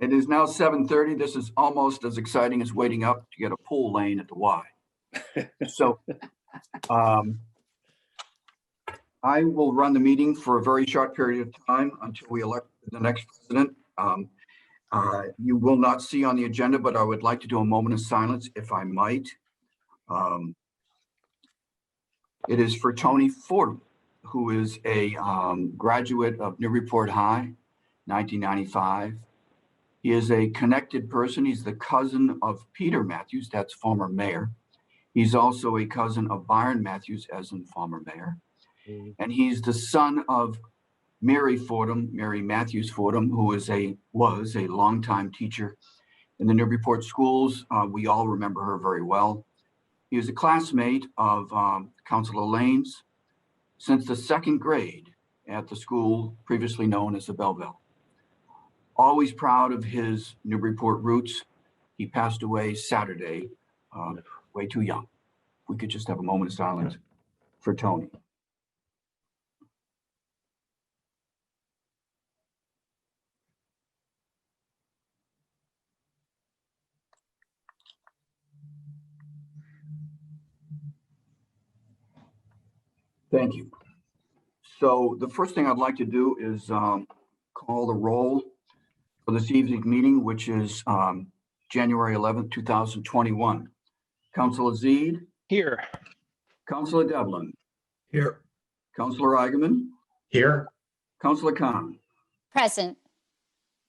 It is now 7:30. This is almost as exciting as waiting up to get a pool lane at the Y. So I will run the meeting for a very short period of time until we elect the next president. You will not see on the agenda, but I would like to do a moment of silence if I might. It is for Tony Fordham, who is a graduate of Newburyport High, 1995. He is a connected person. He's the cousin of Peter Matthews, that's former mayor. He's also a cousin of Byron Matthews, as in former mayor. And he's the son of Mary Matthews Fordham, who was a longtime teacher in the Newburyport schools. We all remember her very well. He was a classmate of Councilor Lane's since the 2nd grade at the school previously known as the Belleville. Always proud of his Newburyport roots. He passed away Saturday, way too young. If we could just have a moment of silence for Tony. Thank you. So the first thing I'd like to do is call the roll for this evening's meeting, which is January 11th, 2021. Councilor Zeid. Here. Councilor Devlin. Here. Councilor Eigenman. Here. Councilor Khan. Present.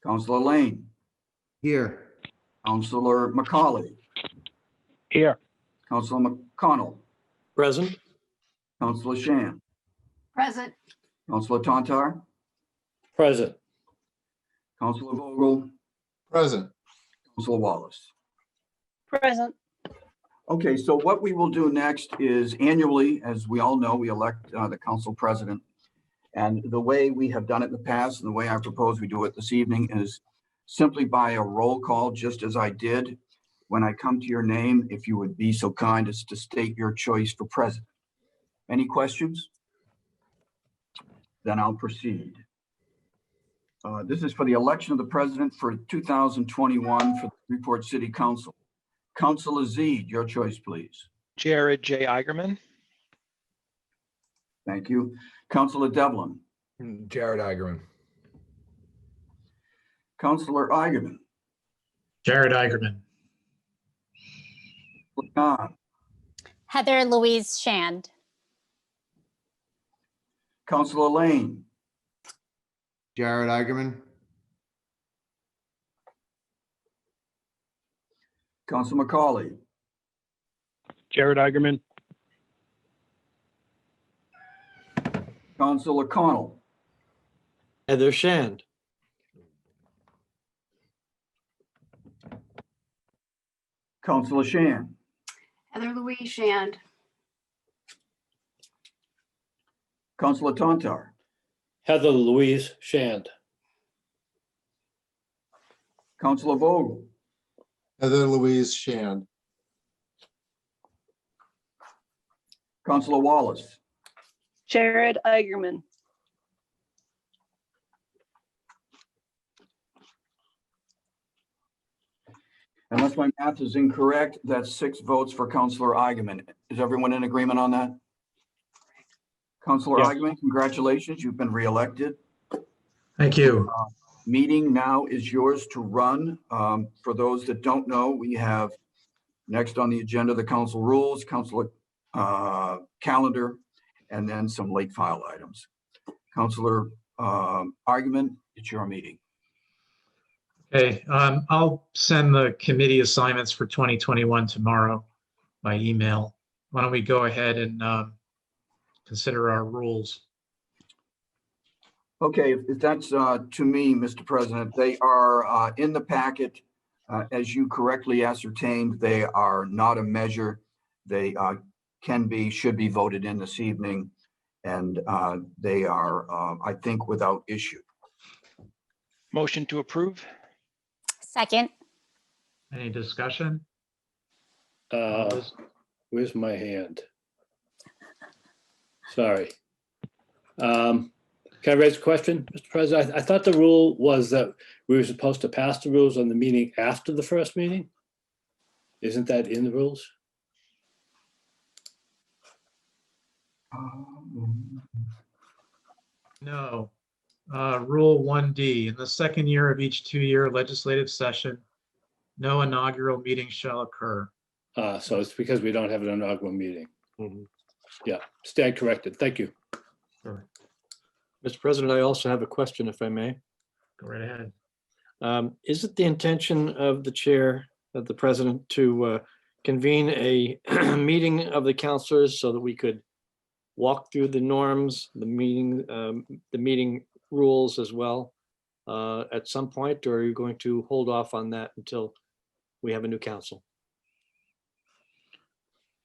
Councilor Lane. Here. Councilor McCauley. Here. Councilor McConnell. Present. Councilor Shan. Present. Councilor Tantar. Present. Councilor Vogel. Present. Councilor Wallace. Present. Okay, so what we will do next is annually, as we all know, we elect the council president. And the way we have done it in the past and the way I propose we do it this evening is simply by a roll call, just as I did. When I come to your name, if you would be so kind as to state your choice for president. Any questions? Then I'll proceed. This is for the election of the president for 2021 for the Newburyport City Council. Councilor Zeid, your choice, please. Jared J. Eigerman. Thank you. Councilor Devlin. Jared Eigerman. Councilor Eigenman. Jared Eigerman. Khan. Heather Louise Shand. Councilor Lane. Jared Eigerman. Councilor McCauley. Jared Eigerman. Councilor Connell. Heather Shand. Councilor Shan. Heather Louise Shand. Councilor Tantar. Heather Louise Shand. Councilor Vogel. Heather Louise Shand. Councilor Wallace. Jared Eigerman. Unless my math is incorrect, that's 6 votes for Councilor Eigenman. Is everyone in agreement on that? Councilor Yes. Eigenman, congratulations, you've been reelected. Thank you. Meeting now is yours to run. For those that don't know, we have next on the agenda, the council rules, council calendar, and then some late file items. Councilor Eigenman, it's your meeting. Okay, I'll send the committee assignments for 2021 tomorrow by email. Why don't we go ahead and consider our rules? Okay, if that's to me, Mr. President, they are in the packet. As you correctly ascertained, they are not a measure. They should be voted in this evening, and they are, I think, without issue. Motion to approve. Second. Any discussion? Where's my hand? Sorry. Can I raise a question, Mr. President? I thought the rule was that we were supposed to pass the rules on the meeting after the first meeting. Isn't that in the rules? No. Rule 1D, in the second year of each 2-year legislative session, no inaugural meeting shall occur. So it's because we don't have an inaugural meeting. Yeah, stand corrected. Thank you. Sure. Mr. President, I also have a question, if I may. Go right ahead. Is it the intention of the chair, of the president, to convene a meeting of the counselors so that we could walk through the norms, the meeting rules as well at some point, or are you going to hold off on that until we have a new council?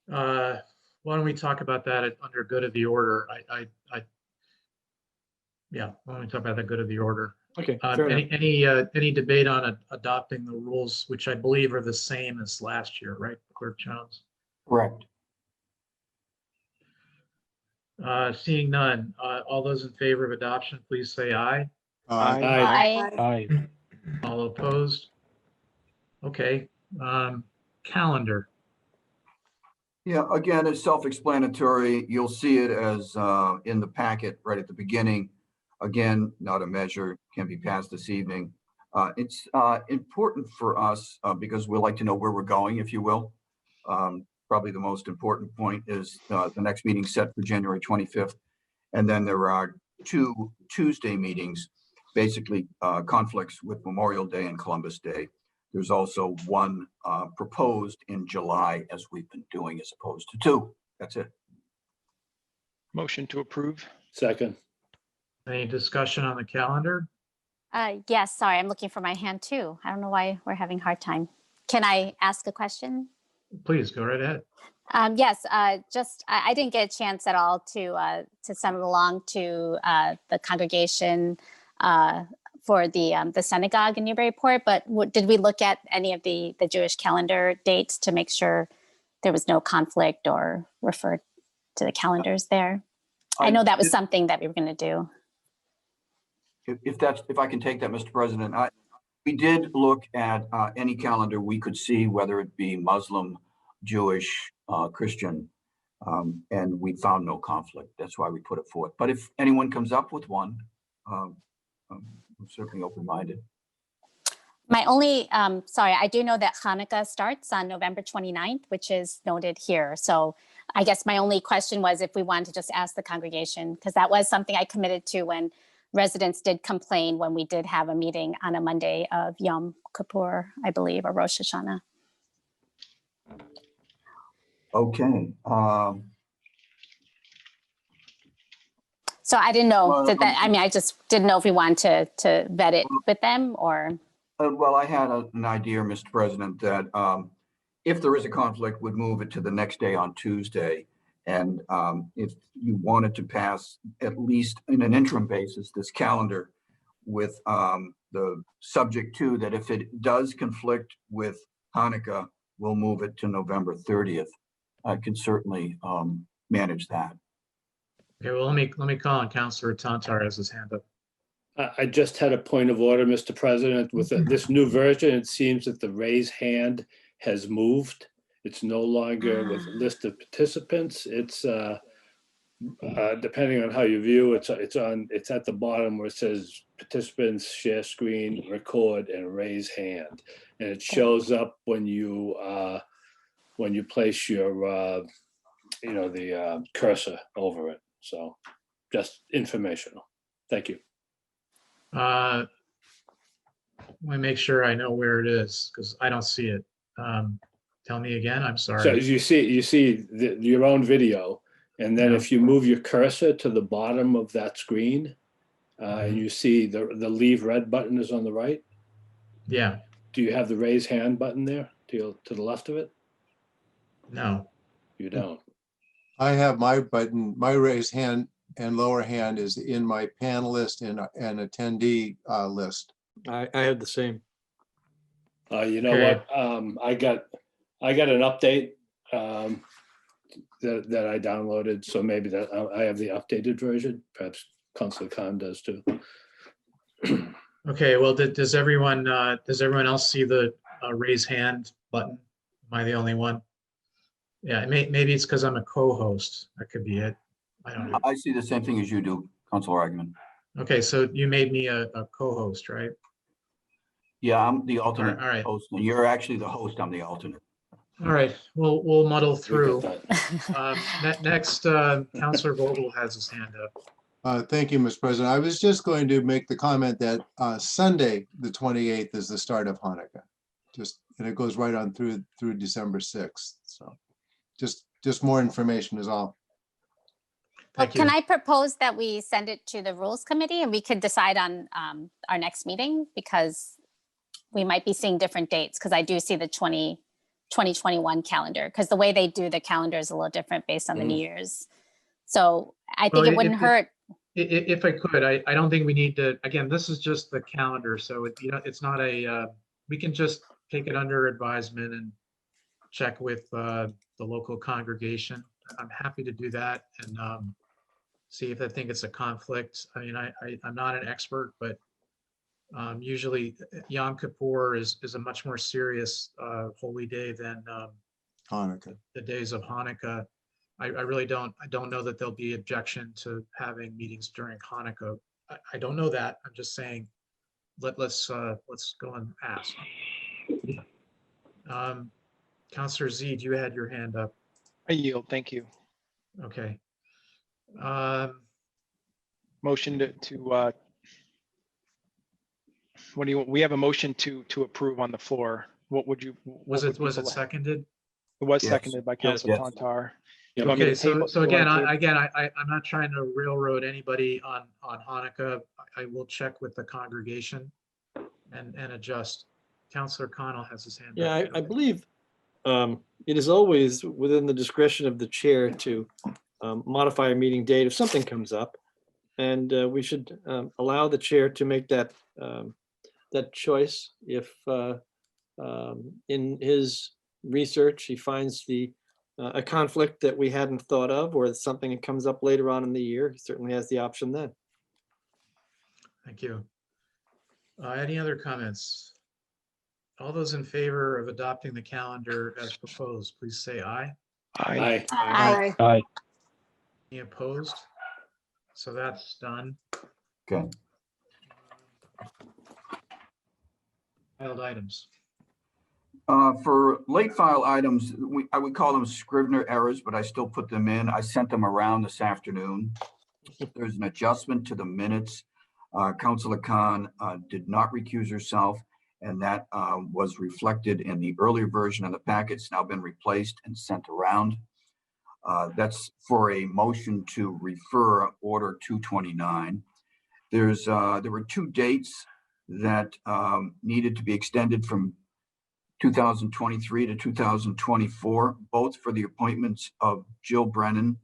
Why don't we talk about that under good of the order? Yeah, why don't we talk about the good of the order? Okay, fair enough. Any debate on adopting the rules, which I believe are the same as last year, right, Clerk Jones? Correct. Seeing none, all those in favor of adoption, please say aye. Aye. Aye. All opposed? Okay, calendar. Yeah, again, it's self-explanatory. You'll see it as in the packet right at the beginning. Again, not a measure, can be passed this evening. It's important for us because we like to know where we're going, if you will. Probably the most important point is the next meeting set for January 25th. And then there are 2 Tuesday meetings, basically conflicts with Memorial Day and Columbus Day. There's also one proposed in July, as we've been doing, as opposed to 2. That's it. Motion to approve. Second. Any discussion on the calendar? Yes, sorry, I'm looking for my hand too. I don't know why we're having a hard time. Can I ask a question? Please go right ahead. Yes, just I didn't get a chance at all to send it along to the congregation for the synagogue in Newburyport. But did we look at any of the Jewish calendar dates to make sure there was no conflict or refer to the calendars there? I know that was something that we were going to do. If I can take that, Mr. President, we did look at any calendar we could see, whether it be Muslim, Jewish, Christian, and we found no conflict. That's why we put it forth. But if anyone comes up with one, I'm certainly open-minded. My only, sorry, I do know that Hanukkah starts on November 29th, which is noted here. So I guess my only question was if we wanted to just ask the congregation, because that was something I committed to when residents did complain when we did have a meeting on a Monday of Yom Kippur, I believe, or Rosh Hashanah. Okay. So I didn't know Well, I mean, I just didn't know if we wanted to vet it with them or. Well, I had an idea, Mr. President, that if there is a conflict, would move it to the next day on Tuesday. And if you wanted to pass, at least in an interim basis, this calendar with the subject to that if it does conflict with Hanukkah, we'll move it to November 30th. I can certainly manage that. Okay, well, let me call on Councilor Tantar as his hand up. I just had a point of order, Mr. President. With this new version, it seems that the raise hand has moved. It's no longer with a list of participants. It's depending on how you view it's at the bottom where it says participants, share screen, record, and raise hand, and it shows up when you place your the cursor over it. So just informational. Thank you. Let me make sure I know where it is because I don't see it. Tell me again, I'm sorry. So you see your own video, and then if you move your cursor to the bottom of that screen, and you see the leave red button is on the right. Yeah. Do you have the raise hand button there to the left of it? No. You don't. I have my button, my raised hand and lower hand is in my panelist and attendee list. I have the same. You know Okay. what? I got an update that I downloaded, so maybe that I have the updated version. Perhaps Councilor Khan does too. Okay, well, does everyone else see the raise hand button? Am I the only one? Yeah, maybe it's because I'm a co-host. That could be it. I don't know. I see the same thing as you do, Councilor Agaman. Okay, so you made me a co-host, right? Yeah, I'm the alternate All right. host, and you're actually the host. I'm the alternate. All right, we'll muddle We through. got that. Next, Counselor Vogel has his hand up. Thank you, Mr. President. I was just going to make the comment that Sunday, the 28th is the start of Hanukkah. And it goes right on through December 6th. So just more information is all. Well, Thank you. can I propose that we send it to the Rules Committee and we could decide on our next meeting? Because we might be seeing different dates, because I do see the 2021 calendar, because the way they do the calendar is a little different based on the New Year's. So I think Well, it wouldn't hurt. If I could, I don't think we need to, again, this is just the calendar, so it's not we can just take it under advisement and check with the local congregation. I'm happy to do that and see if I think it's a conflict. I mean, I'm not an expert, but usually Yom Kippur is a much more serious holy day than Hanukkah. the days of Hanukkah. I really don't know that there'll be objection to having meetings during Hanukkah. I don't know that. I'm just saying, let's go and ask. Counselor Z, you had your hand up. I yield. Thank you. Okay. Motion to what do you, we have a motion to approve on the floor. What would you? Was it seconded? It was Yes. seconded by Councilor Yes. Tantar. Yeah, You want me to Okay, so table- so you wanna again, table- I'm not trying to railroad anybody on Hanukkah. I will check with the congregation and adjust. Counselor Connell has his hand up. Yeah, I believe it is always within the discretion of the chair to modify a meeting date if something comes up. And we should allow the chair to make that choice if in his research he finds a conflict that we hadn't thought of, or something that comes up later on in the year. He certainly has the option then. Thank you. Any other comments? All those in favor of adopting the calendar as proposed, please say aye. Aye. Aye. Any opposed? So that's done. Okay. Filed items. For late file items, I would call them Scrivener errors, but I still put them in. I sent them around this afternoon. There's an adjustment to the minutes. Councilor Khan did not recuse herself, and that was reflected in the earlier version of the packet. It's now been replaced and sent around. That's for a motion to refer Order 229. There were two dates that needed to be extended from 2023 to 2024, both for the appointments of Jill Brennan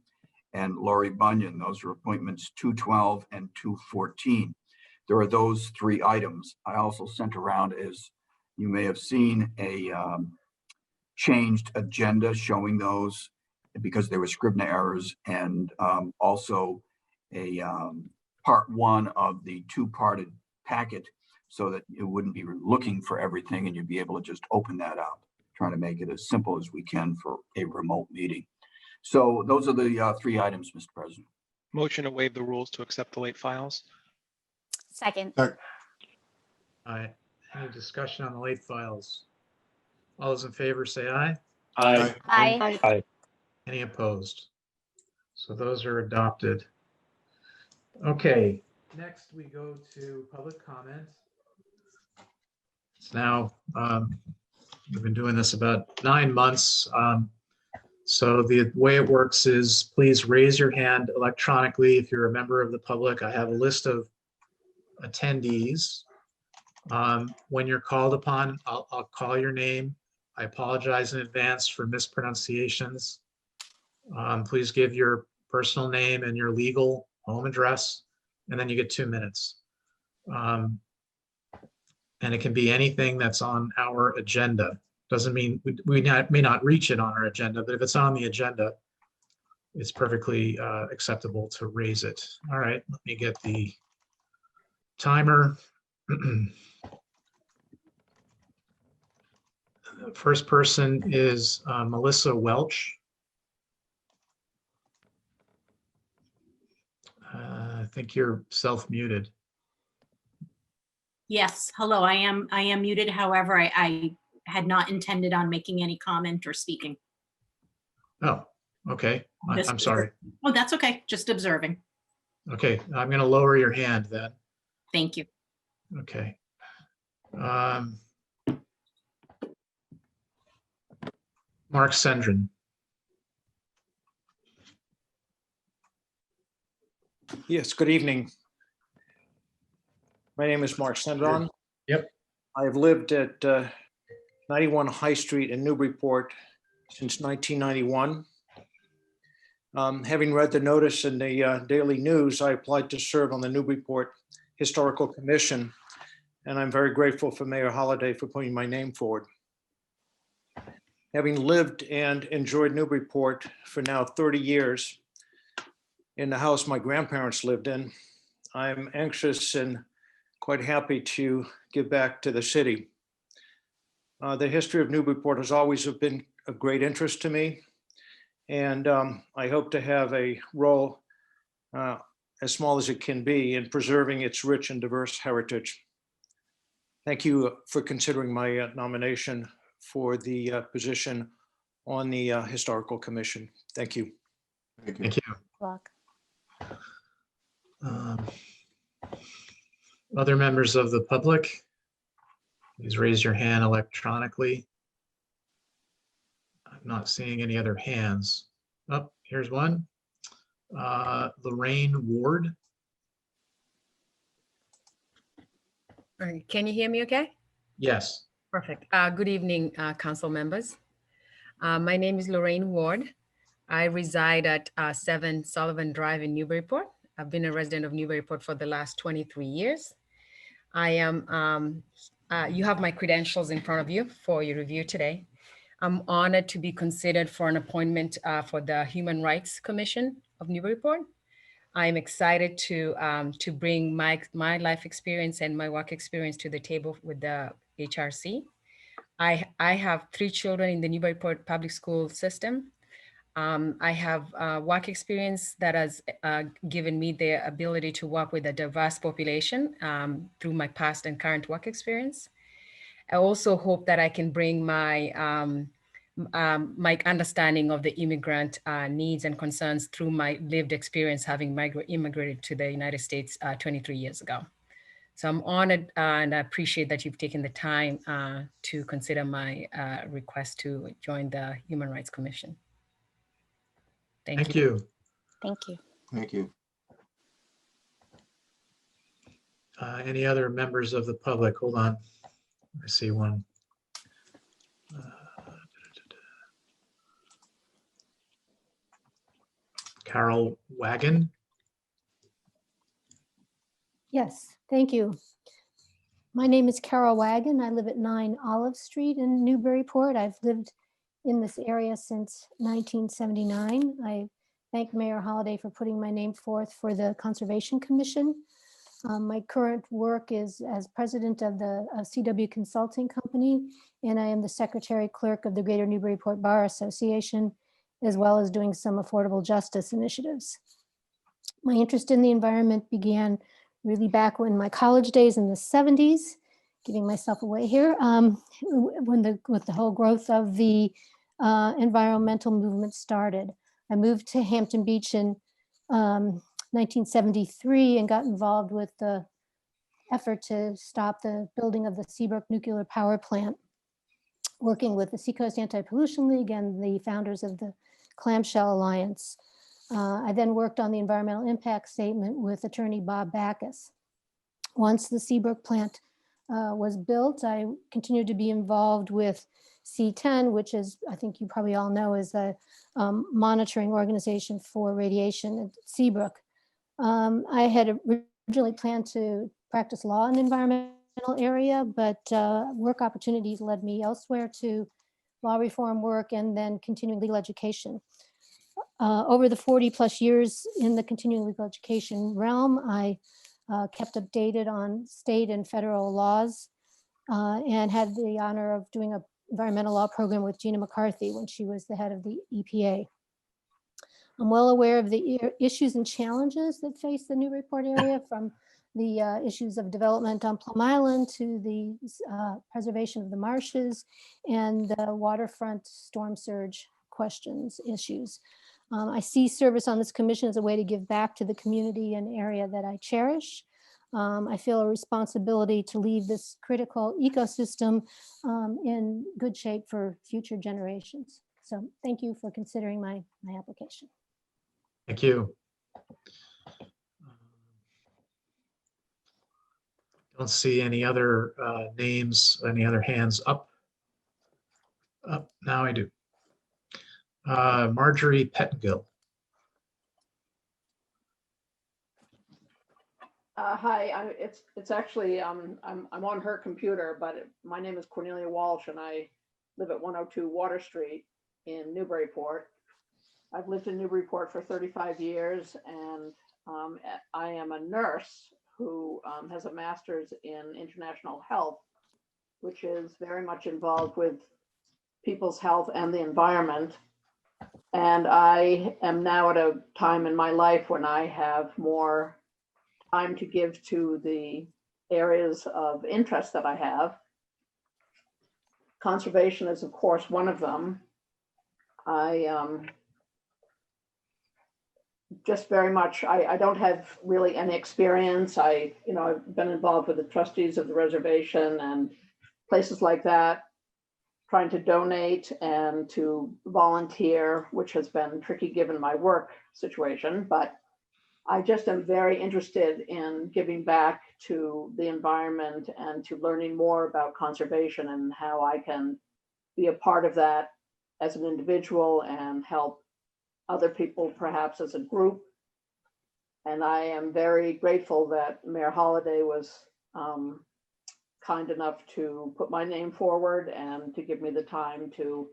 and Laurie Bunyan. Those are appointments 212 and 214. There are those three items. I also sent around, as you may have seen, a changed agenda showing those because there were Scrivener errors, and also a part one of the two-parted packet, so that you wouldn't be looking for everything and you'd be able to just open that up, trying to make it as simple as we can for a remote meeting. So those are the three items, Mr. President. Motion to waive the rules to accept the late files. Second. All right, any discussion on the late files? All those in favor say aye. Aye. Aye. Any opposed? So those are adopted. Okay, next we go to public comment. It's now, we've been doing this about 9 months. So the way it works is, please raise your hand electronically if you're a member of the public. I have a list of attendees. When you're called upon, I'll call your name. I apologize in advance for mispronunciations. Please give your personal name and your legal home address, and then you get 2 minutes. And it can be anything that's on our agenda. Doesn't mean we may not reach it on our agenda, but if it's on the agenda, it's perfectly acceptable to raise it. All right, let me get the timer. The first person is Melissa Welch. I think you're self-muted. Yes, hello, I am muted. However, I had not intended on making any comment or speaking. Oh, okay. Just- I'm sorry. Oh, that's okay, just observing. Okay, I'm going to lower your hand then. Thank you. Okay. Mark Sendrin. Yes, good evening. My name is Mark Sendron. Yep. I've lived at 91 High Street in Newburyport since 1991. Having read the notice in the Daily News, I applied to serve on the Newburyport Historical Commission, and I'm very grateful for Mayor Holaday for putting my name forward. Having lived and enjoyed Newburyport for now 30 years in the house my grandparents lived in, I'm anxious and quite happy to give back to the city. The history of Newburyport has always been of great interest to me, and I hope to have a role, as small as it can be, in preserving its rich and diverse heritage. Thank you for considering my nomination for the position on the Historical Commission. Thank you. Thank you. Thank you. Welcome. Other members of the public, please raise your hand electronically. I'm not seeing any other hands. Oh, here's one. Lorraine Ward. All right, can you hear me okay? Yes. Perfect. Good evening, council members. My name is Lorraine Ward. I reside at 7 Sullivan Drive in Newburyport. I've been a resident of Newburyport for the last 23 years. I am, you have my credentials in front of you for your review today. I'm honored to be considered for an appointment for the Human Rights Commission of Newburyport. I'm excited to bring my life experience and my work experience to the table with the HRC. I have 3 children in the Newburyport public school system. I have work experience that has given me the ability to work with a diverse population through my past and current work experience. I also hope that I can bring my my understanding of the immigrant needs and concerns through my lived experience having immigrated to the United States 23 years ago. So I'm honored and I appreciate that you've taken the time to consider my request to join the Human Rights Commission. Thank you. Thank you. Thank you. Any other members of the public? Hold on. I see one. Carole Wagan. Yes, thank you. My name is Carole Wagan. I live at 9 Olive Street in Newburyport. I've lived in this area since 1979. I thank Mayor Holaday for putting my name forth for the Conservation Commission. My current work is as president of the CW Consulting Company, and I am the secretary clerk of the Greater Newburyport Bar Association, as well as doing some affordable justice initiatives. My interest in the environment began really back when my college days in the 70s, giving myself away here, with the whole growth of the environmental movement started. I moved to Hampton Beach in 1973 and got involved with the effort to stop the building of the Seabrook nuclear power plant, working with the Seacoast Anti-Pollution League and the founders of the Clamshell Alliance. I then worked on the environmental impact statement with attorney Bob Backus. Once the Seabrook plant was built, I continued to be involved with C10, which is, I think you probably all know, is a monitoring organization for radiation at Seabrook. I had originally planned to practice law in the environmental area, but work opportunities led me elsewhere to law reform work and then continuing legal education. Over the 40+ years in the continuing legal education realm, I kept updated on state and federal laws and had the honor of doing an environmental law program with Gina McCarthy when she was the head of the EPA. I'm well aware of the issues and challenges that face the Newburyport area, from the issues of development on Plum Island to the preservation of the marshes and the waterfront storm surge questions, issues. I see service on this commission as a way to give back to the community and area that I cherish. I feel a responsibility to leave this critical ecosystem in good shape for future generations. So thank you for considering my application. Thank you. Don't see any other names, any other hands up. Up, now I do. Marjorie Pettingell. Hi, it's actually I'm on her computer, but my name is Cornelia Walsh, and I live at 102 Water Street in Newburyport. I've lived in Newburyport for 35 years, and I am a nurse who has a master's in international health, which is very much involved with people's health and the environment. And I am now at a time in my life when I have more time to give to the areas of interest that I have. Conservation is, of course, one of them. I just very much, I don't have really any experience. I've been involved with the trustees of the reservation and places like that, trying to donate and to volunteer, which has been tricky given my work situation, but I just am very interested in giving back to the environment and to learning more about conservation and how I can be a part of that as an individual and help other people perhaps as a group. And I am very grateful that Mayor Holaday was kind enough to put my name forward and to give me the time to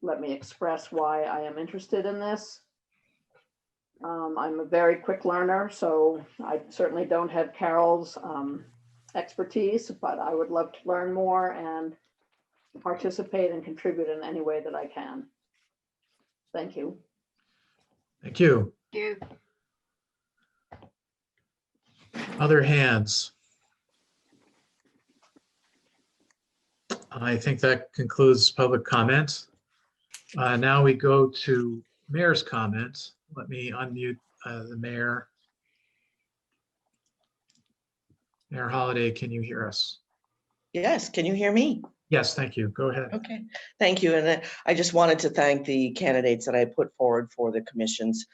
let me express why I am interested in this. I'm a very quick learner, so I certainly don't have Carole's expertise, but I would love to learn more and participate and contribute in any way that I can. Thank you. Thank you. Thank you. Other hands? I think that concludes public comment. Now we go to mayor's comment. Let me unmute the mayor. Mayor Holaday, can you hear us? Yes, can you hear me? Yes, thank you. Go ahead. Okay, thank you. And I just wanted to thank the candidates that I put forward for the commissions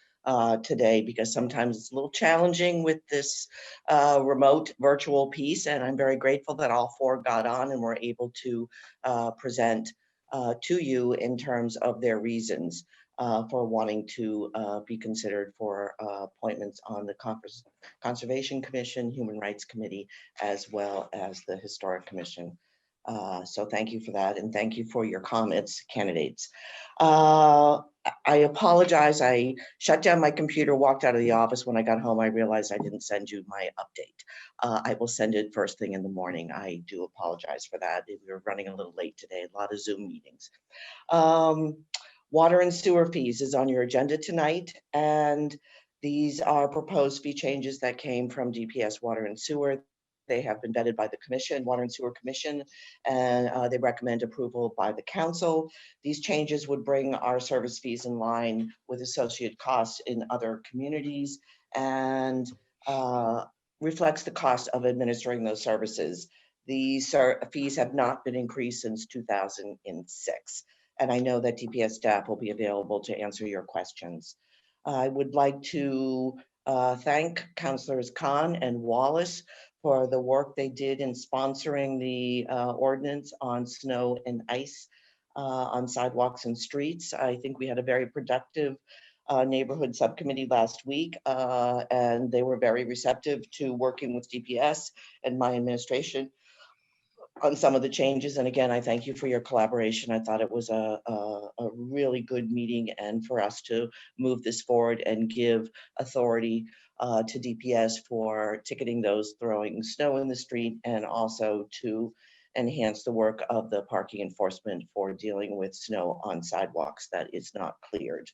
today, because sometimes it's a little challenging with this remote virtual piece. And I'm very grateful that all four got on and were able to present to you in terms of their reasons for wanting to be considered for appointments on the Conservation Commission, Human Rights Committee, as well as the Historic Commission. So thank you for that, and thank you for your comments, candidates. I apologize. I shut down my computer, walked out of the office. When I got home, I realized I didn't send you my update. I will send it first thing in the morning. I do apologize for that. We were running a little late today, a lot of Zoom meetings. Water and sewer fees is on your agenda tonight, and these are proposed fee changes that came from DPS Water and Sewer. They have been vetted by the Commission, Water and Sewer Commission, and they recommend approval by the Council. These changes would bring our service fees in line with associated costs in other communities and reflects the cost of administering those services. These fees have not been increased since 2006. And I know that DPS staff will be available to answer your questions. I would like to thank Councilors Khan and Wallace for the work they did in sponsoring the ordinance on snow and ice on sidewalks and streets. I think we had a very productive neighborhood subcommittee last week, and they were very receptive to working with DPS and my administration on some of the changes. And again, I thank you for your collaboration. I thought it was a really good meeting, and for us to move this forward and give authority to DPS for ticketing those throwing snow in the street, and also to enhance the work of the parking enforcement for dealing with snow on sidewalks that is not cleared.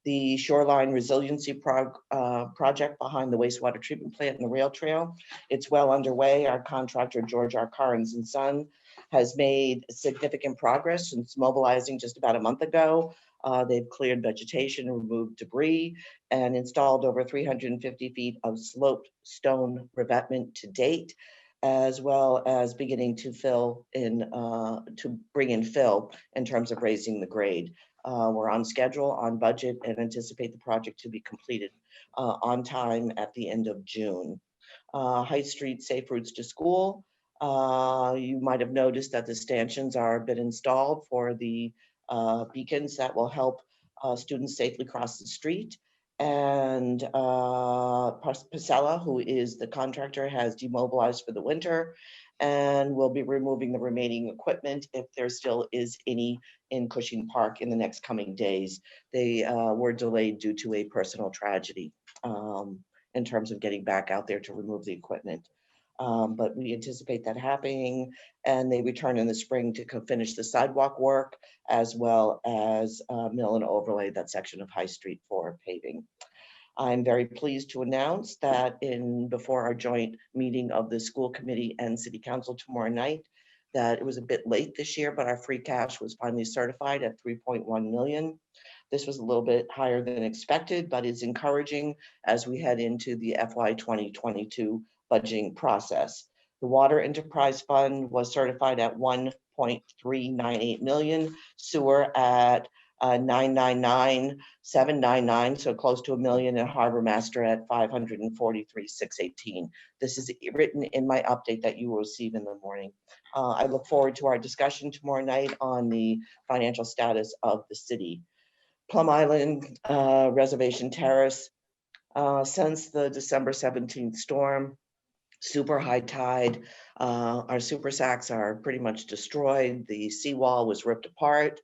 The shoreline resiliency project behind the wastewater treatment plant and the rail trail, it's well underway. Our contractor, George R. Carnes and Son, has made significant progress since mobilizing just about a month ago. They've cleared vegetation, removed debris, and installed over 350 feet of sloped stone revetment to date, as well as beginning to fill in, to bring in fill in terms of raising the grade. We're on schedule, on budget, and anticipate the project to be completed on time at the end of June. High Street Safe Routes to School. You might have noticed that the stanchions are been installed for the beacons that will help students safely cross the street. And Pasella, who is the contractor, has demobilized for the winter and will be removing the remaining equipment if there still is any in Cushing Park in the next coming days. They were delayed due to a personal tragedy in terms of getting back out there to remove the equipment. But we anticipate that happening, and they return in the spring to finish the sidewalk work, as well as mill and overlay that section of High Street for paving. I'm very pleased to announce that before our joint meeting of the school committee and city council tomorrow night, that it was a bit late this year, but our free cash was finally certified at 3.1 million. This was a little bit higher than expected, but is encouraging as we head into the FY 2022 budgeting process. The Water Enterprise Fund was certified at 1.398 million, sewer at 999,799, so close to $1 million, and Harbor Master at 543,618. This is written in my update that you will receive in the morning. I look forward to our discussion tomorrow night on the financial status of the city. Plum Island Reservation Terrace, since the December 17th storm, super high tide, our super sacks are pretty much destroyed. The seawall was ripped apart.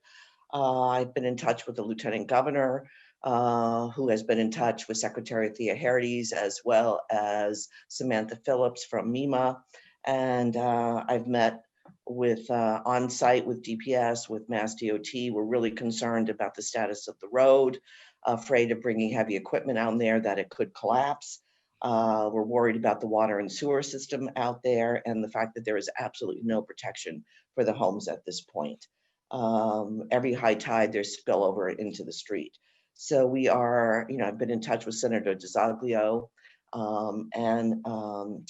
I've been in touch with the Lieutenant Governor, who has been in touch with Secretary Thea Herides, as well as Samantha Phillips from MEMA. And I've met with on site with DPS, with Mass DOT. We're really concerned about the status of the road, afraid of bringing heavy equipment out there that it could collapse. We're worried about the water and sewer system out there, and the fact that there is absolutely no protection for the homes at this point. Every high tide, there's spillover into the street. So we are, I've been in touch with Senator DeZoglio and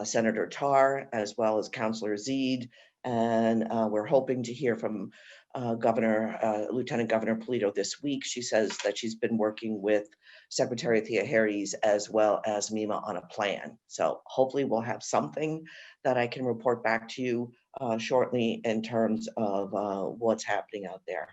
Senator Tarr, as well as Councilor Zeid, and we're hoping to hear from Lieutenant Governor Polito this week. She says that she's been working with Secretary Thea Herides as well as MEMA on a plan. So hopefully we'll have something that I can report back to you shortly in terms of what's happening out there.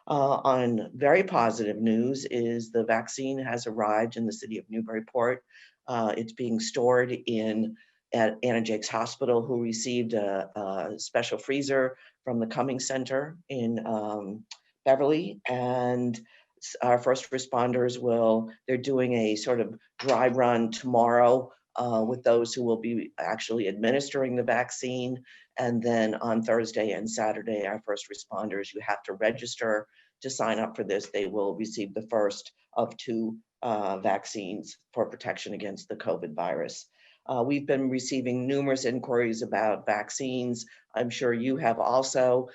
On very positive news is the vaccine has arrived in the city of Newburyport. It's being stored at Anna Jake's Hospital, who received a special freezer from the Cummings Center in Beverly. And our first responders they're doing a sort of dry run tomorrow with those who will be actually administering the vaccine. And then on Thursday and Saturday, our first responders, you have to register to sign up for this. They will receive the first of 2 vaccines for protection against the COVID virus. We've been receiving numerous inquiries about vaccines. I'm sure you have also.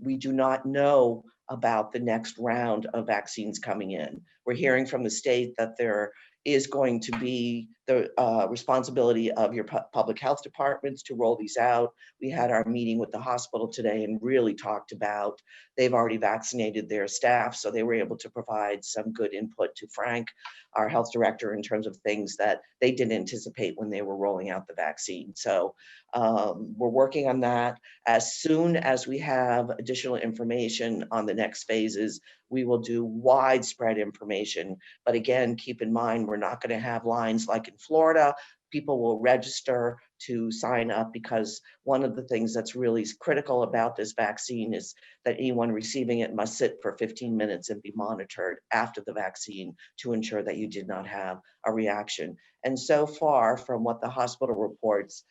We do not know about the next round of vaccines coming in. We're hearing from the state that there is going to be the responsibility of your public health departments to roll these out. We had our meeting with the hospital today and really talked about, they've already vaccinated their staff, so they were able to provide some good input to Frank, our health director, in terms of things that they didn't anticipate when they were rolling out the vaccine. So we're working on that. As soon as we have additional information on the next phases, we will do widespread information. But again, keep in mind, we're not going to have lines like in Florida. People will register to sign up, because one of the things that's really critical about this vaccine is that anyone receiving it must sit for 15 minutes and be monitored after the vaccine to ensure that you did not have a reaction. And so far, from what the hospital reports,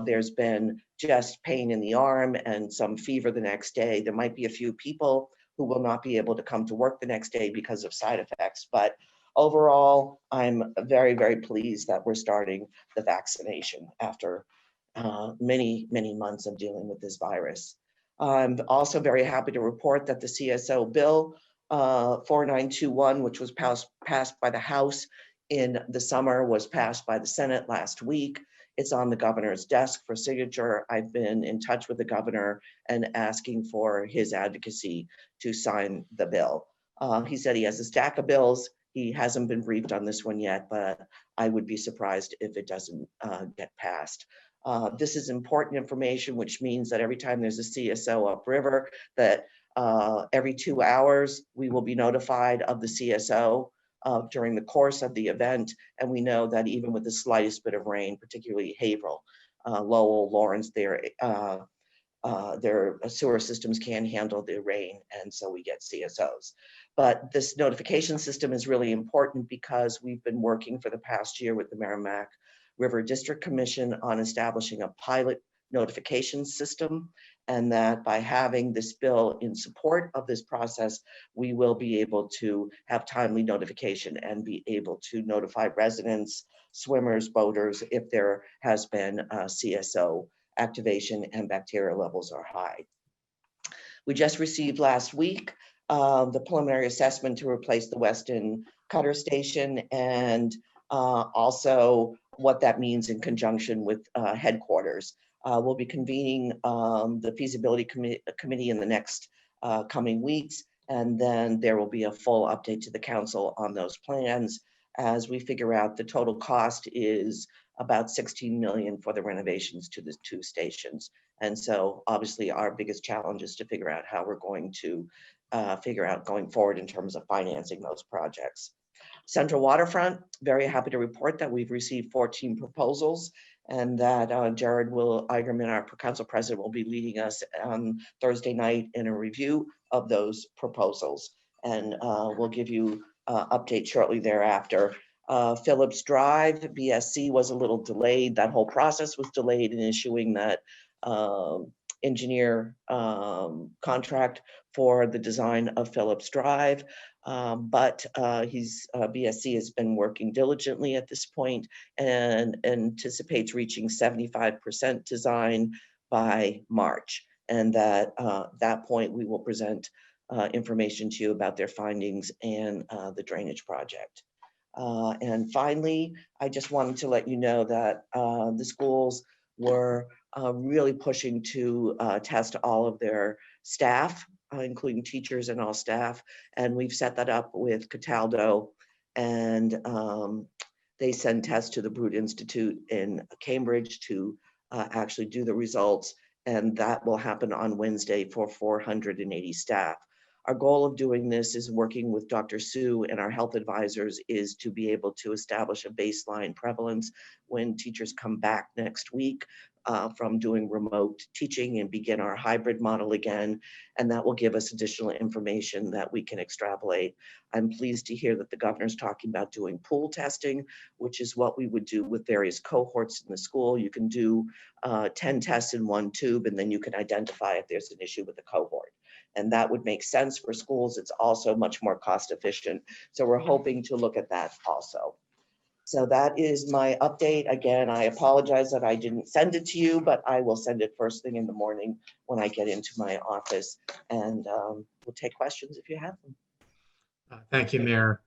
there's been just pain in the arm and some fever the next day. There might be a few people who will not be able to come to work the next day because of side effects. But overall, I'm very, very pleased that we're starting the vaccination after many, many months of dealing with this virus. I'm also very happy to report that the CSO bill 4921, which was passed by the House in the summer, was passed by the Senate last week. It's on the governor's desk for signature. I've been in touch with the governor and asking for his advocacy to sign the bill. He said he has a stack of bills. He hasn't been briefed on this one yet, but I would be surprised if it doesn't get passed. This is important information, which means that every time there's a CSO upriver, that every 2 hours, we will be notified of the CSO during the course of the event. And we know that even with the slightest bit of rain, particularly Haverhill, Lowell, Lawrence, their sewer systems can handle the rain, and so we get CSOs. But this notification system is really important because we've been working for the past year with the Merrimack River District Commission on establishing a pilot notification system, and that by having this bill in support of this process, we will be able to have timely notification and be able to notify residents, swimmers, boaters, if there has been a CSO activation and bacterial levels are high. We just received last week the preliminary assessment to replace the Weston Cutter Station, and also what that means in conjunction with headquarters. We'll be convening the feasibility committee in the next coming weeks, and then there will be a full update to the council on those plans as we figure out the total cost is about 16 million for the renovations to the 2 stations. And so obviously our biggest challenge is to figure out how we're going to figure out going forward in terms of financing those projects. Central Waterfront, very happy to report that we've received 14 proposals, and that Jared Eigerman, our council president, will be leading us on Thursday night in a review of those proposals. And we'll give you update shortly thereafter. Phillips Drive, BSC was a little delayed. That whole process was delayed in issuing that engineer contract for the design of Phillips Drive. But BSC has been working diligently at this point and anticipates reaching 75% design by March. And that that point we will present information to you about their findings and the drainage project. And finally, I just wanted to let you know that the schools were really pushing to test all of their staff, including teachers and all staff. And we've set that up with Cataldo, and they send tests to the Brood Institute in Cambridge to actually do the results. And that will happen on Wednesday for 480 staff. Our goal of doing this is working with Dr. Sue and our health advisors is to be able to establish a baseline prevalence when teachers come back next week from doing remote teaching and begin our hybrid model again. And that will give us additional information that we can extrapolate. I'm pleased to hear that the governor's talking about doing pool testing, which is what we would do with various cohorts in the school. You can do 10 tests in one tube, and then you can identify if there's an issue with the cohort. And that would make sense for schools. It's also much more cost efficient. So we're hoping to look at that also. So that is my update. Again, I apologize that I didn't send it to you, but I will send it first thing in the morning when I get into my office, and we'll take questions if you have them. Thank you, Mayor.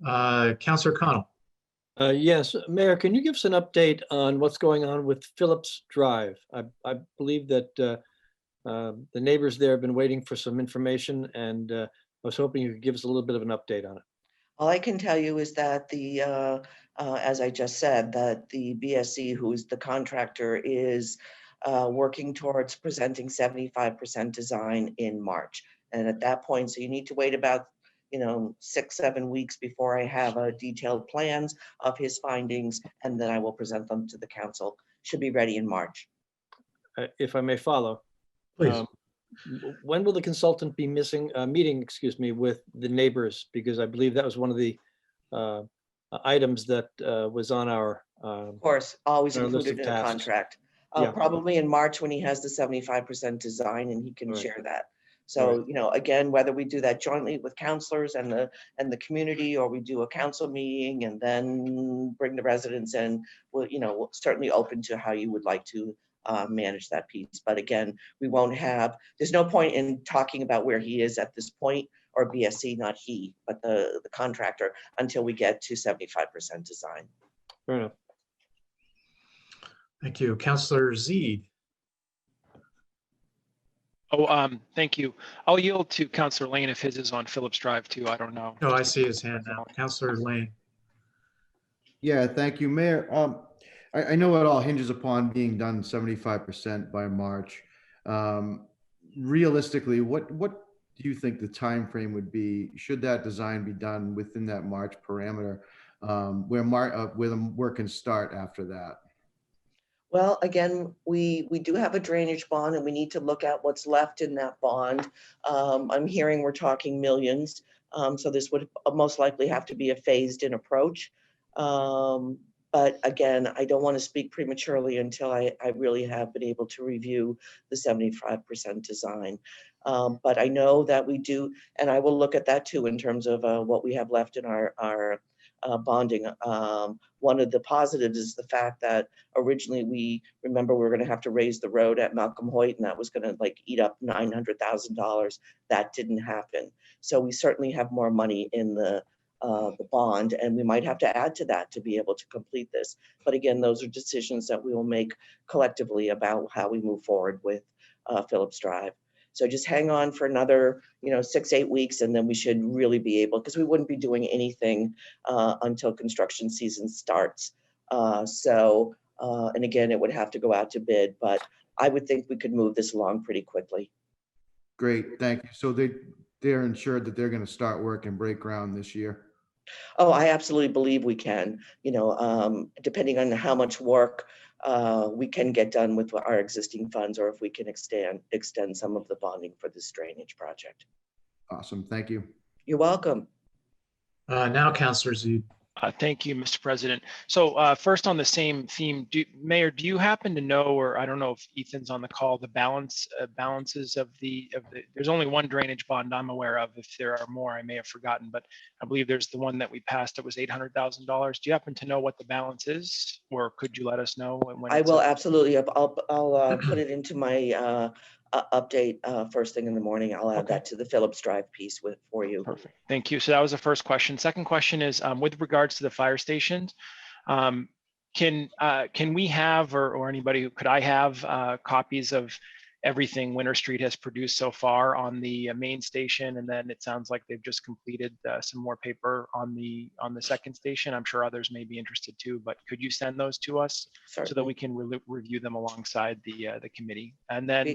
Councilor Connell. Yes, Mayor, can you give us an update on what's going on with Phillips Drive? I believe that the neighbors there have been waiting for some information, and I was hoping you could give us a little bit of an update on it. All I can tell you is that the, as I just said, that the BSC, who is the contractor, is working towards presenting 75% design in March. And at that point, so you need to wait about 6-7 weeks before I have detailed plans of his findings, and then I will present them to the council should be ready in March. If I may follow. Please. When will the consultant be meeting, excuse me, with the neighbors? Because I believe that was one of the items that was on our, Of course, always our list included of in a tasks. contract. Yeah. Probably in March when he has the 75% design and he can Right. share that. So, you know, again, whether we do that jointly with counselors and the community, or we do a council meeting and then bring the residents in, well, you know, we're certainly open to how you would like to manage that piece. But again, we won't have, there's no point in talking about where he is at this point, or BSC, not he, but the contractor, until we get to 75% design. Fair enough. Thank you. Councillor Zede. Oh, thank you. I'll yield to Councillor Lane if his is on Phillips Drive too. I don't know. Oh, I see his hand now. Councillor Lane. Yeah, thank you, Mayor. I know it all hinges upon being done 75% by March. Realistically, what do you think the time frame would be? Should that design be done within that March parameter, where the work can start after that? Well, again, we do have a drainage bond and we need to look at what's left in that bond. I'm hearing we're talking millions. So this would most likely have to be a phased in approach. But again, I don't want to speak prematurely until I really have been able to review the 75% design. But I know that we do, and I will look at that too in terms of what we have left in our bonding. One of the positives is the fact that originally we were going to have to raise the road at Malcolm Hoyt, and that was going to like eat up $900,000. That didn't happen. So we certainly have more money in the bond, and we might have to add to that to be able to complete this. But again, those are decisions that we will make collectively about how we move forward with Phillips Drive. So just hang on for another, 6-8 weeks, and then we should really be able, because we wouldn't be doing anything until construction season starts. And again, it would have to go out to bid, but I would think we could move this along pretty quickly. Great, thank you. So they're ensured that they're going to start work and break ground this year? Oh, I absolutely believe we can, depending on how much work we can get done with our existing funds, or if we can extend some of the bonding for this drainage project. Awesome, thank you. You're welcome. Now, Councillor Zede. Thank you, Mr. President. So first on the same theme, Mayor, do you happen to know, or I don't know if Ethan's on the call, the balances of the, there's only one drainage bond I'm aware of. If there are more, I may have forgotten, but I believe there's the one that we passed that was $800,000. Do you happen to know what the balance is, or could you let us know? When I will absolutely. I'll put it into my update first thing in the morning. I'll add that to the Phillips Drive piece for you. Perfect. Thank you. So that was the first question. Second question is with regards to the fire stations. Can we have, or anybody who could I have copies of everything Winter Street has produced so far on the main station, and then it sounds like they've just completed some more paper on the second station. I'm sure others may be interested too, but could you send those to us so that we can review them alongside the committee? And then.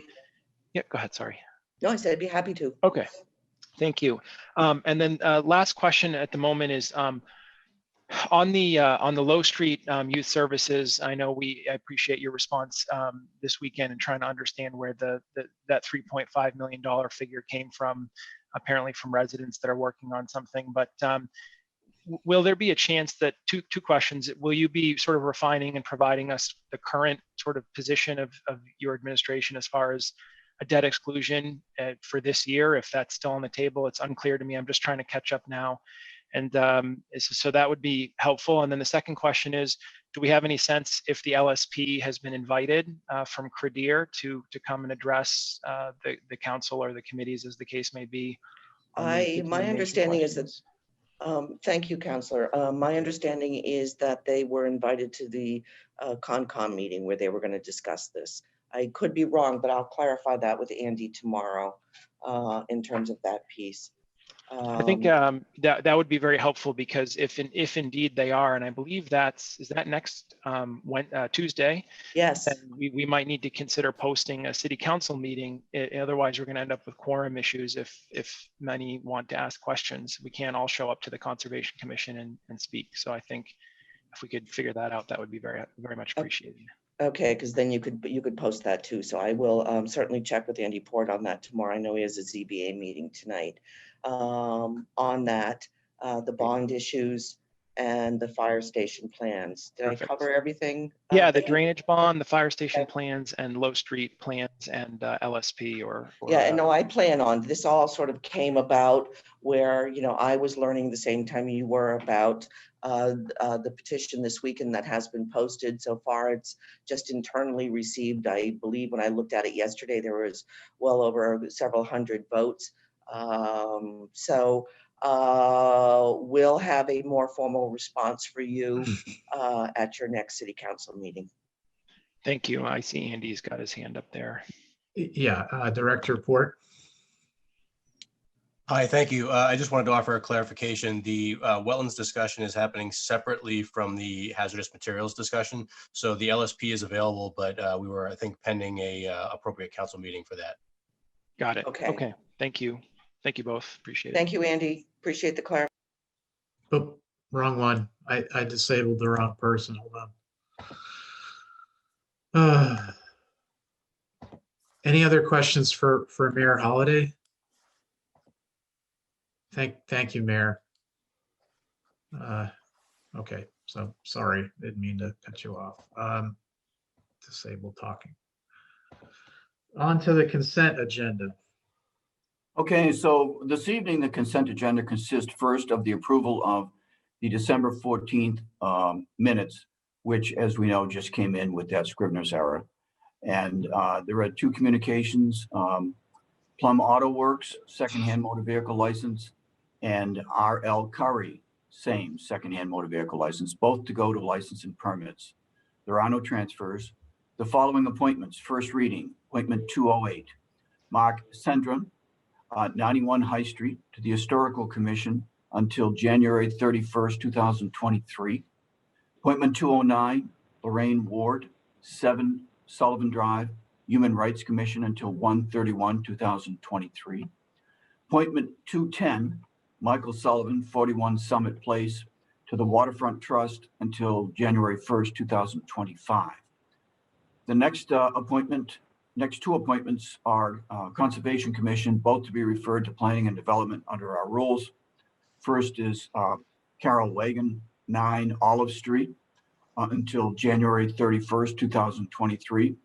Yeah, go ahead, sorry. No, I said I'd be happy to. Okay, thank you. And then last question at the moment is on the Low Street Youth Services. I know I appreciate your response this weekend and trying to understand where that $3.5 million figure came from, apparently from residents that are working on something. But will there be a chance that, two questions, will you be sort of refining and providing us the current sort of position of your administration as far as a debt exclusion for this year, if that's still on the table? It's unclear to me. I'm just trying to catch up now. And so that would be helpful. And then the second question is, do we have any sense if the LSP has been invited from Credir to come and address the council or the committees, as the case may be? My understanding is that, thank you, Councillor. My understanding is that they were invited to the CONCOM meeting where they were going to discuss this. I could be wrong, but I'll clarify that with Andy tomorrow in terms of that piece. I think that would be very helpful, because if indeed they are, and I believe is that next Tuesday? Yes. Then we might need to consider posting a city council meeting. Otherwise, we're going to end up with quorum issues if many want to ask questions. We can't all show up to the Conservation Commission and speak. So I think if we could figure that out, that would be very, very much appreciated. Okay, because then you could post that too. So I will certainly check with Andy Port on that tomorrow. I know he has a ZBA meeting tonight. On that, the bond issues and the fire station plans. Did Perfect. I cover everything? Yeah, the Vicky? drainage bond, the fire station Okay. plans, and Low Street plans, and LSP or Yeah, and no, I plan on, this all sort of came about where, I was learning the same time you were about the petition this weekend that has been posted. So far, it's just internally received. I believe when I looked at it yesterday, there was well over several hundred votes. We'll have a more formal response for you at your next city council meeting. Thank you. I see Andy's got his hand up there. Yeah, Director Port. Hi, thank you. I just wanted to offer a clarification. The wetlands discussion is happening separately from the hazardous materials discussion. So the LSP is available, but we were, I think, pending a appropriate council meeting for that. Got it. Okay. Okay. Thank you. Thank you both. Appreciate it. Thank you, Andy. Appreciate the clarity. Oh, wrong one. I disabled the wrong person. Hold on. Any other questions for Mayor Holaday? Thank you, Mayor. Okay, so sorry, didn't mean to cut you off. Disable talking. On to the consent agenda. Okay, so this evening, the consent agenda consists first of the approval of the December 14th minutes, which, as we know, just came in with that Scrivener's error. And there are two communications, Plum Auto Works, secondhand motor vehicle license, and R.L. Curry, same secondhand motor vehicle license, both to go to license and permits. There are no transfers. The following appointments, first reading, appointment 208, Mark Sendron, 91 High Street, to the Historical Commission until January 31st, 2023. Appointment 209, Lorraine Ward, 7 Sullivan Drive, Human Rights Commission until 1/31/2023. Appointment 210, Michael Sullivan, 41 Summit Place, to the Waterfront Trust until January 1st, 2025. The next two appointments are Conservation Commission, both to be referred to Planning and Development under our rules. First is Carole Wagan, 9 Olive Street, until January 31st, 2023.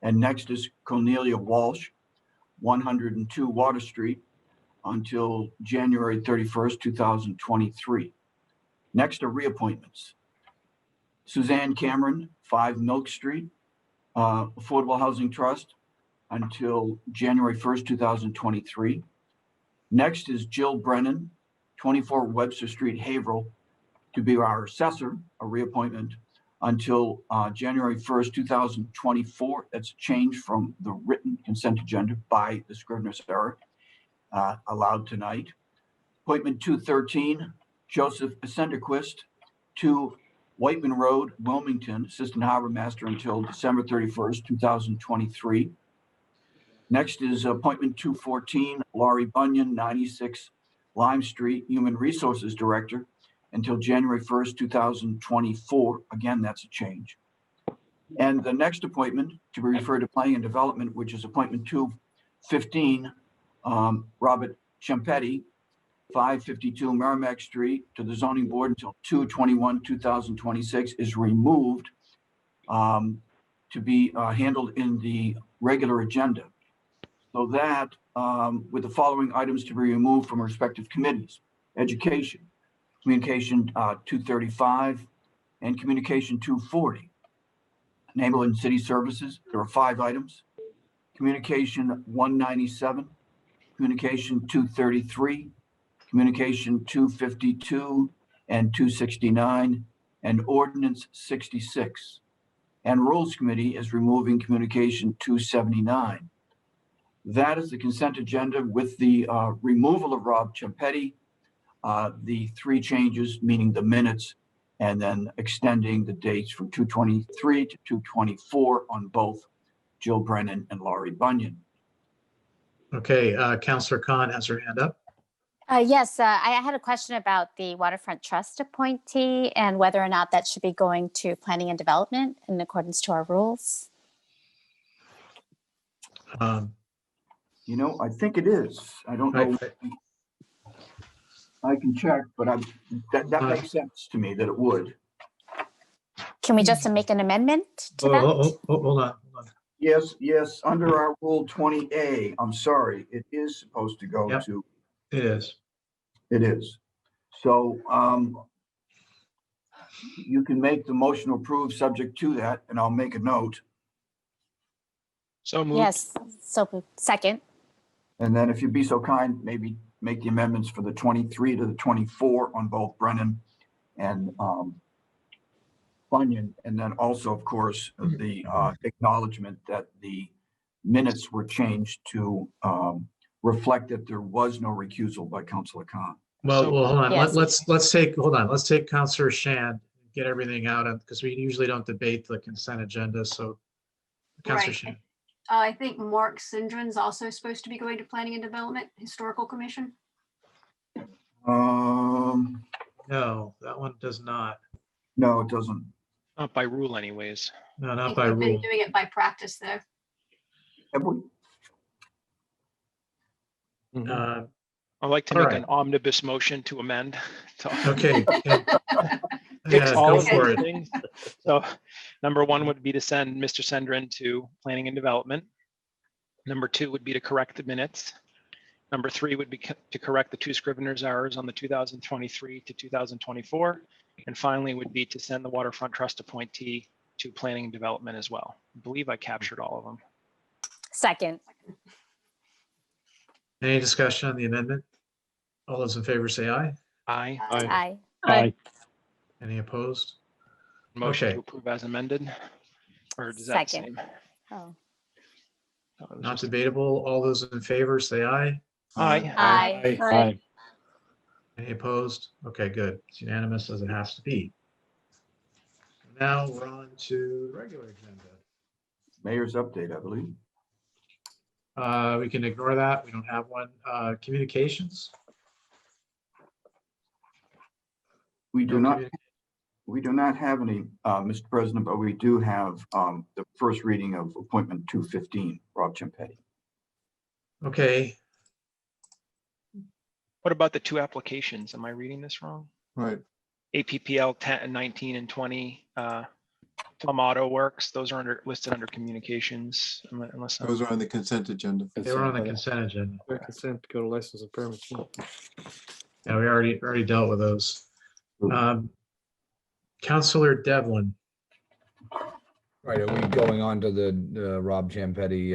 And next is Cornelia Walsh, 102 Water Street, until January 31st, 2023. Next are reappointments. Suzanne Cameron, 5 Milk Street, Affordable Housing Trust, until January 1st, 2023. Next is Jill Brennan, 24 Webster Street, Haverhill, to be our assessor, a reappointment, until January 1st, 2024. That's a change from the written consent agenda by the Scrivener's error, allowed tonight. Appointment 213, Joseph Senderquist, 2 Whiteman Road, Wilmington, Assistant Harbor Master, until December 31st, 2023. Next is appointment 214, Laurie Bunyan, 96 Lime Street, Human Resources Director, until January 1st, 2024. Again, that's a change. And the next appointment to be referred to Planning and Development, which is appointment 215, Robert Champetti, 552 Merrimack Street, to the Zoning Board until 2/21/2026, is removed to be handled in the regular agenda. So that with the following items to be removed from respective committees: Education, Communication 235, and Communication 240. Neighborhood and City Services, there are 5 items: Communication 197, Communication 233, Communication 252 and 269, and Ordinance 66. And Rules Committee is removing Communication 279. That is the consent agenda with the removal of Rob Champetti, the 3 changes, meaning the minutes, and then extending the dates from 2/23 to 2/24 on both Jill Brennan and Laurie Bunyan. Okay, Councillor Khan has her hand up. Yes, I had a question about the Waterfront Trust appointee and whether or not that should be going to Planning and Development in accordance to our rules. You know, I think it is. I don't know. I can check, but that makes sense to me that it would. Can we just make an amendment to that? Hold on. Yes, under our Rule 20A, I'm sorry, it is supposed to go Yep, to. it is. It is. So you can make the motion to approve subject to that, and I'll make a note. So moved. Yes, so second. And then if you'd be so kind, maybe make the amendments for the 23 to the 24 on both Brennan and Bunyan. And then also, of course, the acknowledgement that the minutes were changed to reflect that there was no recusal by Councilor Khan. Well, hold on. Yes. Let's take Counselor Shan, get everything out of, because we usually don't debate the consent agenda. So Counselor Right. Shan. I think Mark Sindren's also supposed to be going to Planning and Development, Historical Commission. No, that one does not. No, it doesn't. Not by rule anyways. No, I not think by we've been rule. doing it by practice, though. Have we? I'd like to All make right. an omnibus motion to amend. Okay. Fix Yeah, all go of for those it. things. So number one would be to send Mr. Sendrin to Planning and Development. Number two would be to correct the minutes. Number three would be to correct the 2 scrivener's errors on the 2023 to 2024. And finally would be to send the Waterfront Trust appointee to Planning and Development as well. I believe I captured all of them. Second. Any discussion on the amendment? All those in favor say aye. Aye. Aye. Aye. Any opposed? Motion Okay. to approve as amended? Or is that the Second. same? Oh. Oh, it was Not just- debatable. All those in favor say aye. Aye. Aye. Any opposed? Okay, good. It's unanimous as it has to be. Now we're on to the regular agenda. Mayor's update, I believe. We can ignore that. We don't have one. Communications? We do No not. We do not have any, Mr. President, but we do have the first reading of appointment 215, Rob Chimpetti. Okay, What about the 2 applications? Am I reading this wrong? Right. APPL 10 and 19 and 20, Plum Auto Works, those are listed under communications, unless I'm. Those are on the consent agenda. they were on the consent agenda. Consent to go to license and permits. Yeah, we already dealt with those. Counselor Devlin. Right, are we going on to the Rob Champetti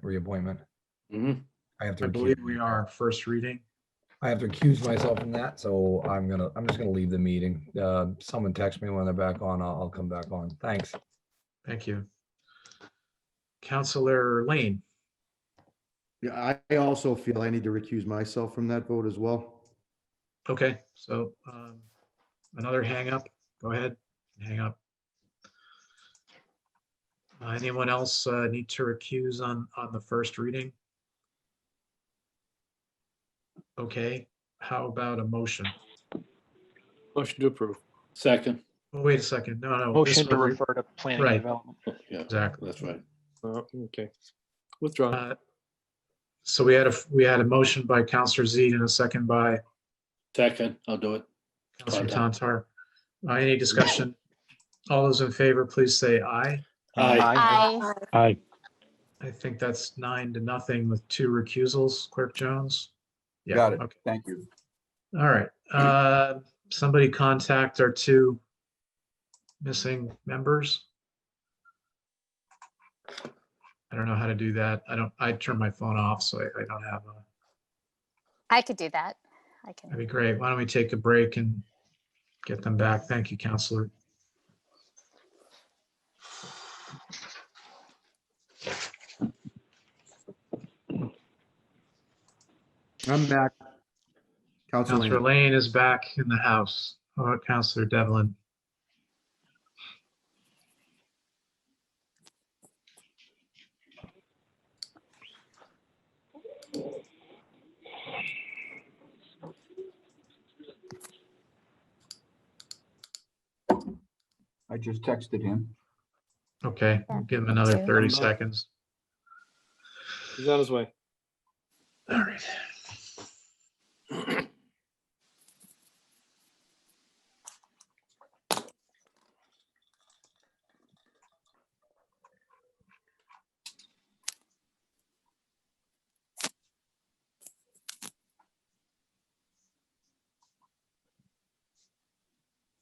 reappointment? Mm-hmm. I have to I believe recuse- we are first reading. I have to recuse myself from that, so I'm just gonna leave the meeting. Someone text me when they're back on, I'll come back on. Thanks. Thank you. Counselor Lane. Yeah, I also feel I need to recuse myself from that vote as well. Okay, so another hang up. Go ahead, hang up. Anyone else need to recuse on the first reading? Okay, how about a motion? Motion to approve. Second. Oh, wait a second. No. this Motion to one- refer to Planning and Right. Development. Yeah, Exactly. that's right. Okay. Withdraw. So we had a motion by Counselor Z and a second by Second, I'll do it. Counselor Tantar. Any discussion? All those in favor, please say aye. Aye. Aye. I think that's 9-0 with 2 recusals. Clerk Jones? Yeah, Got it. okay. Thank you. All right. Somebody contact our 2 missing members. I don't know how to do that. I turned my phone off, so I don't have a, I could do that. I can. that'd be great. Why don't we take a break and get them back? Thank you, Counselor. I'm back. Counselor Lane is back in the house. How about Counselor Devlin? I just texted him. Okay, Yeah, give him me another too. 30 I'm, seconds. He's on his way. All right.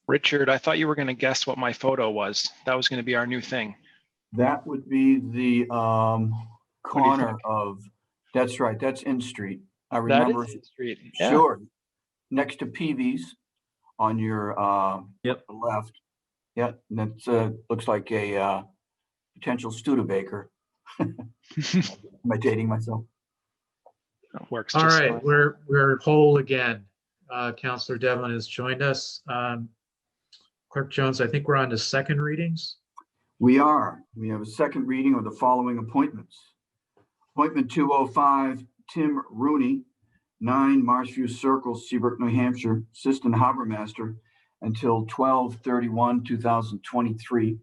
Richard, I thought you were going to guess what my photo was. That was going to be our new thing. That would be the What do you corner think? of, that's right, that's In Street. I That remember, is the street. Yeah. sure, next to Peavy's on your Yep. left. Yeah, and that's looks like a potential Studebaker. Am I dating myself? That works All just right, fine. we're whole again. Counselor Devlin has joined us. Clerk Jones, I think we're on to second readings. We are. We have a second reading of the following appointments. Appointment 205, Tim Rooney, 9 Marshview Circle, Seabrook, New Hampshire, Assistant Harbor Master, until 12/31/2023.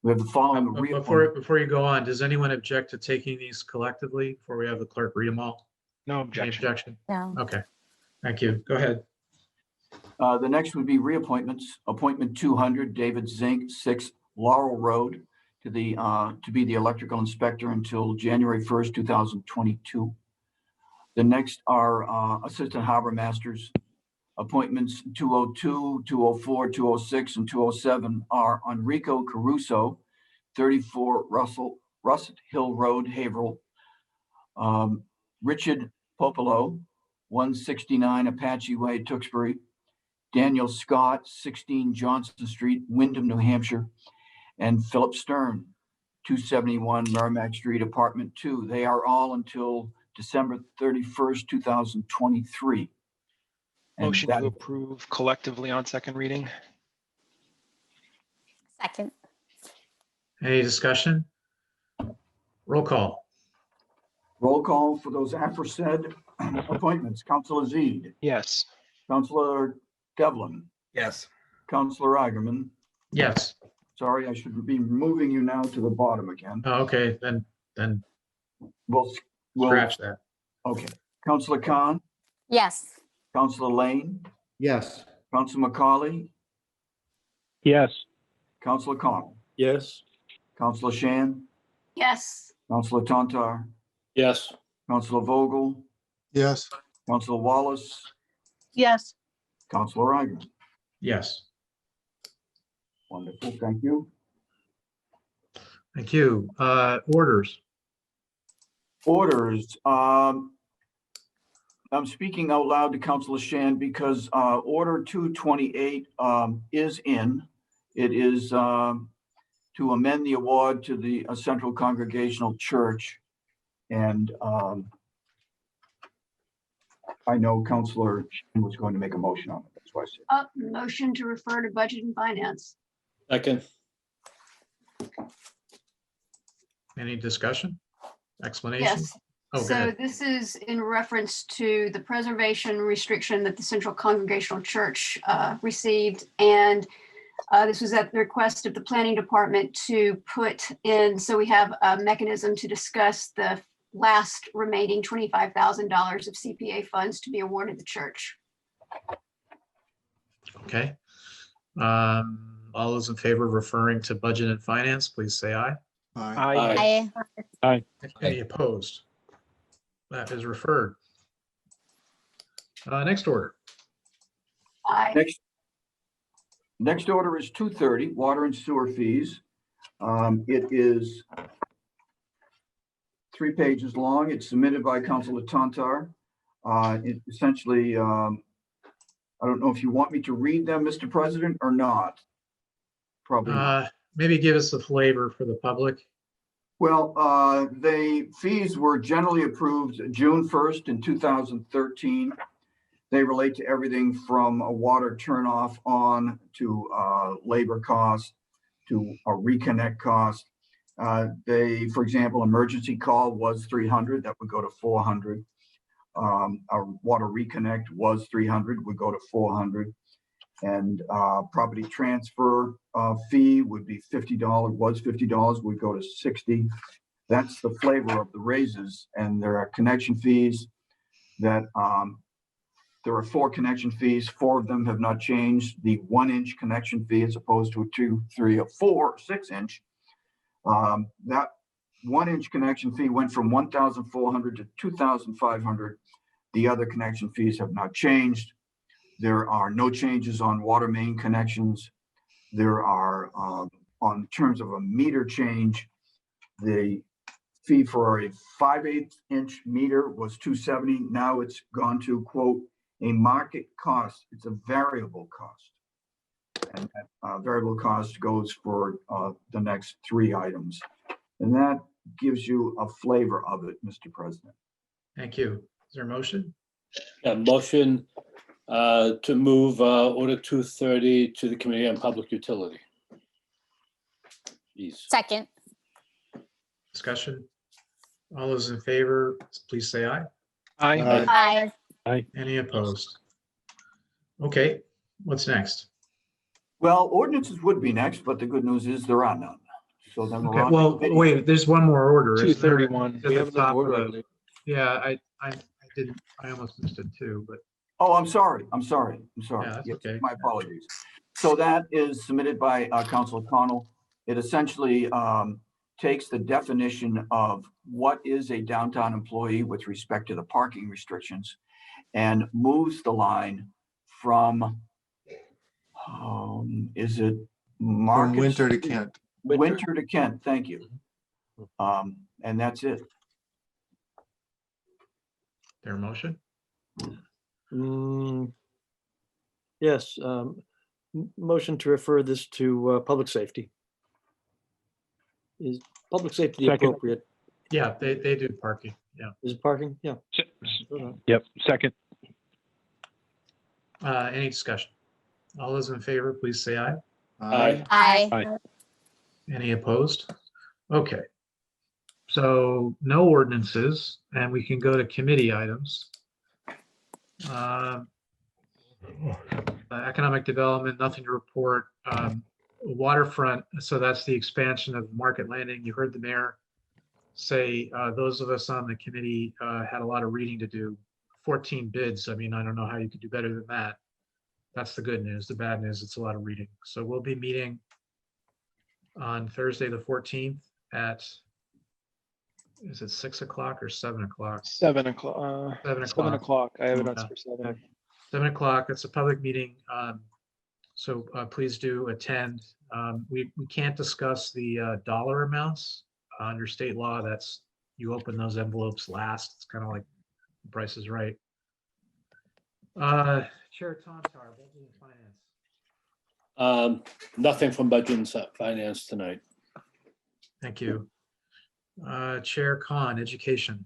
We have the following reappointment. Before you go on, does anyone object to taking these collectively before we have the clerk read them all? No Any objection. objection? No. Okay, thank you. Go ahead. The next would be reappointments. Appointment 200, David Zink, 6 Laurel Road, to be the electrical inspector until January 1st, 2022. The next are Assistant Harbor Masters. Appointments 202, 204, 206, and 207 are Enrico Caruso, 34 Russet Hill Road, Haverhill. Richard Popolo, 169 Apache Way, Tewksbury. Daniel Scott, 16 Johnson Street, Wyndham, New Hampshire. And Philip Stern, 271 Merrimack Street, Apartment 2. They are all until December 31st, 2023. And Motion that- to approve collectively on second reading. Second. Any discussion? Roll call. Roll call for those aforesaid appointments. Councilor Zede, Yes. Councilor Devlin, Yes. Councilor Agaman. Yes. Sorry, I should be moving you now to the bottom again. Oh, okay, then We'll scratch that. Okay. Councilor Khan, Yes. Councilor Lane, Yes. Councilor McCauley, Yes. Councilor Connell, Yes. Councilor Shan, Yes. Councilor Tontar, Yes. Councilor Vogel, Yes. Councilor Wallace, Yes. Councilor Agaman. Yes, Wonderful, thank you. thank you. Orders. Orders. I'm speaking out loud to Councilor Shan because Order 228 is in. It is to amend the award to the Central Congregational Church. And I know Councilor Shan was going to make a motion on it. That's why I said. Motion to refer to Budget and Finance. Second. Any discussion? Explanation? Yes. Oh, go So ahead. this is in reference to the preservation restriction that the Central Congregational Church received. And this was at the request of the Planning Department to put in, so we have a mechanism to discuss the last remaining $25,000 of CPA funds to be awarded the church. Okay. All those in favor of referring to budget and finance, please say aye. Aye. I, Any opposed? That is referred. Next order. Aye. Next order is 230, water and sewer fees. It is 3 pages long. It's submitted by Councilor Tontar. It essentially, I don't know if you want me to read them, Mr. President, or not. Probably not. Maybe give us a flavor for the public. Well, the fees were generally approved June 1st in 2013. They relate to everything from a water turnoff on to labor cost to a reconnect cost. For example, emergency call was $300, that would go to $400. A water reconnect was $300, would go to $400. And property transfer fee would be $50, was $50, would go to $60. That's the flavor of the raises. And there are connection fees that there are 4 connection fees. 4 of them have not changed. The 1-inch connection fee as opposed to a 2, 3, or 4, 6-inch. That 1-inch connection fee went from $1,400 to $2,500. The other connection fees have not changed. There are no changes on water main connections. There are, on terms of a meter change, the fee for a 5/8-inch meter was $270. Now it's gone to, quote, a market cost. It's a variable cost. And that variable cost goes for the next 3 items. And that gives you a flavor of it, Mr. President. Thank you. Is there a motion? A motion to move Order 230 to the Committee on Public Utility. Please. Second. Discussion? All those in favor, please say aye. Aye. Aye. Any opposed? Okay, what's next? Well, ordinances would be next, but the good news is there are none. So then we're Okay, on. well, wait, there's one more order. isn't there? 231. At We the have another top of order, I the- believe. Yeah, I didn't, I almost missed it too, but Oh, I'm sorry. Yeah, that's Yes, okay. my apologies. So that is submitted by Councilor Connell. It essentially takes the definition of what is a downtown employee with respect to the parking restrictions and moves the line from, is it From Market Winter to Street? Kent. Winter to Kent, thank you. And that's it. their motion? Yes, motion to refer this to public safety. Is public safety the Second. appropriate? Yeah, they do parking, yeah. Is it parking? Yeah. Yep, second. Any discussion? All those in favor, please say aye. Aye. Aye. Any opposed? Okay. So no ordinances, and we can go to committee items. Economic development, nothing to report. Waterfront, so that's the expansion of Market Landing. You heard the mayor say, those of us on the committee had a lot of reading to do. 14 bids. I mean, I don't know how you could do better than that. That's the good news. The bad news, it's a lot of reading. So we'll be meeting on Thursday, the 14th at, is it 6 o'clock or 7 o'clock? 7 o'clock. 7 7 o'clock. o'clock. I have it on Yeah. for 7. 7 o'clock. It's a public meeting. So please do attend. We can't discuss the dollar amounts under state law. That's, you open those envelopes last. It's kind of like the Price is Right. Chair Tontar, Budget and Finance. Nothing from Budget and Finance tonight. Thank you. Chair Khan, Education.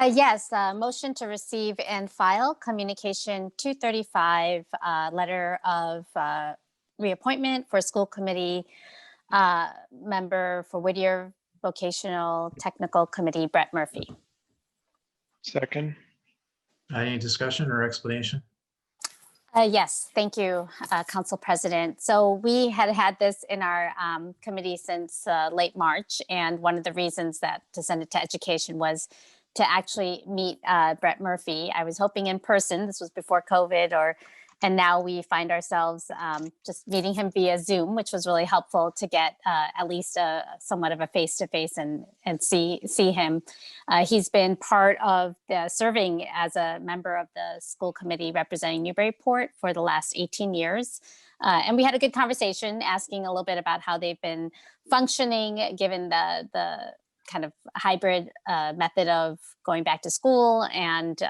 Yes, motion to receive and file communication 235, letter of reappointment for school committee member for Whittier Vocational Technical Committee, Brett Murphy. Second. Any discussion or explanation? Yes, thank you, Council President. So we had this in our committee since late March, and one of the reasons that to send it to education was to actually meet Brett Murphy. I was hoping in person. This was before COVID, and now we find ourselves just meeting him via Zoom, which was really helpful to get at least somewhat of a face-to-face and see him. He's been part of serving as a member of the school committee representing Newburyport for the last 18 years. And we had a good conversation asking a little bit about how they've been functioning given the kind of hybrid method of going back to school. And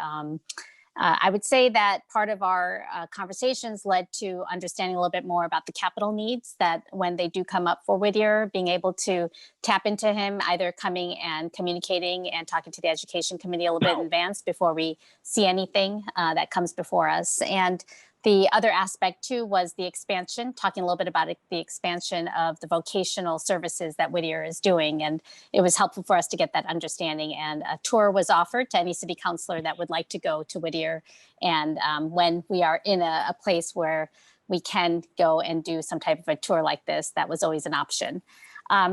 I would say that part of our conversations led to understanding a little bit more about the capital needs that when they do come up for Whittier, being able to tap into him, either coming and communicating and talking to the education committee a little bit in advance before we see anything that comes before us. And the other aspect too was the expansion, talking a little bit about the expansion of the vocational services that Whittier is doing. And it was helpful for us to get that understanding. And a tour was offered to any city councilor that would like to go to Whittier. And when we are in a place where we can go and do some type of a tour like this. That was always an option.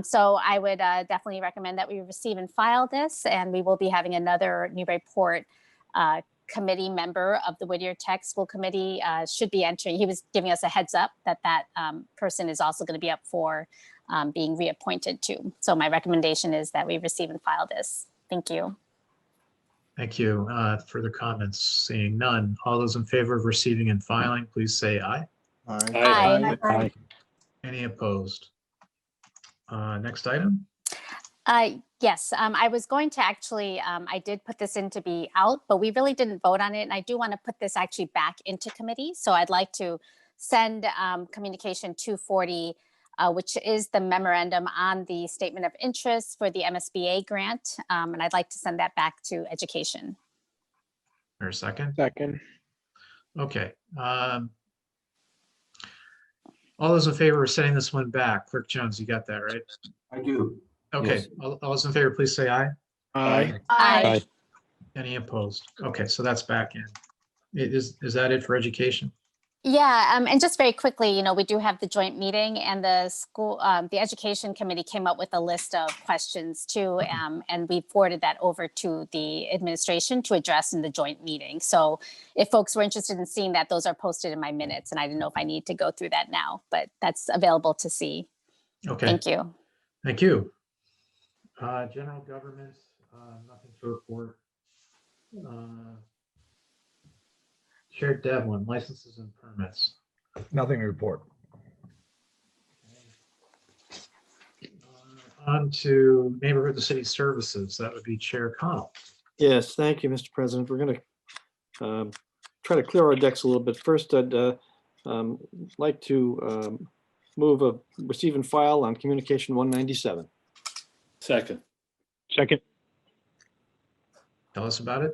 So I would definitely recommend that we receive and file this, and we will be having another Newburyport committee member of the Whittier Tech School Committee should be entering. He was giving us a heads up that that person is also going to be up for being reappointed too. So my recommendation is that we receive and file this. Thank you. Thank you. Further comments? Seeing none. All those in favor of receiving and filing, please say aye. Aye. Aye. Any opposed? Next item? Yes, I was going to actually, I did put this in to be out, but we really didn't vote on it. And I do want to put this actually back into committee. So I'd like to send Communication 240, which is the memorandum on the statement of interest for the MSBA grant. And I'd like to send that back to education. Or a second? Second. Okay. All those in favor of sending this one back? Clerk Jones, you got that, right? I do. Okay. Yes. All those in favor, please say aye. Aye. Aye. Any opposed? Okay, so that's back in. Is that it for education? Yeah, and just very quickly, you know, we do have the joint meeting, and the school, the education committee came up with a list of questions too, and we forwarded that over to the administration to address in the joint meeting. So if folks were interested in seeing that, those are posted in my minutes, and I didn't know if I need to go through that now, but that's available to see. Okay. Thank you. Thank you. General government, nothing to report. Chair Devlin, licenses and permits. Nothing to report. On to neighborhood of the city services. That would be Chair Connell. Yes, thank you, Mr. President. We're going to try to clear our decks a little bit. First, I'd like to move a receive and file on Communication 197. Second. Second. Tell us about it.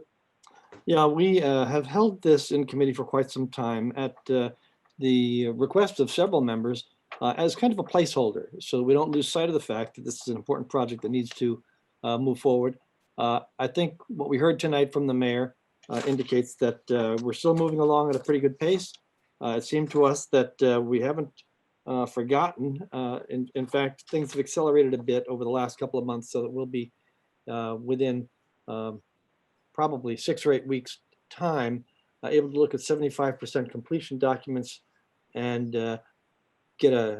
Yeah, we have held this in committee for quite some time at the request of several members as kind of a placeholder, so we don't lose sight of the fact that this is an important project that needs to move forward. I think what we heard tonight from the mayor indicates that we're still moving along at a pretty good pace. It seemed to us that we haven't forgotten. In fact, things have accelerated a bit over the last couple of months, so that we'll be within probably 6 or 8 weeks time, able to look at 75% completion documents and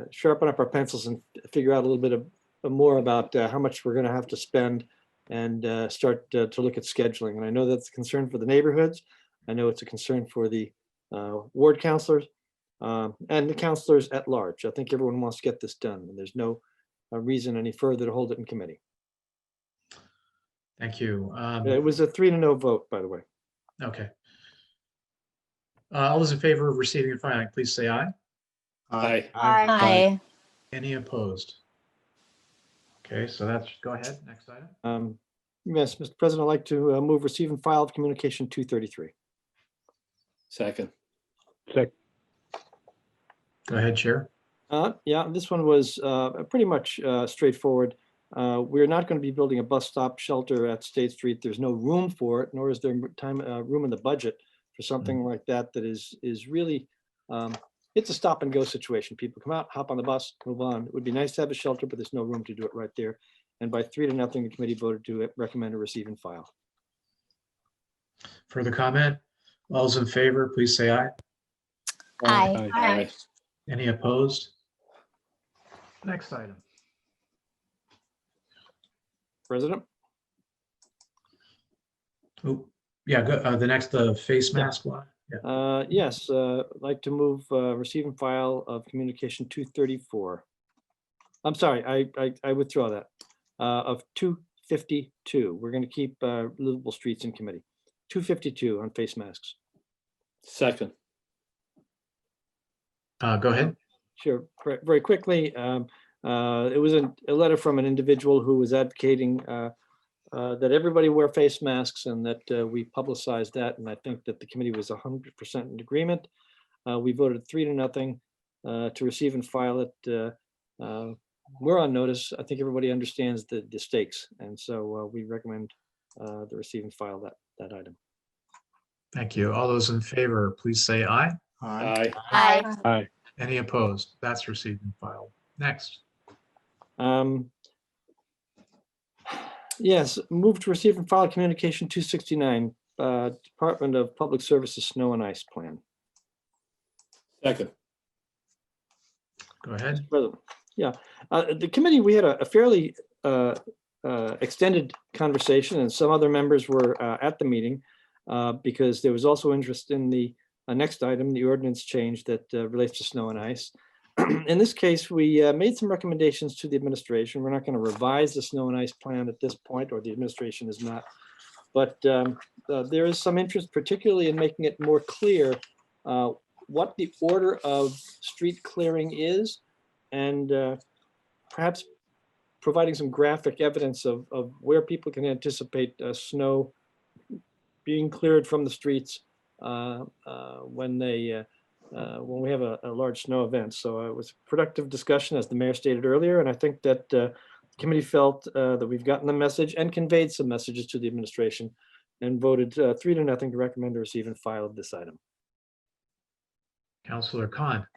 sharpen up our pencils and figure out a little bit more about how much we're going to have to spend and start to look at scheduling. And I know that's a concern for the neighborhoods. I know it's a concern for the ward counselors and the counselors at large. I think everyone wants to get this done, and there's no reason any further to hold it in committee. Thank you. It was a 3-0 vote, by the way. Okay. All those in favor of receiving and filing, please say aye. Aye. Aye. Any opposed? Okay, so that's, go ahead, next item. Yes, Mr. President, I'd like to move receive and file of Communication 233. Second. Second. Go ahead, Chair. Yeah, this one was pretty much straightforward. We're not going to be building a bus stop shelter at State Street. There's no room for it, nor is there room in the budget for something like that. That is really, it's a stop and go situation. People come out, hop on the bus, move on. It would be nice to have a shelter, but there's no room to do it right there. And by 3-0, the committee voted to recommend a receive and file. Further comment? All those in favor, please say aye. Aye. Aye. Any opposed? Next item. President? Oh, yeah, go, the next, face mask one. Yeah. Yes, I'd like to move receive and file of Communication 234. I'm sorry, I withdraw that. Of 252. We're going to keep livable streets in committee. 252 on face masks. Second. Go ahead. Sure, very quickly. It was a letter from an individual who was advocating that everybody wear face masks and that we publicized that. And I think that the committee was 100% in agreement. We voted 3-0 to receive and file it. We're on notice. I think everybody understands the stakes. And so we recommend the receive and file that item. Thank you. All those in favor, please say aye. Aye. Aye. Aye. Any opposed? That's received and filed. Next. Yes, move to receive and file communication 269, Department of Public Services Snow and Ice Plan. Second. Go ahead. Yeah, the committee, we had a fairly extended conversation, and some other members were at the meeting because there was also interest in the next item, the ordinance change that relates to snow and ice. In this case, we made some recommendations to the administration. We're not going to revise the snow and ice plan at this point, or the administration is not. But there is some interest, particularly in making it more clear what the order of street clearing is, and perhaps providing some graphic evidence of where people can anticipate snow being cleared from the streets when we have a large snow event. So it was a productive discussion, as the mayor stated earlier, and I think that the committee felt that we've gotten the message and conveyed some messages to the administration, and voted 3-0 to recommend to receive and file this item. Councillor Khan.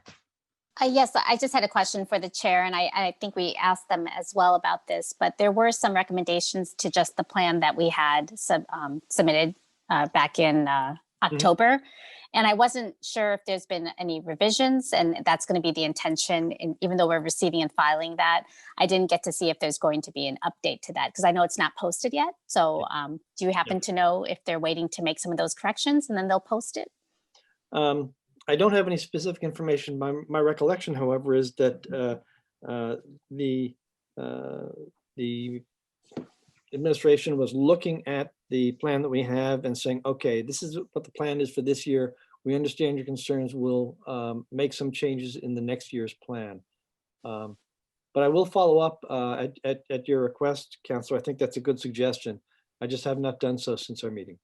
Yes, I just had a question for the chair, and I think we asked them as well about this, but there were some recommendations to just the plan that we had submitted back in October. And I wasn't sure if there's been any revisions, and that's going to be the intention. And even though we're receiving and filing that, I didn't get to see if there's going to be an update to that, because I know it's not posted yet. So do you happen to know if they're waiting to make some of those corrections and then they'll post it? I don't have any specific information. My recollection, however, is that the administration was looking at the plan that we have and saying, okay, this is what the plan is for this year. We understand your concerns. We'll make some changes in the next year's plan. But I will follow up at your request, Councilor. I think that's a good suggestion. I just have not done so since our meeting.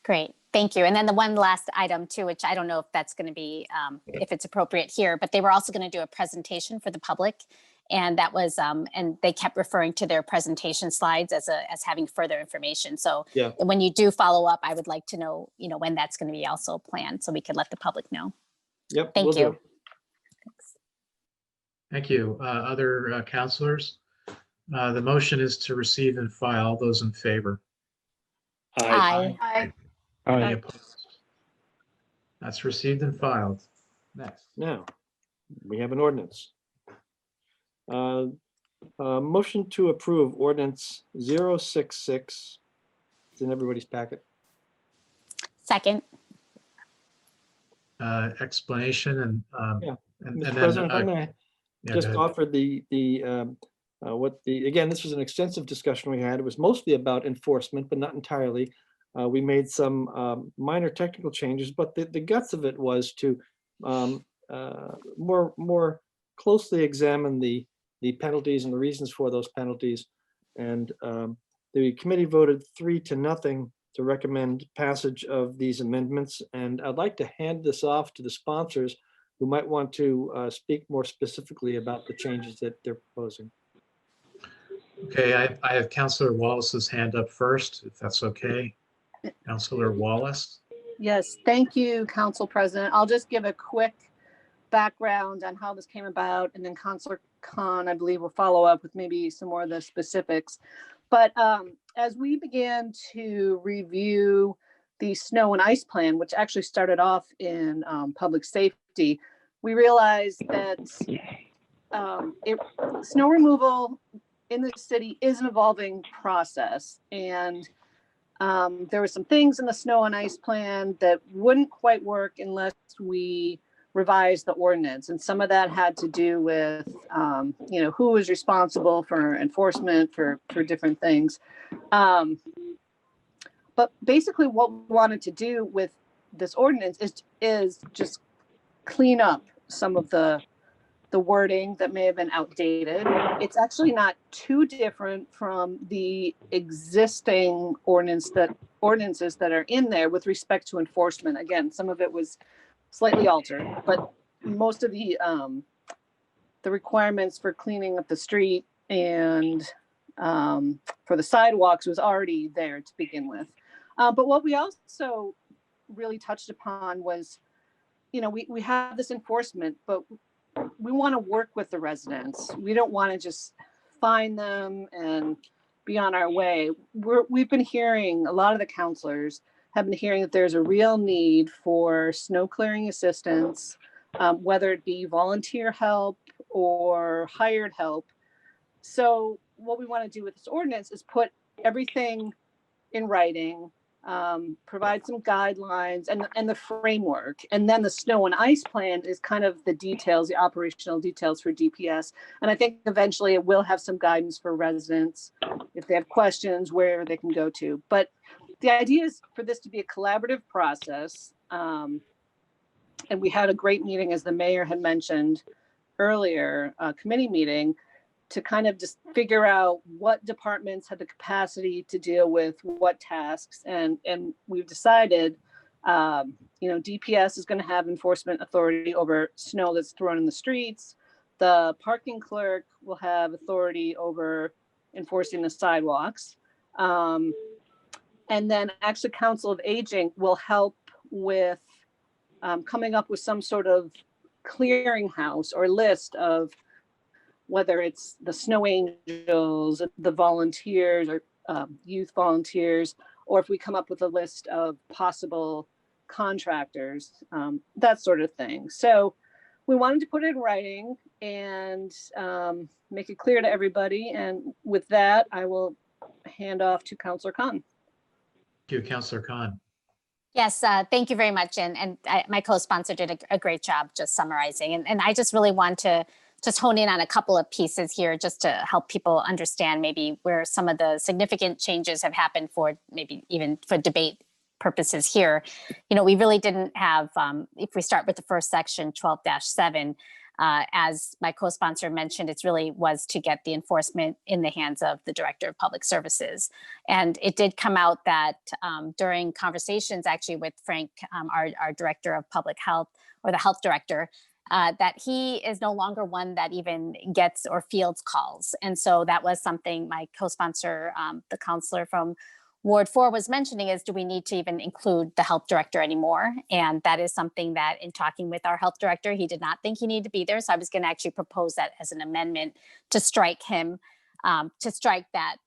Great, thank you. And then the one last item too, which I don't know if that's going to be, if it's appropriate here, but they were also going to do a presentation for the public. And that was, and they kept referring to their presentation slides as having further information. So yeah, when you do follow up, I would like to know, when that's going to be also planned, so we could let the public know. Yep. Thank you. Thank you. Other councilors? The motion is to receive and file. All those in favor? Aye. Aye. Any opposed? That's received and filed. Next. Now, we have an ordinance. Motion to approve ordinance 066. It's in everybody's packet. Second. Explanation and Yeah. and Mr. then President, if I may yeah, just go ahead. offer again, this was an extensive discussion we had. It was mostly about enforcement, but not entirely. We made some minor technical changes, but the guts of it was to more closely examine the penalties and the reasons for those penalties. And the committee voted 3-0 to recommend passage of these amendments. And I'd like to hand this off to the sponsors who might want to speak more specifically about the changes that they're proposing. Okay, I have Councillor Wallace's hand up first, if that's okay. Councillor Wallace. Yes, thank you, Council President. I'll just give a quick background on how this came about, and then Councilor Khan, I believe, will follow up with maybe some more of the specifics. But as we began to review the snow and ice plan, which actually started off in public safety, we realized that snow removal in the city is an evolving process. And there were some things in the snow and ice plan that wouldn't quite work unless we revised the ordinance. And some of that had to do with, who was responsible for enforcement for different things. But basically what we wanted to do with this ordinance is just clean up some of the wording that may have been outdated. It's actually not too different from the existing ordinances that are in there with respect to enforcement. Again, some of it was slightly altered, but most of the requirements for cleaning up the street and for the sidewalks was already there to begin with. But what we also really touched upon was you know, we have this enforcement, but we want to work with the residents. We don't want to just find them and be on our way. We've been hearing, a lot of the counselors have been hearing that there's a real need for snow clearing assistance, whether it be volunteer help or hired help. So what we want to do with this ordinance is put everything in writing, provide some guidelines and the framework. And then the snow and ice plan is kind of the details, the operational details for DPS. And I think eventually it will have some guidance for residents if they have questions, where they can go to. But the idea is for this to be a collaborative process. And we had a great meeting, as the mayor had mentioned earlier, a committee meeting, to kind of just figure out what departments had the capacity to deal with what tasks. And we've decided, you know, DPS is going to have enforcement authority over snow that's thrown in the streets. The parking clerk will have authority over enforcing the sidewalks. And then actually Council of Aging will help with coming up with some sort of clearinghouse or list of whether it's the snow angels, the volunteers or youth volunteers, or if we come up with a list of possible contractors, that sort of thing. So we wanted to put it in writing and make it clear to everybody. And with that, I will hand off to Councillor Khan. Thank you, Councillor Khan. Yes, thank you very much. And my co-sponsor did a great job just summarizing. And I just really want to just hone in on a couple of pieces here just to help people understand maybe where some of the significant changes have happened for maybe even for debate purposes here. You know, we really didn't have, if we start with the first section, 12-7, as my co-sponsor mentioned, it really was to get the enforcement in the hands of the Director of Public Services. And it did come out that during conversations actually with Frank, our Director of Public Health, or the Health Director, that he is no longer one that even gets or fields calls. And so that was something my co-sponsor, the counselor from Ward 4 was mentioning, is do we need to even include the health director anymore? And that is something that in talking with our health director, he did not think he needed to be there. So I was going to actually propose that as an amendment to strike him, to strike that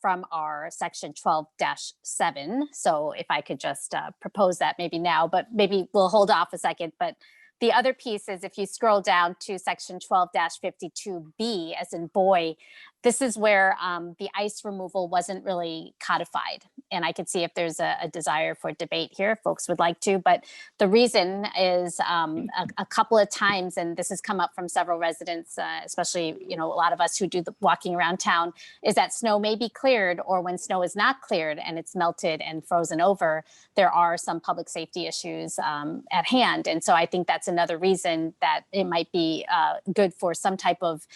from our section 12-7. So if I could just propose that maybe now, but maybe we'll hold off a second. But the other piece is if you scroll down to section 12-52B, as in boy, this is where the ice removal wasn't really codified. And I could see if there's a desire for debate here, if folks would like to. But the reason is a couple of times, and this has come up from several residents, especially, you know, a lot of us who do the walking around town, is that snow may be cleared, or when snow is not cleared and it's melted and frozen over, there are some public safety issues at hand. And so I think that's another reason that it might be good for some type of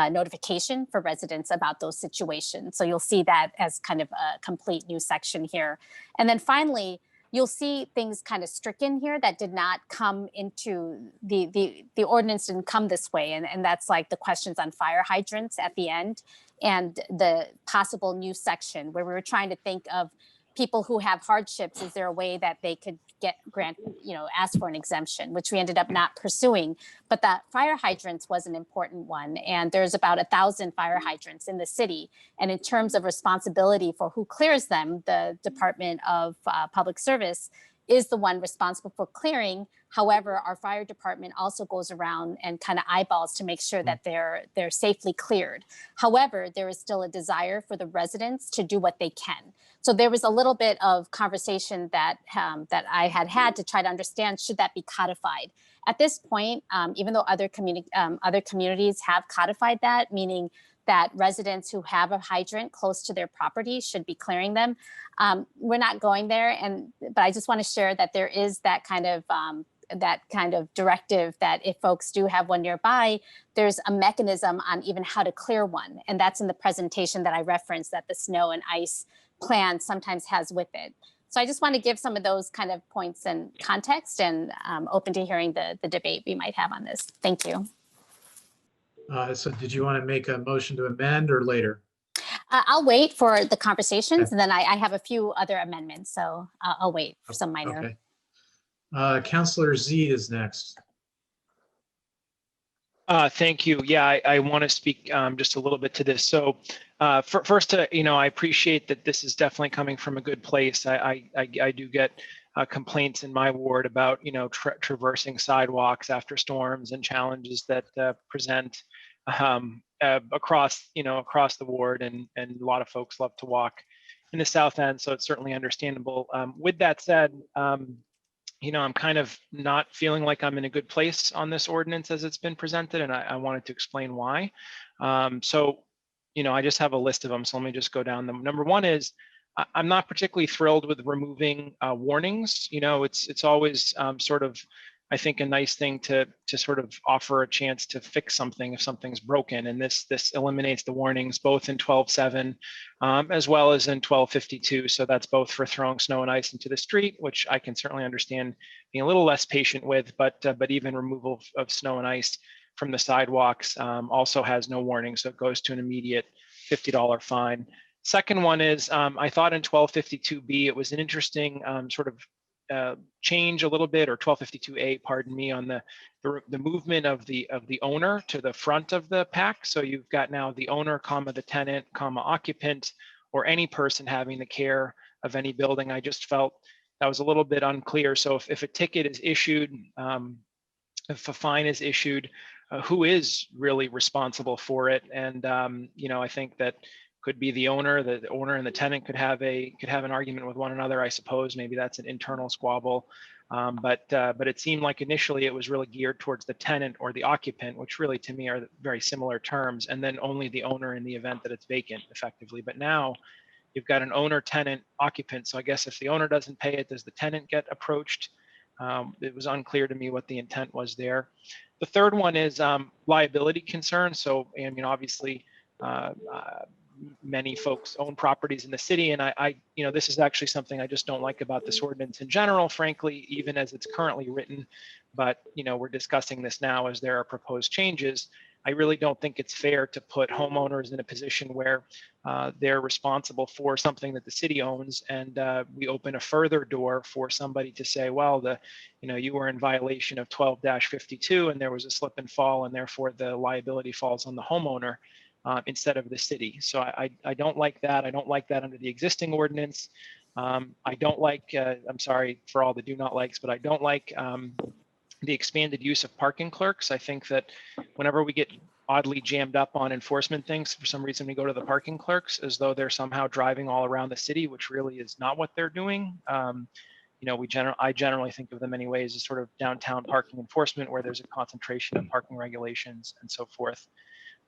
notification for residents about those situations. So you'll see that as kind of a complete new section here. And then finally, you'll see things kind of stricken here that did not come into the ordinance, didn't come this way. And that's like the questions on fire hydrants at the end, and the possible new section where we were trying to think of people who have hardships. Is there a way that they could ask for an exemption, which we ended up not pursuing? But the fire hydrants was an important one. And there's about 1,000 fire hydrants in the city. And in terms of responsibility for who clears them, the Department of Public Service is the one responsible for clearing. However, our fire department also goes around and kind of eyeballs to make sure that they're safely cleared. However, there is still a desire for the residents to do what they can. So there was a little bit of conversation that I had to try to understand, should that be codified? At this point, even though other communities have codified that, meaning that residents who have a hydrant close to their property should be clearing them, we're not going there. But I just want to share that there is that kind of directive that if folks do have one nearby, there's a mechanism on even how to clear one. And that's in the presentation that I referenced that the snow and ice plan sometimes has with it. So I just want to give some of those kind of points and context, and open to hearing the debate we might have on this. Thank you. So did you want to make a motion to amend or later? I'll wait for the conversations, and then I have a few other amendments. So I'll wait for some minor. Okay. Counselor Z is next. Thank you. Yeah, I want to speak just a little bit to this. So first, I appreciate that this is definitely coming from a good place. I do get complaints in my ward about, traversing sidewalks after storms and challenges that present across the ward, and a lot of folks love to walk in the south end. So it's certainly understandable. With that said, I'm kind of not feeling like I'm in a good place on this ordinance as it's been presented, and I wanted to explain why. So, I just have a list of them, so let me just go down them. Number one is I'm not particularly thrilled with removing warnings. It's always sort of, I think, a nice thing to sort of offer a chance to fix something if something's broken, and this eliminates the warnings both in 12.7 as well as in 12.52. So that's both for throwing snow and ice into the street, which I can certainly understand being a little less patient with, but even removal of snow and ice from the sidewalks also has no warning, so it goes to an immediate $50 fine. Second one is I thought in 12.52B it was an interesting sort of change a little bit, or 12.52A, pardon me, on the movement of the owner to the front of the pack. So you've got now the owner, comma, the tenant, comma, occupant, or any person having the care of any building. I just felt that was a little bit unclear. So if a ticket is issued, if a fine is issued, who is really responsible for it? And I think that could be the owner. The owner and the tenant could have an argument with one another, I suppose. Maybe that's an internal squabble. But it seemed like initially it was really geared towards the tenant or the occupant, which really to me are very similar terms, and then only the owner in the event that it's vacant effectively. But now you've got an owner, tenant, occupant. So I guess if the owner doesn't pay it, does the tenant get approached? It was unclear to me what the intent was there. The third one is liability concerns. So, obviously, many folks own properties in the city, and this is actually something I just don't like about this ordinance in general, frankly, even as it's currently written. But we're discussing this now as there are proposed changes. I really don't think it's fair to put homeowners in a position where they're responsible for something that the city owns, and we open a further door for somebody to say, well, you were in violation of 12-52 and there was a slip and fall, and therefore the liability falls on the homeowner instead of the city. So I don't like that. I don't like that under the existing ordinance. I don't like, I'm sorry for all the do not likes, but I don't like the expanded use of parking clerks. I think that whenever we get oddly jammed up on enforcement things, for some reason we go to the parking clerks as though they're somehow driving all around the city, which really is not what they're doing. I generally think of them anyways as sort of downtown parking enforcement, where there's a concentration of parking regulations and so forth.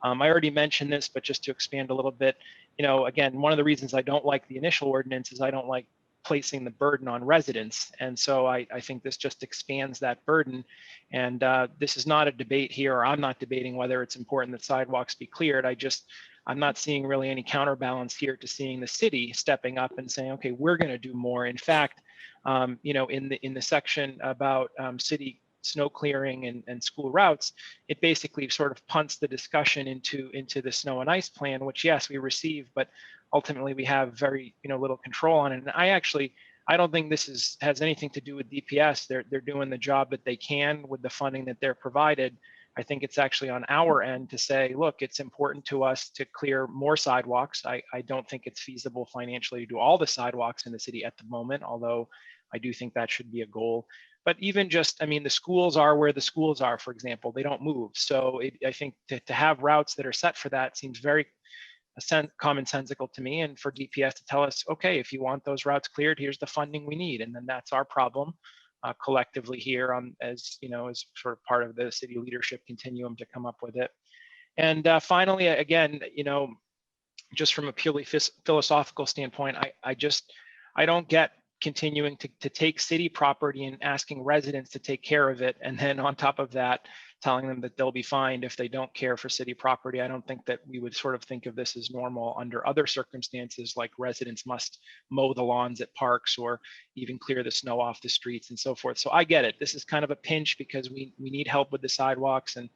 I already mentioned this, but just to expand a little bit, again, one of the reasons I don't like the initial ordinance is I don't like placing the burden on residents. And so I think this just expands that burden. And this is not a debate here, or I'm not debating whether it's important that sidewalks be cleared. I'm not seeing really any counterbalance here to seeing the city stepping up and saying, okay, we're going to do more. In fact, in the section about city snow clearing and school routes, it basically sort of punts the discussion into the snow and ice plan, which yes, we receive, but ultimately we have very little control on it. And I don't think this has anything to do with DPS. They're doing the job that they can with the funding that they're provided. I think it's actually on our end to say, look, it's important to us to clear more sidewalks. I don't think it's feasible financially to do all the sidewalks in the city at the moment, although I do think that should be a goal. But even just, the schools are where the schools are, for example, they don't move. So I think to have routes that are set for that seems very commonsensical to me, and for DPS to tell us, okay, if you want those routes cleared, here's the funding we need. And then that's our problem collectively here as sort of part of the city leadership continuum to come up with it. And finally, again, just from a purely philosophical standpoint, I don't get continuing to take city property and asking residents to take care of it, and then on top of that telling them that they'll be fined if they don't care for city property. I don't think that we would sort of think of this as normal under other circumstances, like residents must mow the lawns at parks or even clear the snow off the streets and so forth. So I get it. This is kind of a pinch because we need help with the sidewalks, and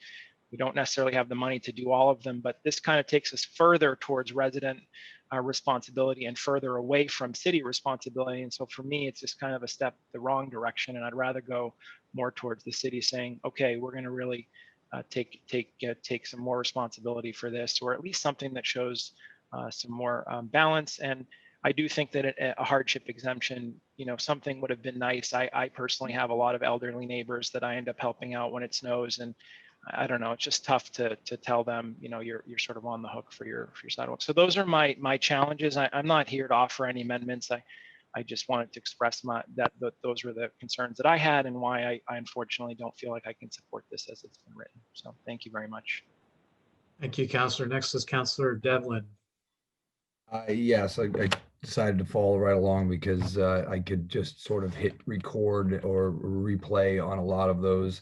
we don't necessarily have the money to do all of them, but this kind of takes us further towards resident responsibility and further away from city responsibility. And so for me, it's just kind of a step the wrong direction. And I'd rather go more towards the city saying, okay, we're going to really take some more responsibility for this, or at least something that shows some more balance. And I do think that a hardship exemption, something would have been nice. I personally have a lot of elderly neighbors that I end up helping out when it snows, and I don't know, it's just tough to tell them, you're sort of on the hook for your sidewalk. So those are my challenges. I'm not here to offer any amendments. I just wanted to express that those were the concerns that I had, and why I unfortunately don't feel like I can support this as it's been written. So thank you very much. Thank you, Councillor. Next is Councillor Devlin. Yes, I decided to follow right along because I could just sort of hit record or replay on a lot of those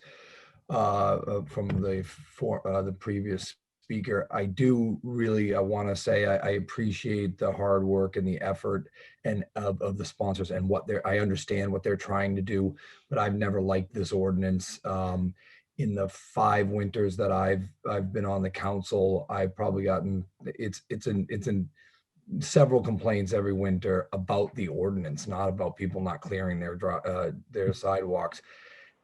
from the previous speaker. I do really, I want to say I appreciate the hard work and the effort and of the sponsors and I understand what they're trying to do, but I've never liked this ordinance. In the 5 winters that I've been on the council, I've probably gotten it's in several complaints every winter about the ordinance, not about people not clearing their sidewalks.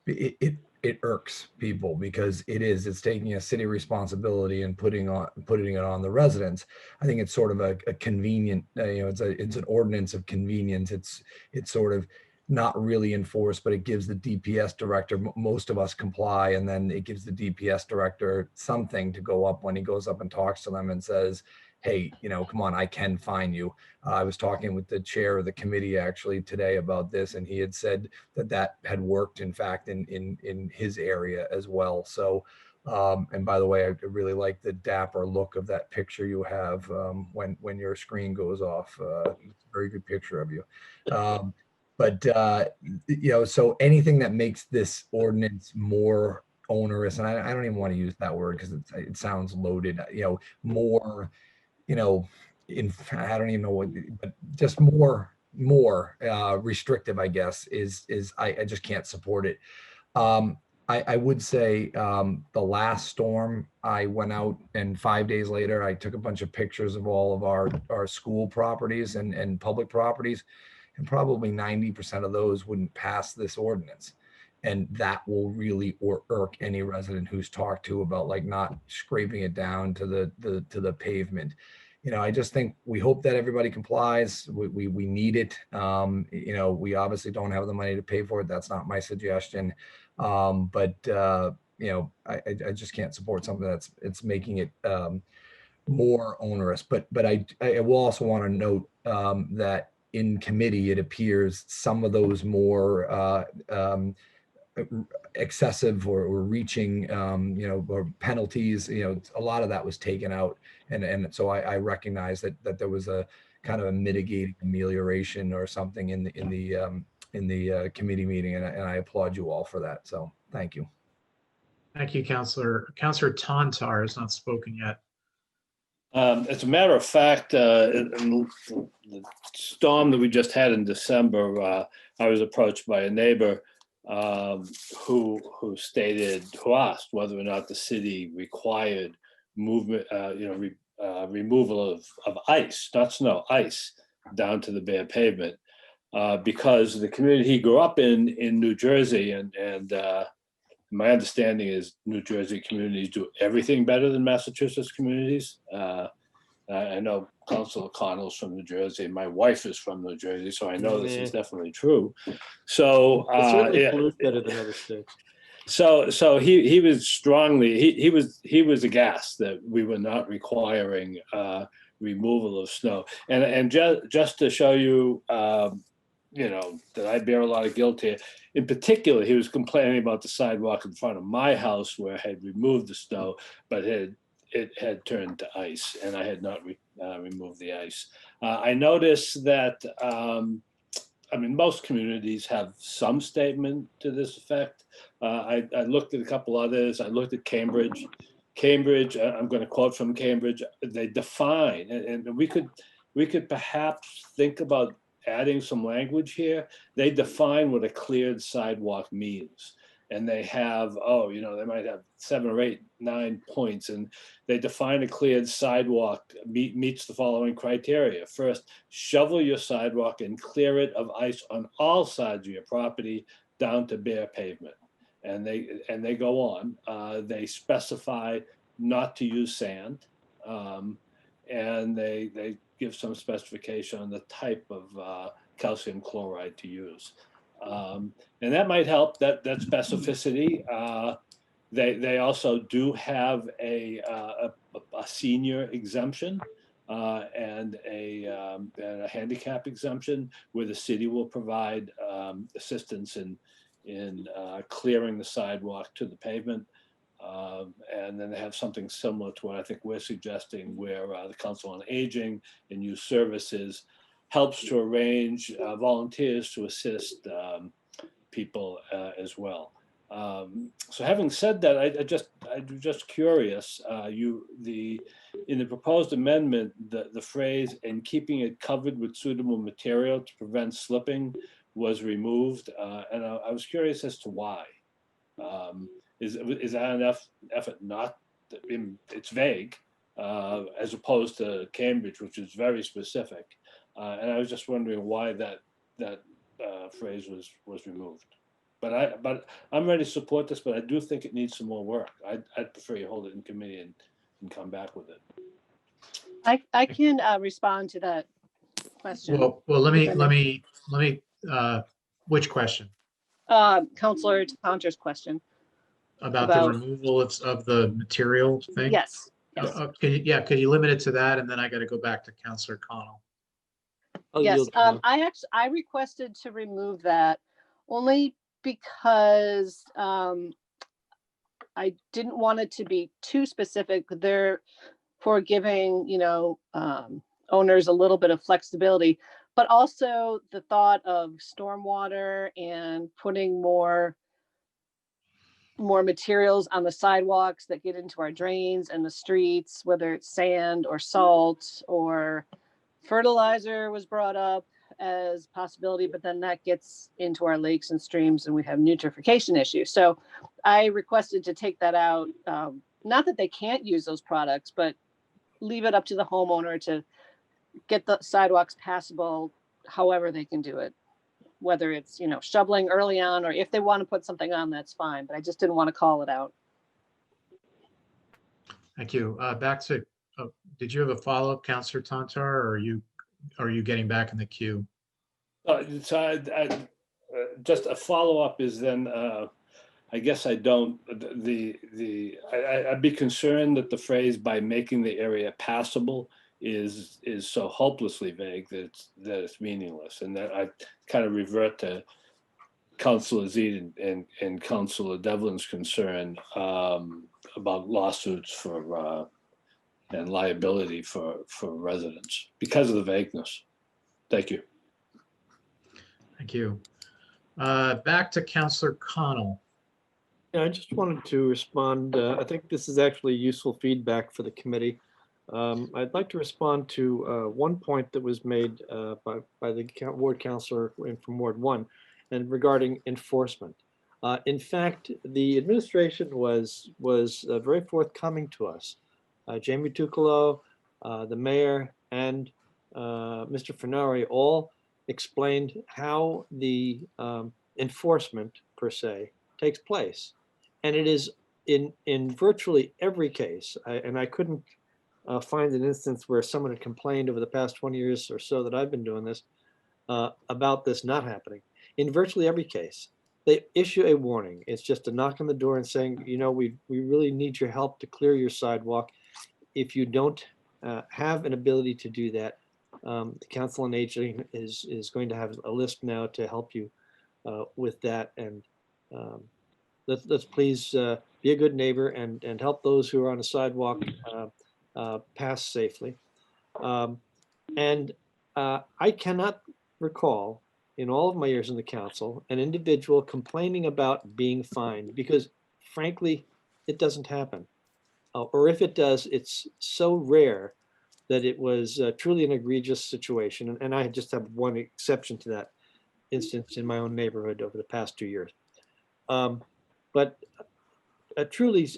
It irks people because it's taking a city responsibility and putting it on the residents. I think it's sort of a convenient, it's an ordinance of convenience. It's sort of not really enforced, but it gives the DPS director, most of us comply, and then it gives the DPS director something to go up when he goes up and talks to them and says, hey, come on, I can fine you. I was talking with the chair of the committee actually today about this, and he had said that had worked, in fact, in his area as well. So, and by the way, I really like the dapper look of that picture you have when your screen goes off. It's a very good picture of you. So anything that makes this ordinance more onerous, and I don't even want to use that word because it sounds loaded, more, I don't even know what, but just more restrictive, I guess, is I just can't support it. I would say the last storm, I went out and 5 days later, I took a bunch of pictures of all of our school properties and public properties, and probably 90% of those wouldn't pass this ordinance. And that will really irk any resident who's talked to about like not scraping it down to the pavement. I just think we hope that everybody complies. We need it. We obviously don't have the money to pay for it. That's not my suggestion. I just can't support something it's making it more onerous. But I will also want to note that in committee, it appears some of those more excessive or reaching, or penalties, a lot of that was taken out. And so I recognize that there was a kind of a mitigating amelioration or something in the committee meeting. And I applaud you all for that. So thank you. Thank you, Councillor. Councillor Tantar has not spoken yet. As a matter of fact, in the storm that we just had in December, I was approached by a neighbor who asked whether or not the city required removal of ice, not snow, ice, down to the bare pavement, because the community he grew up in New Jersey, and my understanding is New Jersey communities do everything better than Massachusetts communities. I know Councilor Connell's from New Jersey. My wife is from New Jersey, so I know this is definitely true. So certainly pollute better than other states. So he was strongly he was aghast that we were not requiring removal of snow, and just to show you that I bear a lot of guilt here. In particular, he was complaining about the sidewalk in front of my house where I had removed the snow, but it had turned to ice, and I had not removed the ice. I noticed that, most communities have some statement to this effect. I looked at a couple others. I looked at Cambridge. I'm going to quote from Cambridge. They define, and we could perhaps think about adding some language here. They define what a cleared sidewalk means. and they have, oh, they might have 7 or 8, 9 points, and they define a cleared sidewalk meets the following criteria. First, shovel your sidewalk and clear it of ice on all sides of your property down to bare pavement. And they go on. They specify not to use sand, and they give some specification on the type of calcium chloride to use. And that might help, that specificity. They also do have a senior exemption and a handicap exemption, where the city will provide assistance in clearing the sidewalk to the pavement. And then they have something similar to what I think we're suggesting, where the Council on Aging and Youth Services helps to arrange volunteers to assist people as well. So having said that, I'm just curious. In the proposed amendment, the phrase "and keeping it covered with suitable material to prevent slipping" was removed, and I was curious as to why. Is that enough effort? Not, it's vague, as opposed to Cambridge, which is very specific. And I was just wondering why that phrase was removed. But I'm ready to support this, but I do think it needs some more work. I'd prefer you hold it in committee and come back with it. I can respond to that question. Well, let me, which question? Councilor Tantar's question. About the removal of the material thing? Yes. Could you limit it to that? And then I got to go back to Councilor Connell. Yes, I requested to remove that only because I didn't want it to be too specific. For giving, owners a little bit of flexibility, but also the thought of stormwater and putting more materials on the sidewalks that get into our drains and the streets, whether it's sand or salt or fertilizer was brought up as possibility, but then that gets into our lakes and streams and we have eutrophication issues. So I requested to take that out. Not that they can't use those products, but leave it up to the homeowner to get the sidewalks passable however they can do it. Whether it's, shoveling early on, or if they want to put something on, that's fine, but I just didn't want to call it out. Thank you. Back to, did you have a follow-up, Councilor Tantar, or are you getting back in the queue? So just a follow-up is then, I guess I don't, I'd be concerned that the phrase "by making the area passable" is so hopelessly vague that it's meaningless, and that I kind of revert to Councilor Zede and Councilor Devlin's concern about lawsuits for and liability for residents because of the vagueness. Thank you. Thank you. Back to Councilor Connell. Yeah, I just wanted to respond. I think this is actually useful feedback for the committee. I'd like to respond to one point that was made by the ward councilor from Ward 1 and regarding enforcement. In fact, the administration was very forthcoming to us. Jamie Tuccolo, the mayor, and Mr. Fenari all explained how the enforcement per se takes place. And it is in virtually every case, and I couldn't find an instance where someone had complained over the past 20 years or so that I've been doing this about this not happening. In virtually every case, they issue a warning. It's just a knock on the door and saying, we really need your help to clear your sidewalk. If you don't have an ability to do that, the Council on Aging is going to have a list now to help you with that. And let's please be a good neighbor and help those who are on a sidewalk pass safely. And I cannot recall in all of my years in the council an individual complaining about being fined, because frankly, it doesn't happen. Or if it does, it's so rare that it was truly an egregious situation. And I just have one exception to that instance in my own neighborhood over the past 2 years. but truly,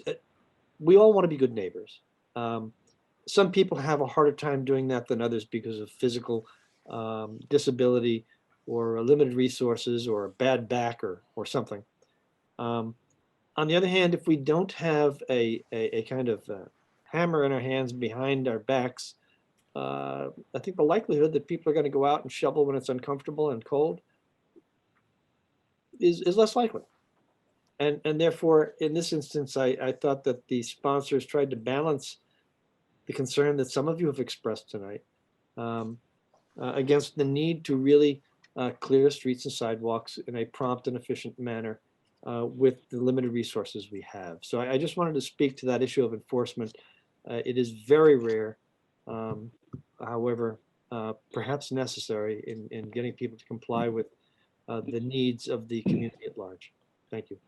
we all want to be good neighbors. Some people have a harder time doing that than others because of physical disability or limited resources or a bad back or something. On the other hand, if we don't have a kind of hammer in our hands behind our backs, I think the likelihood that people are going to go out and shovel when it's uncomfortable and cold is less likely. And therefore, in this instance, I thought that the sponsors tried to balance the concern that some of you have expressed tonight against the need to really clear streets and sidewalks in a prompt and efficient manner with the limited resources we have. So I just wanted to speak to that issue of enforcement. It is very rare, however, perhaps necessary in getting people to comply with the needs of the community at large. Thank you.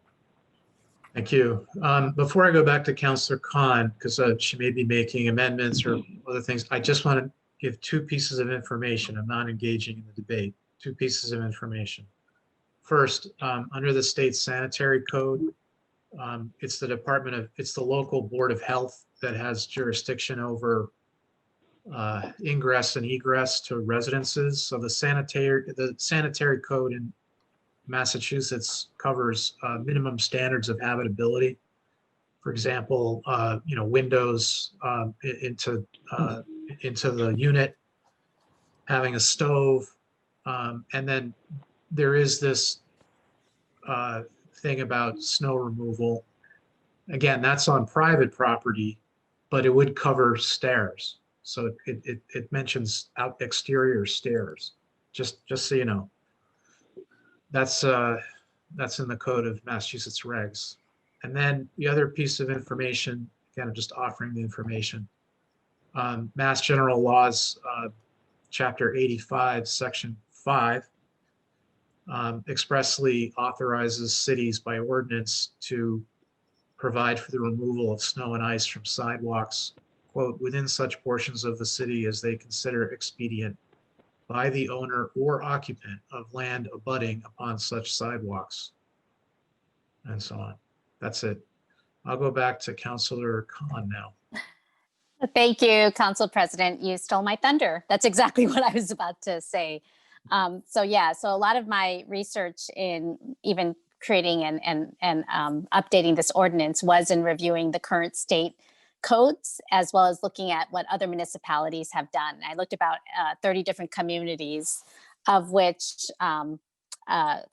Thank you. Before I go back to Councillor Khan, because she may be making amendments or other things, I just want to give two pieces of information. I'm not engaging in the debate. Two pieces of information. First, under the state sanitary code, it's the local board of health that has jurisdiction over ingress and egress to residences. So the sanitary code in Massachusetts covers minimum standards of habitability. For example, windows into the unit, having a stove, and then there is this thing about snow removal. Again, that's on private property, but it would cover stairs. So it mentions exterior stairs. Just so you know. That's in the code of Massachusetts regs. And then the other piece of information, again, I'm just offering the information. Mass General Laws, Chapter 85, Section 5, expressly authorizes cities by ordinance to provide for the removal of snow and ice from sidewalks, quote, within such portions of the city as they consider expedient by the owner or occupant of land abutting upon such sidewalks, and so on. That's it. I'll go back to Councillor Khan now. Thank you, Council President. You stole my thunder. That's exactly what I was about to say. So a lot of my research in even creating and updating this ordinance was in reviewing the current state codes, as well as looking at what other municipalities have done. I looked about 30 different communities, of which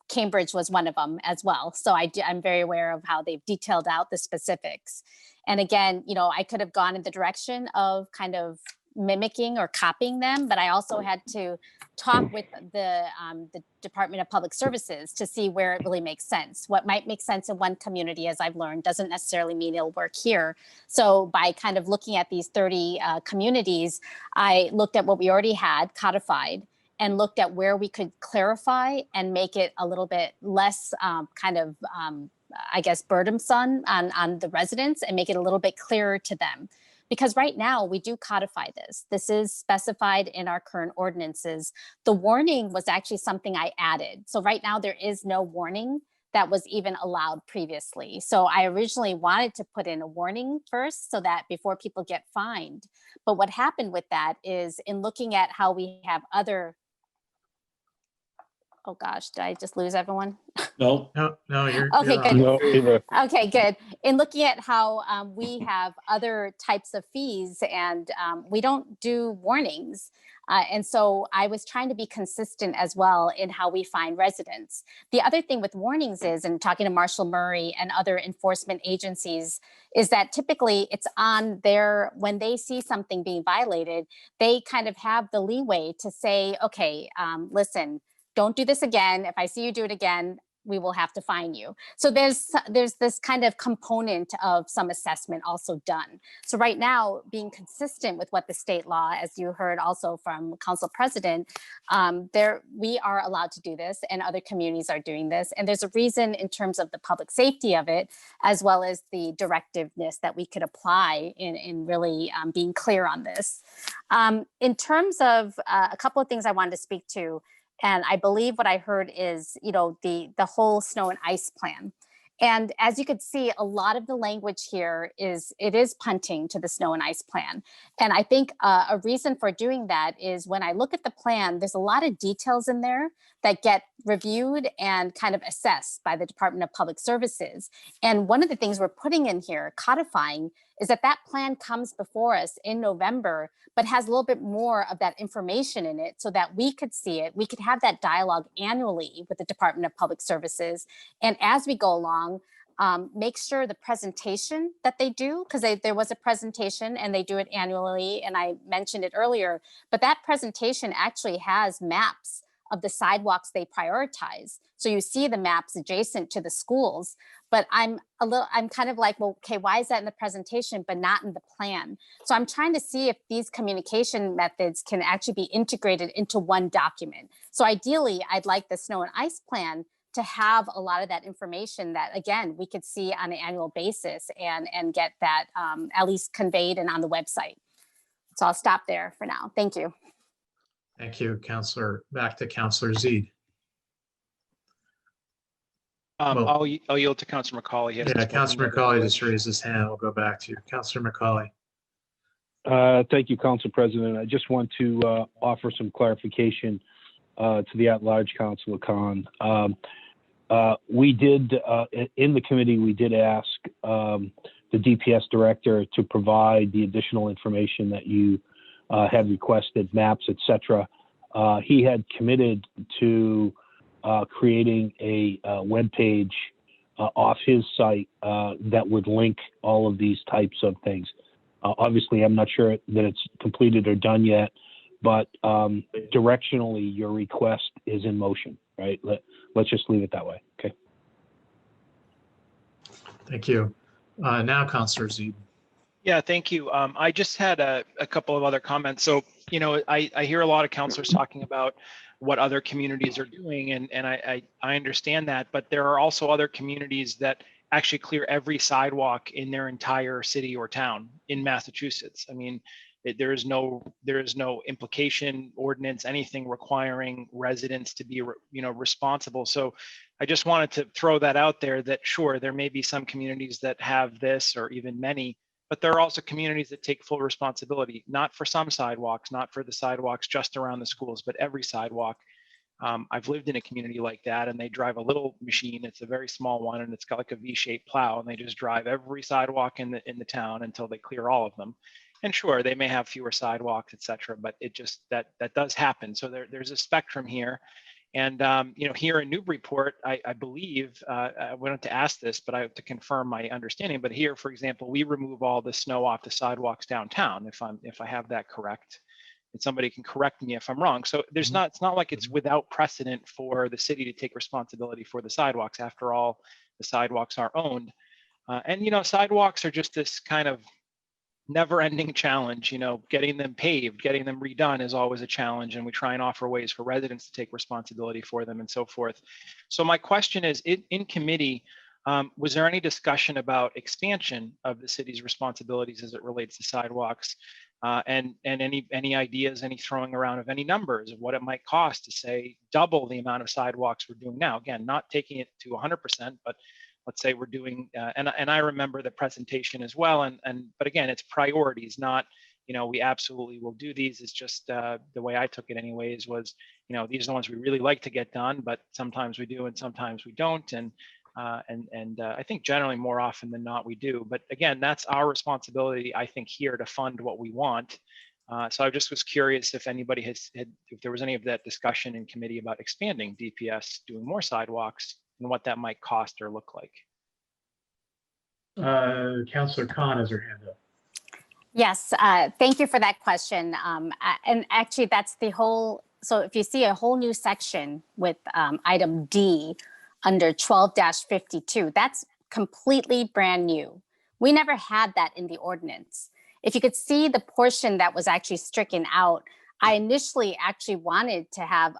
Cambridge was one of them as well. So I'm very aware of how they've detailed out the specifics. And again, I could have gone in the direction of kind of mimicking or copying them, but I also had to talk with the Department of Public Services to see where it really makes sense. What might make sense in one community, as I've learned, doesn't necessarily mean it'll work here. So by kind of looking at these 30 communities, I looked at what we already had codified and looked at where we could clarify and make it a little bit less I guess, burdensome on the residents and make it a little bit clearer to them. Because right now we do codify this. This is specified in our current ordinances. The warning was actually something I added. So right now there is no warning that was even allowed previously. So I originally wanted to put in a warning first so that before people get fined. But what happened with that is in looking at how we have other, oh gosh, did I just lose everyone? No. No, you're okay, you're good. on. No, either. Okay, good. In looking at how we have other types of fees and we don't do warnings. And so I was trying to be consistent as well in how we find residents. The other thing with warnings is, and talking to Marshall Murray and other enforcement agencies, is that typically it's on their, when they see something being violated, they kind of have the leeway to say, okay, listen, don't do this again. If I see you do it again, we will have to fine you. So there's this kind of component of some assessment also done. So right now, being consistent with what the state law, as you heard also from Council President, we are allowed to do this and other communities are doing this. And there's a reason in terms of the public safety of it, as well as the directiveness that we could apply in really being clear on this. In terms of a couple of things I wanted to speak to, and I believe what I heard is, the whole snow and ice plan. And as you could see, a lot of the language here is punting to the snow and ice plan. And I think a reason for doing that is when I look at the plan, there's a lot of details in there that get reviewed and kind of assessed by the Department of Public Services. And one of the things we're putting in here, codifying, is that that plan comes before us in November, but has a little bit more of that information in it so that we could see it. We could have that dialogue annually with the Department of Public Services. And as we go along, make sure the presentation that they do, because there was a presentation and they do it annually, and I mentioned it earlier, but that presentation actually has maps of the sidewalks they prioritize. So you see the maps adjacent to the schools, but I'm kind of like, well, okay, why is that in the presentation, but not in the plan? So I'm trying to see if these communication methods can actually be integrated into one document. So ideally, I'd like the snow and ice plan to have a lot of that information that, again, we could see on an annual basis and get that at least conveyed and on the website. So I'll stop there for now. Thank you. Thank you, Counselor. Back to Counselor Zede. I'll yield to Counselor McCauley. Yeah, Counselor McCauley just raised his hand. I'll go back to you. Counselor McCauley. Thank you, Council President. I just want to offer some clarification to the at-large Councilor Khan. We did, in the committee, we did ask the DPS director to provide the additional information that you had requested, maps, etc. He had committed to creating a web page off his site that would link all of these types of things. Obviously, I'm not sure that it's completed or done yet, but directionally, your request is in motion, right? Let's just leave it that way. Okay. Thank you. Now, Counselor Zede. Yeah, thank you. I just had a couple of other comments. So, you know, I hear a lot of counselors talking about what other communities are doing, and I understand that, but there are also other communities that actually clear every sidewalk in their entire city or town in Massachusetts. I mean, there is no implication, ordinance, anything requiring residents to be, responsible. So I just wanted to throw that out there that sure, there may be some communities that have this or even many, but there are also communities that take full responsibility, not for some sidewalks, not for the sidewalks just around the schools, but every sidewalk. I've lived in a community like that, and they drive a little machine. It's a very small one, and it's got like a V-shaped plow, and they just drive every sidewalk in the town until they clear all of them. And sure, they may have fewer sidewalks, et cetera, but it just that does happen. So there's a spectrum here. And here in Newburyport, I believe I wanted to ask this, but I have to confirm my understanding. But here, for example, we remove all the snow off the sidewalks downtown. If I have that correct, and somebody can correct me if I'm wrong. So it's not like it's without precedent for the city to take responsibility for the sidewalks. After all, the sidewalks are owned, and sidewalks are just this kind of never-ending challenge. Getting them paved, getting them redone is always a challenge, and we try and offer ways for residents to take responsibility for them and so forth. So my question is, in committee, was there any discussion about expansion of the city's responsibilities as it relates to sidewalks, and any ideas, any throwing around of any numbers of what it might cost to, say, double the amount of sidewalks we're doing now? Again, not taking it to 100%, but let's say we're doing, and I remember the presentation as well, but again, it's priorities, not, we absolutely will do these. It's just the way I took it anyways was, these are the ones we really like to get done, but sometimes we do and sometimes we don't. And I think generally more often than not we do. But again, that's our responsibility, I think, here to fund what we want. So I just was curious if anybody if there was any of that discussion in committee about expanding DPS, doing more sidewalks, and what that might cost or look like. Counselor Khan has her hand up. Yes, thank you for that question. And actually, that's the whole. So if you see a whole new section with item D under 12-52, that's completely brand new. We never had that in the ordinance. If you could see the portion that was actually stricken out, I initially actually wanted to have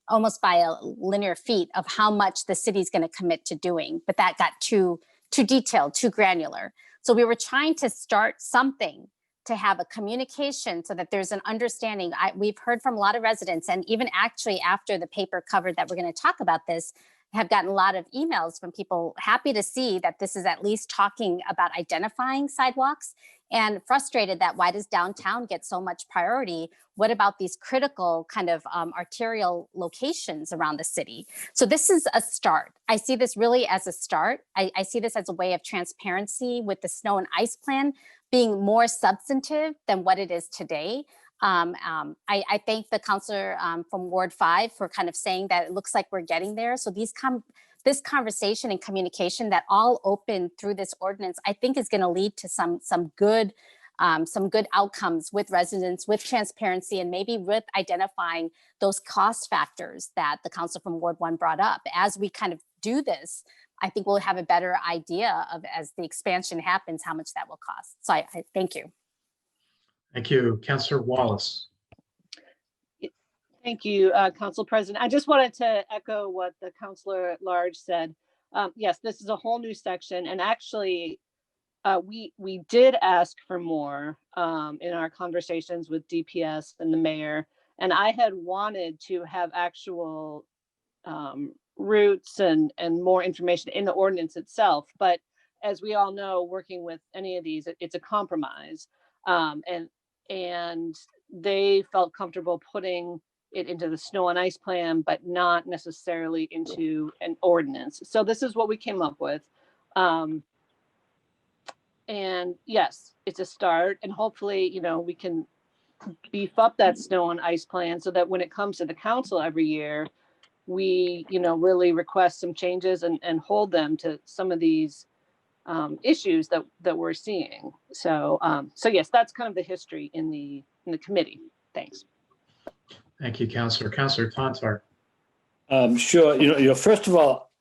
almost by a linear feet of how much the city's going to commit to doing, but that got too detailed, too granular. So we were trying to start something to have a communication so that there's an understanding. We've heard from a lot of residents, and even actually after the paper covered that we're going to talk about this, have gotten a lot of emails from people happy to see that this is at least talking about identifying sidewalks, and frustrated that why does downtown get so much priority? What about these critical kind of arterial locations around the city? So this is a start. I see this really as a start. I see this as a way of transparency with the snow and ice plan being more substantive than what it is today. I thank the counselor from Ward 5 for kind of saying that it looks like we're getting there. So this conversation and communication that all open through this ordinance, I think is going to lead to some good outcomes with residents, with transparency, and maybe with identifying those cost factors that the council from Ward 1 brought up. As we kind of do this, I think we'll have a better idea of, as the expansion happens, how much that will cost. So I thank you. Thank you. Councillor Wallace. Thank you, Council President. I just wanted to echo what the Councilor at Large said. Yes, this is a whole new section, and actually, we did ask for more in our conversations with DPS and the mayor, and I had wanted to have actual routes and more information in the ordinance itself. But as we all know, working with any of these, it's a compromise, and they felt comfortable putting it into the snow and ice plan, but not necessarily into an ordinance. So this is what we came up with. And yes, it's a start, and hopefully, you know, we can beef up that snow and ice plan so that when it comes to the council every year, we, you know, really request some changes and hold them to some of these issues that we're seeing. So, so yes, that's kind of the history in the committee. Thanks. Thank you, Councillor. Councillor Tantar. Sure. You know, first of all,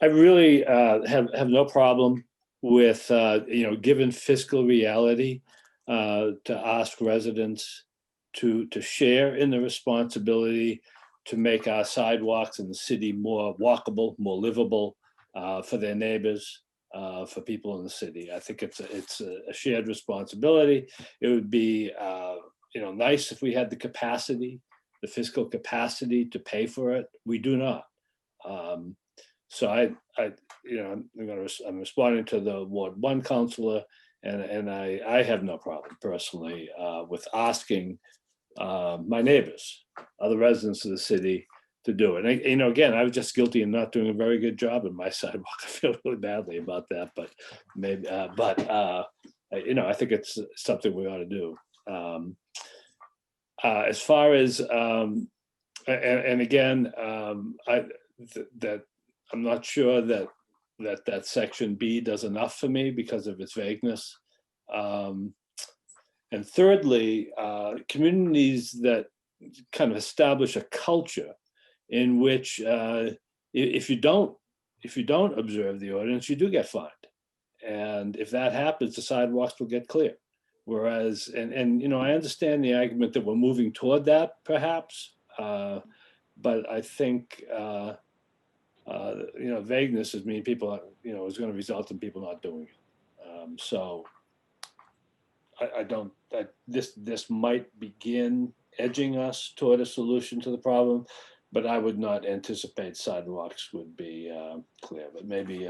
I really have no problem with, you know, given fiscal reality, to ask residents to share in the responsibility to make our sidewalks in the city more walkable, more livable for their neighbors, for people in the city. I think it's a shared responsibility. It would be, you know, nice if we had the capacity, the fiscal capacity to pay for it. We do not. So you know, I'm responding to the Ward 1 councillor, and I have no problem personally with asking my neighbors, other residents of the city, to do it. And, you know, again, I was just guilty of not doing a very good job in my sidewalk. I feel really badly about that, but maybe, you know, I think it's something we ought to do. As far as, and again, that I'm not sure that section B does enough for me because of its vagueness. And thirdly, communities that kind of establish a culture in which if you don't observe the ordinance, you do get fined. And if that happens, the sidewalks will get clear. Whereas, and you know, I understand the argument that we're moving toward that, perhaps, but I think you know, vagueness is mean people, you know, is going to result in people not doing it. So I don't. This might begin edging us toward a solution to the problem, but I would not anticipate sidewalks would be clear. But maybe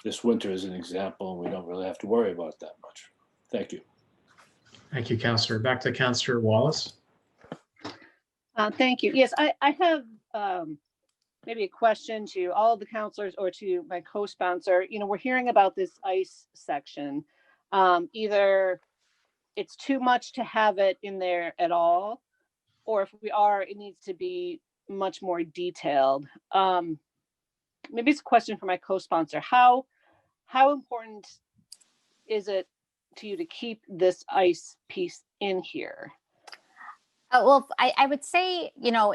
this winter is an example, and we don't really have to worry about that much. Thank you. Thank you, Councillor. Back to Councillor Wallace. Thank you. Yes, I have maybe a question to all of the councilors or to my co-sponsor. You know, we're hearing about this ICE section. Either it's too much to have it in there at all, or if we are, it needs to be much more detailed. Maybe it's a question for my co-sponsor. How important is it to you to keep this ICE piece in here? Well, I would say, you know,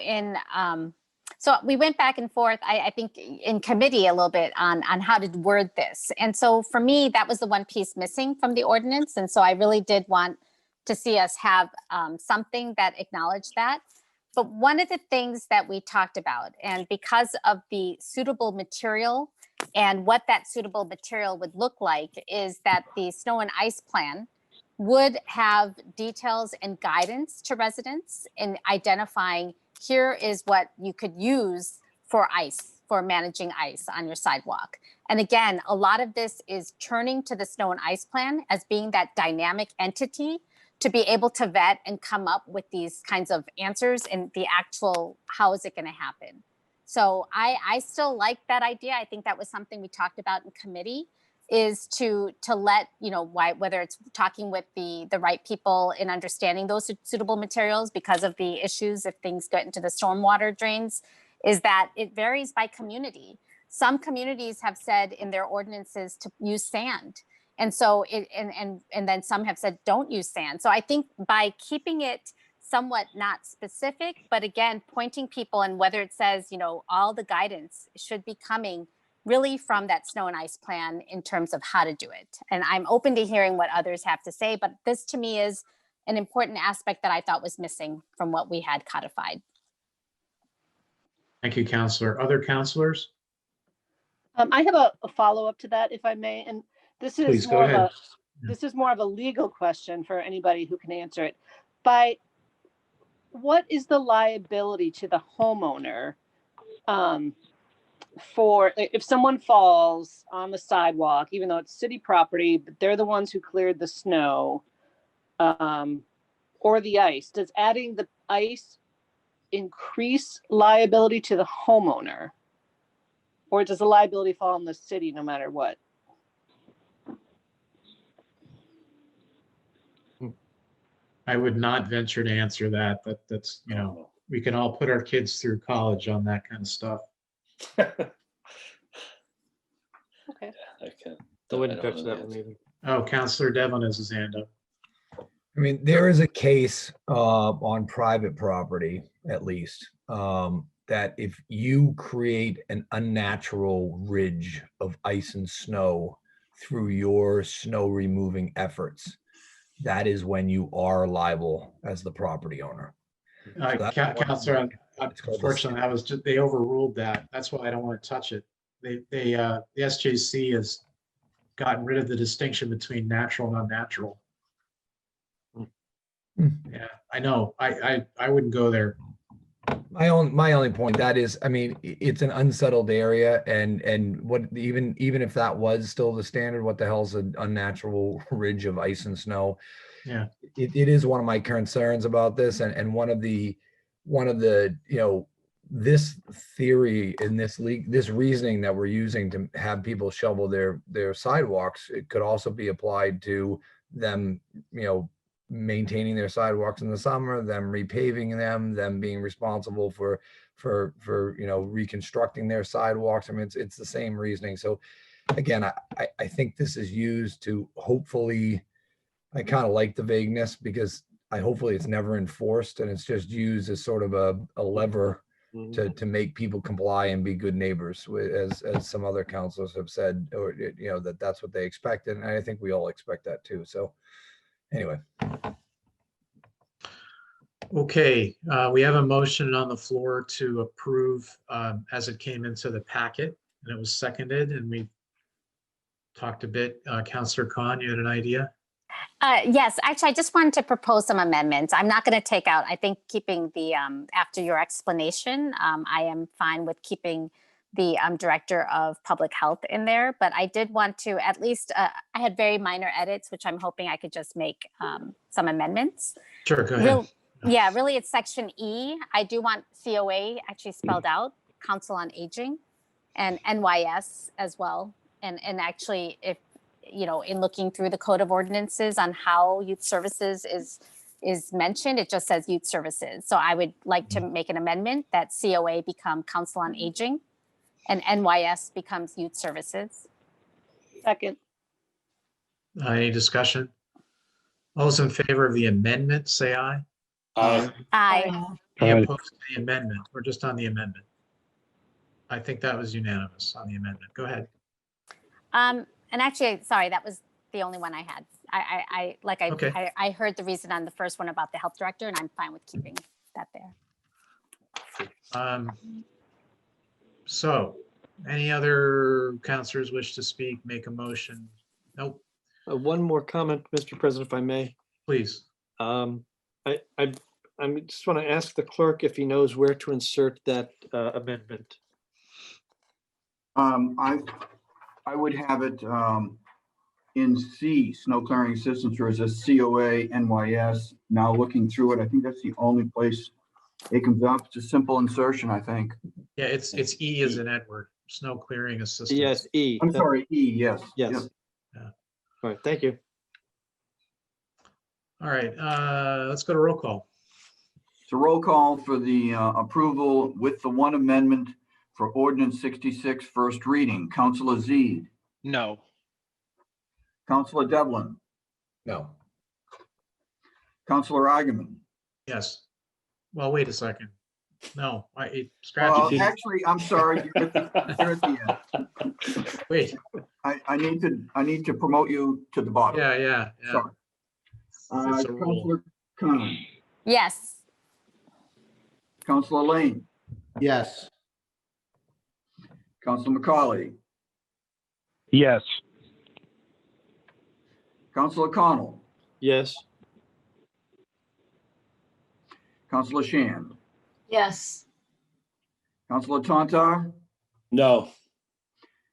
so we went back and forth, I think in committee a little bit on how to word this. And so for me, that was the one piece missing from the ordinance. And so I really did want to see us have something that acknowledged that. But one of the things that we talked about, and because of the suitable material and what that suitable material would look like, is that the snow and ice plan would have details and guidance to residents in identifying, here is what you could use for ice for managing ice on your sidewalk. And again, a lot of this is turning to the snow and ice plan as being that dynamic entity to be able to vet and come up with these kinds of answers and the actual, how is it going to happen? So I still like that idea. I think that was something we talked about in committee, is to let, you know, whether it's talking with the right people in understanding those suitable materials because of the issues if things get into the stormwater drains, is that it varies by community. Some communities have said in their ordinances to use sand. And so and then some have said don't use sand. So I think by keeping it somewhat not specific, but again, pointing people, and whether it says, you know, all the guidance should be coming really from that snow and ice plan in terms of how to do it. And I'm open to hearing what others have to say, but this to me is an important aspect that I thought was missing from what we had codified. Thank you, Counselor. Other counselors? I have a follow-up to that, if I may, and this is Please go more of ahead. this is more of a legal question for anybody who can answer it. What is the liability to the homeowner for if someone falls on the sidewalk, even though it's city property, but they're the ones who cleared the snow or the ice? Does adding the ice increase liability to the homeowner? Or does the liability fall on the city no matter what? I would not venture to answer that. That's, you know, we can all put our kids through college on that kind of stuff. Okay. I wouldn't touch that one either. Oh, Counselor Devlin has his hand up. I mean, there is a case on private property, at least, that if you create an unnatural ridge of ice and snow through your snow removing efforts, that is when you are liable as the property owner. Counselor, unfortunately, they overruled that. That's why I don't want to touch it. The SJC has gotten rid of the distinction between natural and unnatural. Yeah, I know. I wouldn't go there. My only point, that is, I mean, it's an unsettled area, and what even if that was still the standard, what the hell's an unnatural ridge of ice and snow? Yeah, it is one of my concerns about this, and one of the you know, this theory in this reasoning that we're using to have people shovel their sidewalks, it could also be applied to them, you know, maintaining their sidewalks in the summer, them repaving them being responsible for you know, reconstructing their sidewalks. I mean, it's the same reasoning. So again, I think this is used to hopefully, I kind of like the vagueness because hopefully it's never enforced, and it's just used as sort of a lever to make people comply and be good neighbors, as some other counselors have said, or, you know, that's what they expect. And I think we all expect that too. So anyway. Okay, we have a motion on the floor to approve as it came into the packet, and it was seconded, and we talked a bit. Counselor Khan, you had an idea? Yes, actually, I just wanted to propose some amendments. I'm not going to take out, I think keeping the, after your explanation, I am fine with keeping the Director of Public Health in there, but I did want to at least, I had very minor edits, which I'm hoping I could just make some amendments. Sure, go ahead. Yeah, really it's section E. I do want COA actually spelled out, Council on Aging, and NYS as well. And actually, if, you know, in looking through the Code of Ordinances on how youth services is mentioned, it just says youth services. So I would like to make an amendment that COA become Council on Aging and NYS becomes youth services. Second. Any discussion? All those in favor of the amendment, say aye. Aye. Aye. Any opposed to the amendment? We're just on the amendment. I think that was unanimous on the amendment. Go ahead. And actually, sorry, that was the only one I had. Okay. I heard the reason on the first one about the health director, and I'm fine with keeping that there. So any other counselors wish to speak, make a motion? Nope. One more comment, Mr. President, if I may. Please. I just want to ask the clerk if he knows where to insert that amendment. I would have it in C, snow clearing assistance, or as a COA NYS. Now looking through it, I think that's the only place it comes up. It's a simple insertion, I think. Yeah, it's E as in Edward, snow clearing assistance. Yes, E. I'm sorry, E, yes. Yes. Yep. Yeah. All right, thank you. All right, let's go to roll call. So roll call for the approval with the one amendment for ordinance 66, first reading. Councilor Zede, No. Councilor Devlin, No. Councilor Agaman. Yes. Well, wait a second. No, Well, scratch it. actually, I'm sorry, you're at the end. Wait. I need to promote you to the bottom. Yeah. Sorry. That's a rule. Councilor Khan, Yes. Councilor Lane, Yes. Councilor McCauley, Yes. Councilor Connell, Yes. Councilor Shand, Yes. Councilor Tontar, No.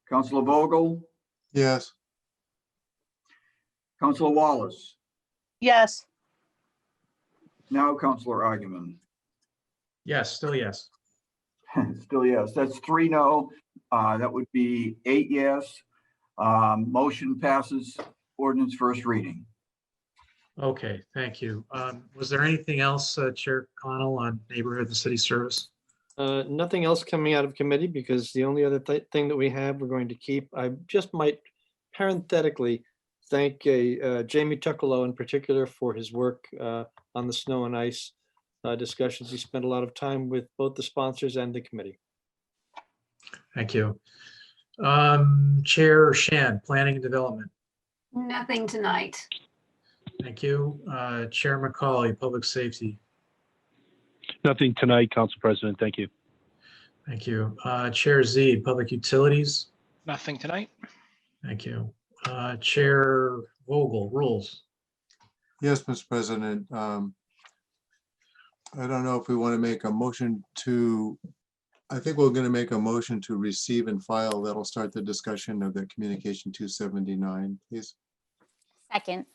Councilor Vogel, Yes. Councilor Wallace, Yes. now Councilor Agaman. Yes, still yes. Still yes, that's 3 no. That would be 8 yes. Motion passes, ordinance first reading. Okay, thank you. Was there anything else, Chair Connell, on neighborhood and city service? Nothing else coming out of committee because the only other thing that we have, we're going to keep, I just might parenthetically thank Jamie Tuckalo in particular for his work on the snow and ice discussions. He spent a lot of time with both the sponsors and the committee. Thank you. Chair Shand, Planning and Development. Nothing tonight. Thank you. Chair McCauley, Public Safety. Nothing tonight, Council President. Thank you. Thank you. Chair Z, Public Utilities. Nothing tonight. Thank you. Chair Vogel, Rules. Yes, Mr. President. I don't know if we want to make a motion to, I think we're going to make a motion to receive and file. That'll start the discussion of the communication 279, please. Second.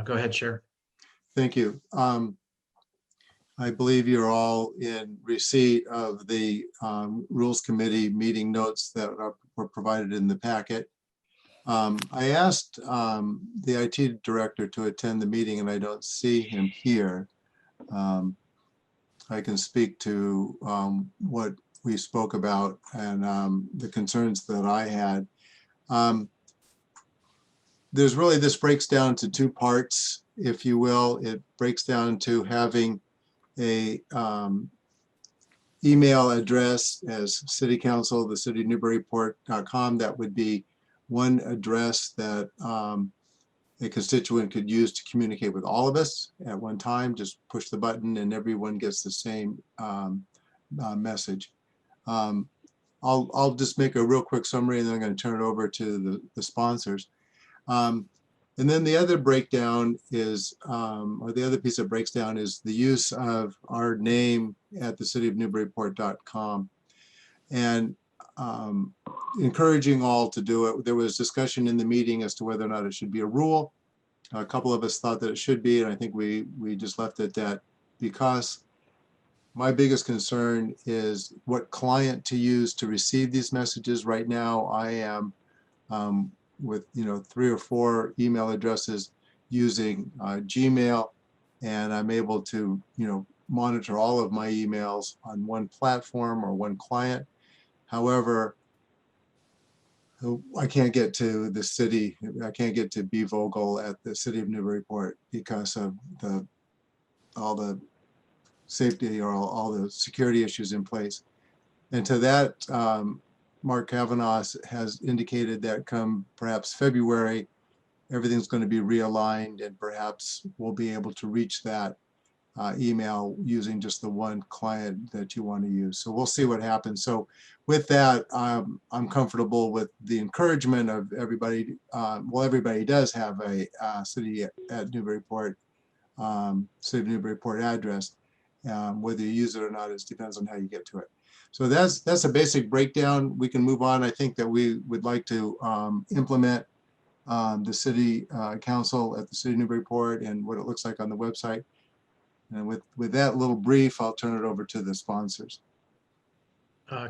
Go ahead, Chair. Thank you. I believe you're all in receipt of the Rules Committee meeting notes that were provided in the packet. I asked the IT director to attend the meeting and I don't see him here. I can speak to what we spoke about and the concerns that I had. There's really, this breaks down to 2 parts, if you will. It breaks down to having a email address as City Council, the city of Newburyport.com. That would be one address that a constituent could use to communicate with all of us at one time. Just push the button and everyone gets the same message. I'll just make a real quick summary and then I'm going to turn it over to the sponsors. And then the other breakdown is, or the other piece that breaks down is the use of our name at the city of Newburyport.com and encouraging all to do it. There was discussion in the meeting as to whether or not it should be a rule. A couple of us thought that it should be, and I think we just left it at that, because my biggest concern is what client to use to receive these messages. Right now, I am with 3 or 4 email addresses using Gmail, and I'm able to monitor all of my emails on one platform or one client. However, I can't get to the city. I can't get to B. Vogel at the city of Newburyport because of all the safety or all the security issues in place. And to that, Mark Kavanaugh has indicated that come perhaps February, everything's going to be realigned and perhaps we'll be able to reach that email using just the one client that you want to use. So we'll see what happens. So with that, I'm comfortable with the encouragement of everybody. Well, everybody does have a city at Newburyport, city of Newburyport address. Whether you use it or not, it depends on how you get to it. So that's a basic breakdown. We can move on. I think that we would like to implement the city council at the city of Newburyport and what it looks like on the website. And with that little brief, I'll turn it over to the sponsors.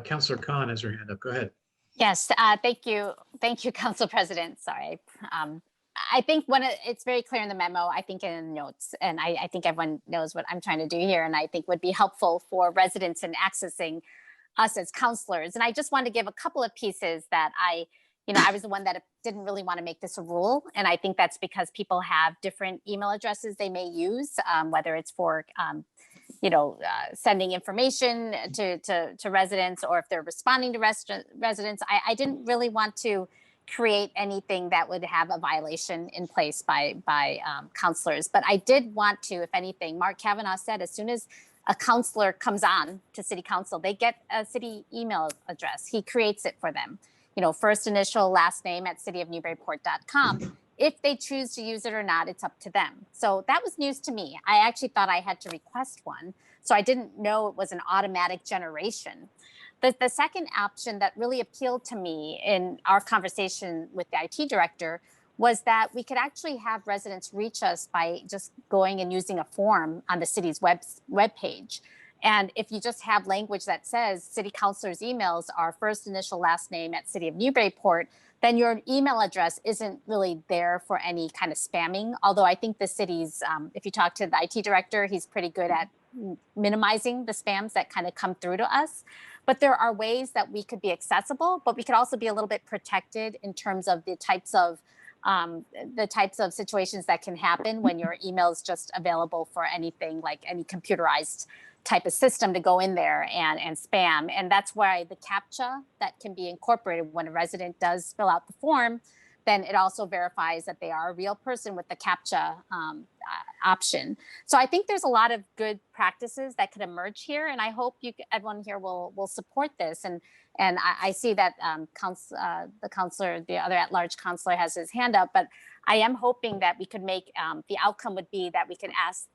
Councillor Khan has her hand up. Go ahead. Yes, thank you. Thank you, Council President. Sorry. I think it's very clear in the memo, I think in the notes, and I think everyone knows what I'm trying to do here, and I think would be helpful for residents in accessing us as counselors. And I just want to give a couple of pieces that I was the one that didn't really want to make this a rule. And I think that's because people have different email addresses they may use, whether it's for sending information to residents, or if they're responding to residents. I didn't really want to create anything that would have a violation in place by counselors. But I did want to, if anything, Mark Kavanaugh said, as soon as a counselor comes on to city council, they get a city email address. He creates it for them. First initial, last name at cityofnewburyport.com. If they choose to use it or not, it's up to them. So that was news to me. I actually thought I had to request one. So I didn't know it was an automatic generation. The second option that really appealed to me in our conversation with the IT director was that we could actually have residents reach us by just going and using a form on the city's web page. And if you just have language that says city councilors' emails are first initial, last name at City of Newburyport, then your email address isn't really there for any kind of spamming. Although I think the city's, if you talk to the IT director, he's pretty good at minimizing the spams that kind of come through to us. But there are ways that we could be accessible, but we could also be a little bit protected in terms of the types of situations that can happen when your email is just available for anything, like any computerized type of system to go in there and spam. And that's why the CAPTCHA that can be incorporated when a resident does fill out the form, then it also verifies that they are a real person with the CAPTCHA option. So I think there's a lot of good practices that could emerge here, and I hope everyone here will support this. And I see that the other at-large counselor has his hand up, but I am hoping that we could make the outcome would be that we can ask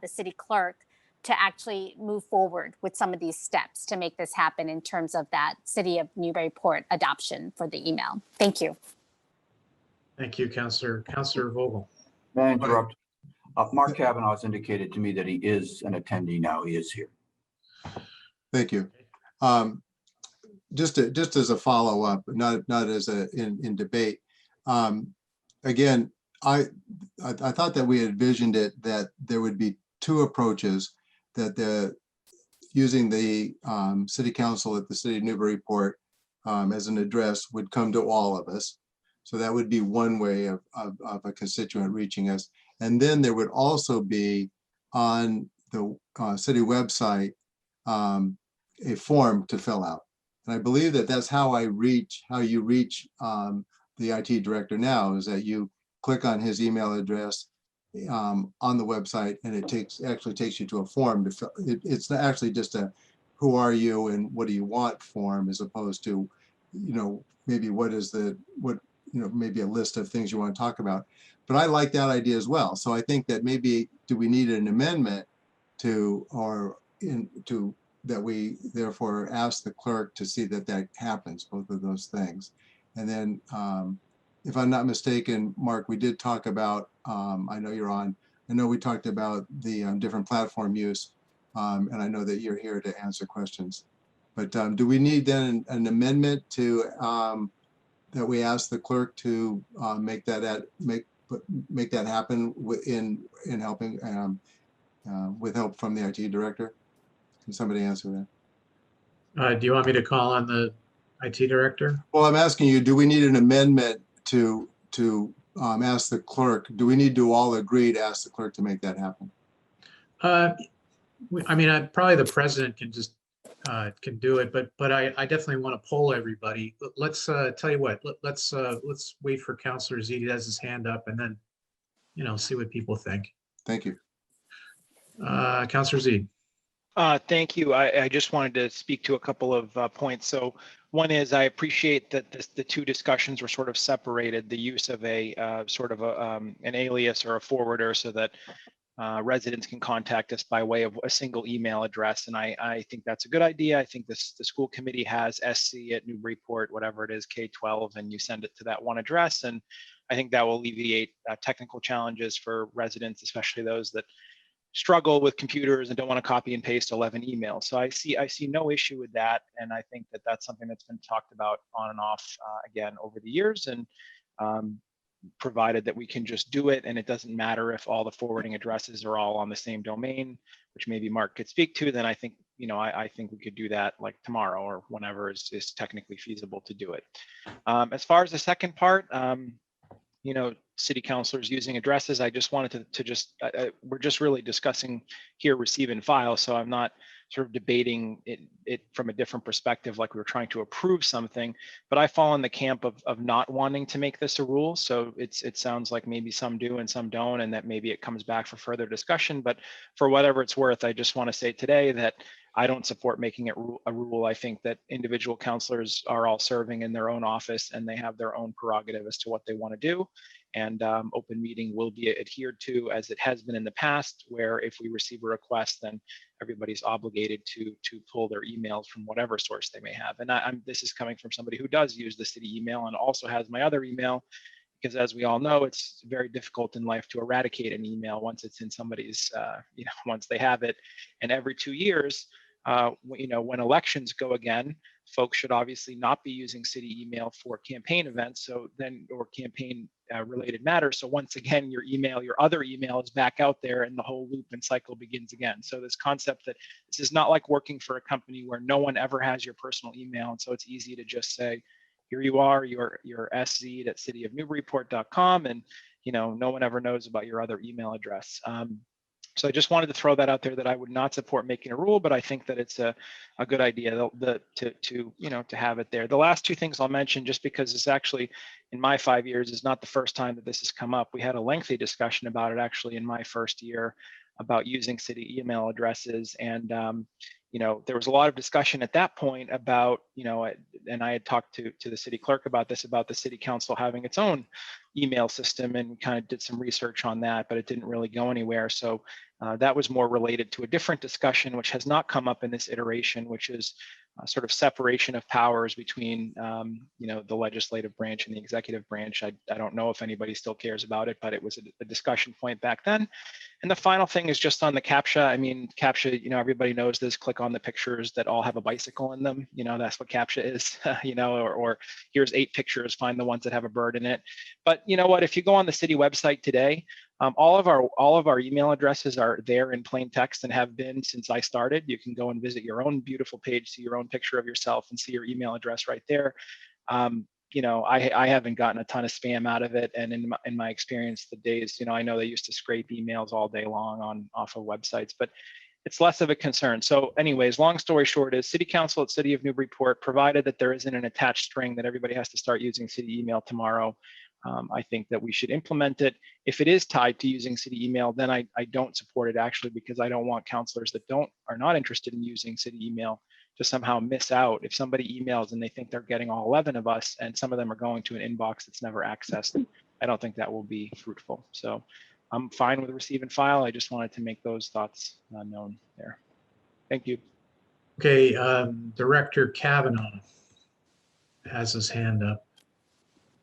the city clerk to actually move forward with some of these steps to make this happen in terms of that City of Newburyport adoption for the email. Thank you. Thank you, Councillor. Councillor Vogel. May I interrupt? Mark Kavanaugh has indicated to me that he is an attendee now. He is here. Thank you. Just as a follow-up, not as in debate. Again, I thought that we had envisioned it that there would be two approaches, that using the city council at the City of Newburyport as an address would come to all of us. So that would be one way of a constituent reaching us. And then there would also be on the city website a form to fill out. And I believe that that's how you reach the IT director now, is that you click on his email address on the website, and it actually takes you to a form to fill. It's actually just a who are you and what do you want form, as opposed to, maybe maybe a list of things you want to talk about. But I like that idea as well. So I think that maybe, do we need an amendment that we therefore ask the clerk to see that happens, both of those things. And then if I'm not mistaken, Mark, we did talk about, I know you're on, I know we talked about the different platform use, and I know that you're here to answer questions. But do we need then an amendment to that we ask the clerk to make that happen in helping with help from the IT director? Can somebody answer that? Do you want me to call on the IT director? Well, I'm asking you, do we need an amendment to ask the clerk? Do we need to all agree to ask the clerk to make that happen? I mean, probably the president can just can do it, but I definitely want to poll everybody. Let's tell you what. Let's wait for Councillor Z. He has his hand up, and then see what people think. Thank you, Councillor Z. Thank you. I just wanted to speak to a couple of points. So one is, I appreciate that the two discussions were sort of separated, the use of a sort of an alias or a forwarder, so that residents can contact us by way of a single email address. And I think that's a good idea. I think the school committee has SC at Newburyport, whatever it is, K-12, and you send it to that one address. And I think that will alleviate technical challenges for residents, especially those that struggle with computers and don't want to copy and paste 11 emails. So I see no issue with that. And I think that that's something that's been talked about on and off again over the years. And provided that we can just do it, and it doesn't matter if all the forwarding addresses are all on the same domain, which maybe Mark could speak to, then I think, I think we could do that like tomorrow or whenever is technically feasible to do it. As far as the second part, city councilors using addresses, I just wanted to just, we're just really discussing here receive and file. So I'm not sort of debating it from a different perspective, like we were trying to approve something, but I fall in the camp of not wanting to make this a rule. So it sounds like maybe some do and some don't, and that maybe it comes back for further discussion. But for whatever it's worth, I just want to say today that I don't support making it a rule. I think that individual counselors are all serving in their own office and they have their own prerogative as to what they want to do. And open meeting will be adhered to as it has been in the past, where if we receive a request, then everybody's obligated to pull their emails from whatever source they may have. And this is coming from somebody who does use the city email and also has my other email, because as we all know, it's very difficult in life to eradicate an email once it's in somebody's, once they have it. And every 2 years, when elections go again, folks should obviously not be using city email for campaign events, or campaign related matters. So once again, your other email is back out there and the whole loop and cycle begins again. So this concept that this is not like working for a company where no one ever has your personal email. And so it's easy to just say, here you are, your SZ at cityofnewburyport.com, and no one ever knows about your other email address. So I just wanted to throw that out there, that I would not support making a rule, but I think that it's a good idea to have it there. The last two things I'll mention, just because it's actually in my 5 years is not the first time that this has come up. We had a lengthy discussion about it actually in my first year about using city email addresses, and there was a lot of discussion at that point about, and I had talked to the city clerk about this, about the city council having its own email system, and kind of did some research on that, but it didn't really go anywhere. So that was more related to a different discussion, which has not come up in this iteration, which is sort of separation of powers between, the legislative branch and the executive branch. I don't know if anybody still cares about it, but it was a discussion point back then. And the final thing is just on the CAPTCHA. I mean, CAPTCHA, everybody knows this, click on the pictures that all have a bicycle in them. That's what CAPTCHA is, or here's 8 pictures, find the ones that have a bird in it. But you know what, if you go on the city website today, all of our email addresses are there in plain text and have been since I started. You can go and visit your own beautiful page, see your own picture of yourself and see your email address right there. I haven't gotten a ton of spam out of it. And in my experience, the days, I know they used to scrape emails all day long off of websites, but it's less of a concern. So anyways, long story short is city council at City of Newburyport, provided that there isn't an attached string that everybody has to start using city email tomorrow. I think that we should implement it. If it is tied to using city email, then I don't support it actually, because I don't want counselors that are not interested in using city email to somehow miss out. If somebody emails and they think they're getting all 11 of us and some of them are going to an inbox that's never accessed, I don't think that will be fruitful. So I'm fine with receive and file. I just wanted to make those thoughts known there. Thank you. Okay, Director Kavanaugh has his hand up.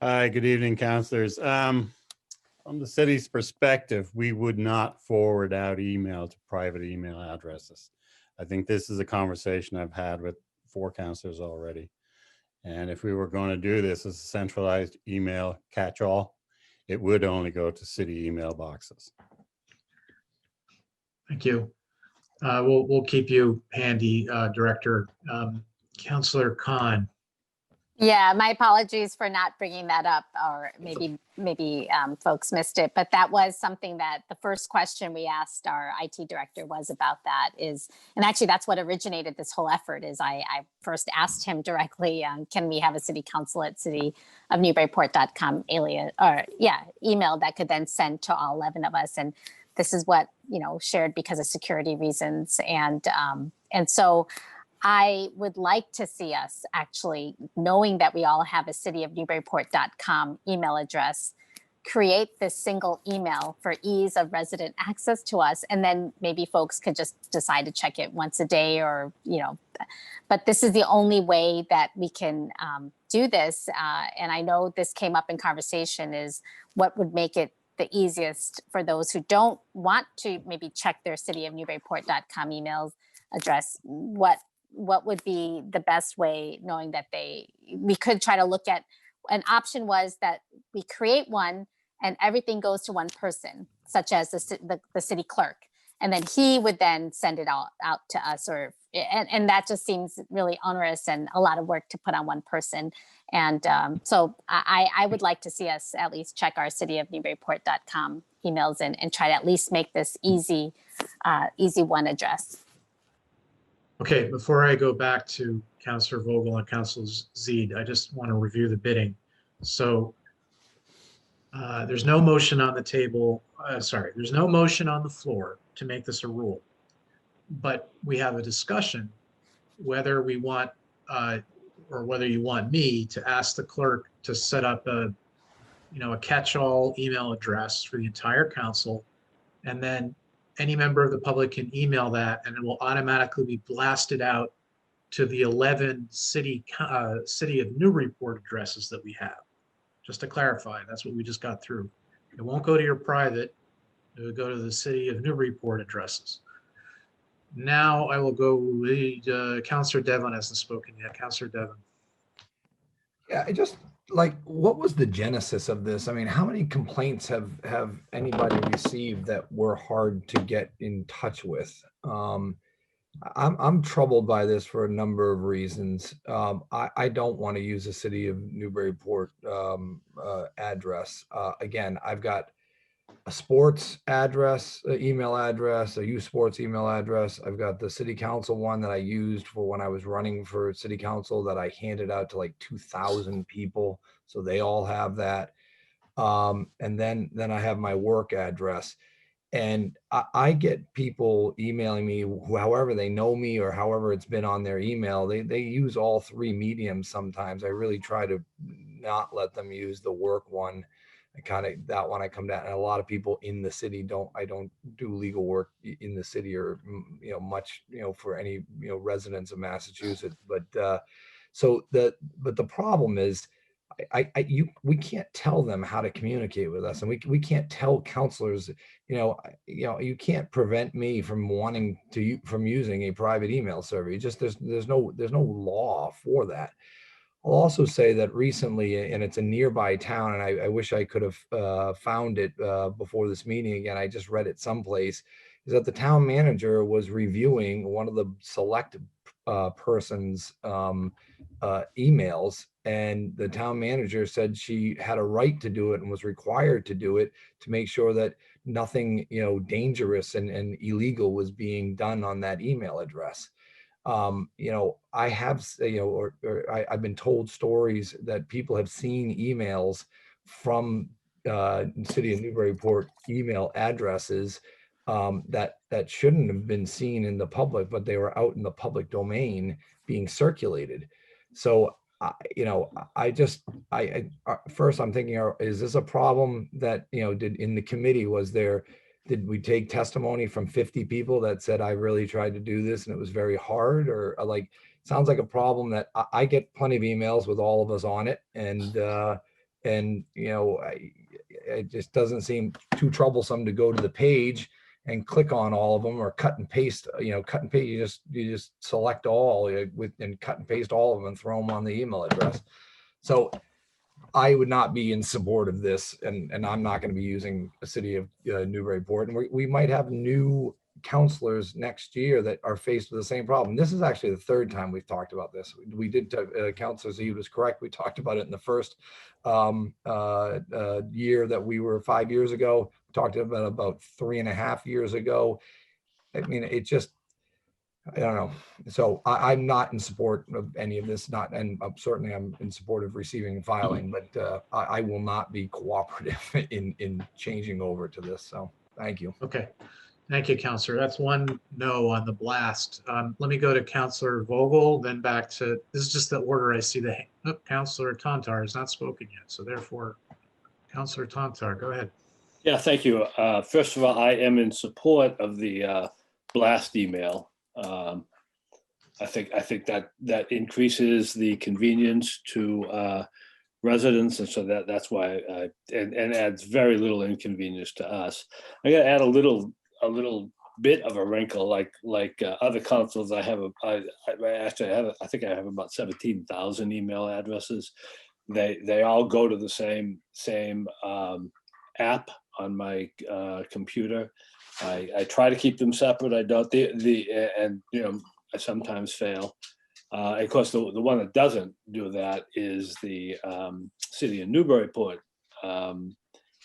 Hi, good evening, councilors. From the city's perspective, we would not forward out email to private email addresses. I think this is a conversation I've had with 4 councilors already. And if we were going to do this as a centralized email catch-all, it would only go to city email boxes. Thank you. We'll keep you handy, Director. Councilor Khan. Yeah, my apologies for not bringing that up, or maybe folks missed it, but that was something that the first question we asked our IT director was about that is, and actually that's what originated this whole effort is I first asked him directly, can we have a city council at cityofnewburyport.com email that could then send to all 11 of us. And this is what, shared because of security reasons. And so I would like to see us actually, knowing that we all have a cityofnewburyport.com email address, create this single email for ease of resident access to us, and then maybe folks could just decide to check it once a day, or, but this is the only way that we can do this. And I know this came up in conversation, is what would make it the easiest for those who don't want to maybe check their cityofnewburyport.com emails address. What would be the best way, knowing that we could try to look at, an option was that we create one and everything goes to one person, such as the city clerk. And then he would then send it out to us, and that just seems really onerous and a lot of work to put on one person. And so I would like to see us at least check our cityofnewburyport.com emails and try to at least make this easy one address. Okay, before I go back to Councilor Vogel and Councilor Zede, I just want to review the bidding. So there's no motion on the table. There's no motion on the floor to make this a rule. But we have a discussion whether we want, or whether you want me to ask the clerk to set up a catch-all email address for the entire council, and then any member of the public can email that, and it will automatically be blasted out to the 11 city of Newburyport addresses that we have. Just to clarify, that's what we just got through. It won't go to your private, it will go to the city of Newburyport addresses. Now I will go lead, Councilor Devon hasn't spoken yet. Councilor Devon. Yeah, I just like, what was the genesis of this? I mean, how many complaints have anybody received that were hard to get in touch with? I'm troubled by this for a number of reasons. I don't want to use a city of Newburyport address. Again, I've got a sports address, email address, a youth sports email address. I've got the city council one that I used for when I was running for city council that I handed out to like 2,000 people. So they all have that. And then I have my work address. And I get people emailing me, however they know me or however it's been on their email. They use all three mediums sometimes. I really try to not let them use the work one. That one I come down, and a lot of people in the city I don't do legal work in the city or, much, for any, residents of Massachusetts. But the problem is, we can't tell them how to communicate with us, and we can't tell counselors, you can't prevent me from from using a private email server. There's no law for that. I'll also say that recently, and it's a nearby town, and I wish I could have found it before this meeting again. I just read it someplace, is that the town manager was reviewing one of the select person's emails, and the town manager said she had a right to do it and was required to do it to make sure that nothing, dangerous and illegal was being done on that email address. I have, I've been told stories that people have seen emails from city of Newburyport email addresses that shouldn't have been seen in the public, but they were out in the public domain being circulated. So, first I'm thinking, is this a problem that, did in the committee, did we take testimony from 50 people that said, I really tried to do this and it was very hard? Or sounds like a problem that I get plenty of emails with all of us on it. And it just doesn't seem too troublesome to go to the page and click on all of them, or cut and paste, you just select all and cut and paste all of them and throw them on the email address. So I would not be in support of this, and I'm not going to be using a city of Newburyport. And we might have new counselors next year that are faced with the same problem. This is actually the third time we've talked about this. We did, Councilor Z was correct. We talked about it in the first year that we were 5 years ago. We talked about 3.5 years ago. I mean, it just, I don't know. So I'm not in support of any of this. And certainly I'm in support of receiving and filing, but I will not be cooperative in changing over to this. So thank you. Okay. Thank you, Councilor. That's one no on the blast. Let me go to Councilor Vogel, then back to, this is just the order I see Councilor Tantar has not spoken yet. So therefore, Councilor Tantar, go ahead. Yeah, thank you. First of all, I am in support of the blast email. I think that increases the convenience to residents, and so that's why and adds very little inconvenience to us. I got to add a little bit of a wrinkle, like other councils. I think I have about 17,000 email addresses. They all go to the same app on my computer. I try to keep them separate. I don't. And I sometimes fail. Of course, the one that doesn't do that is the city of Newburyport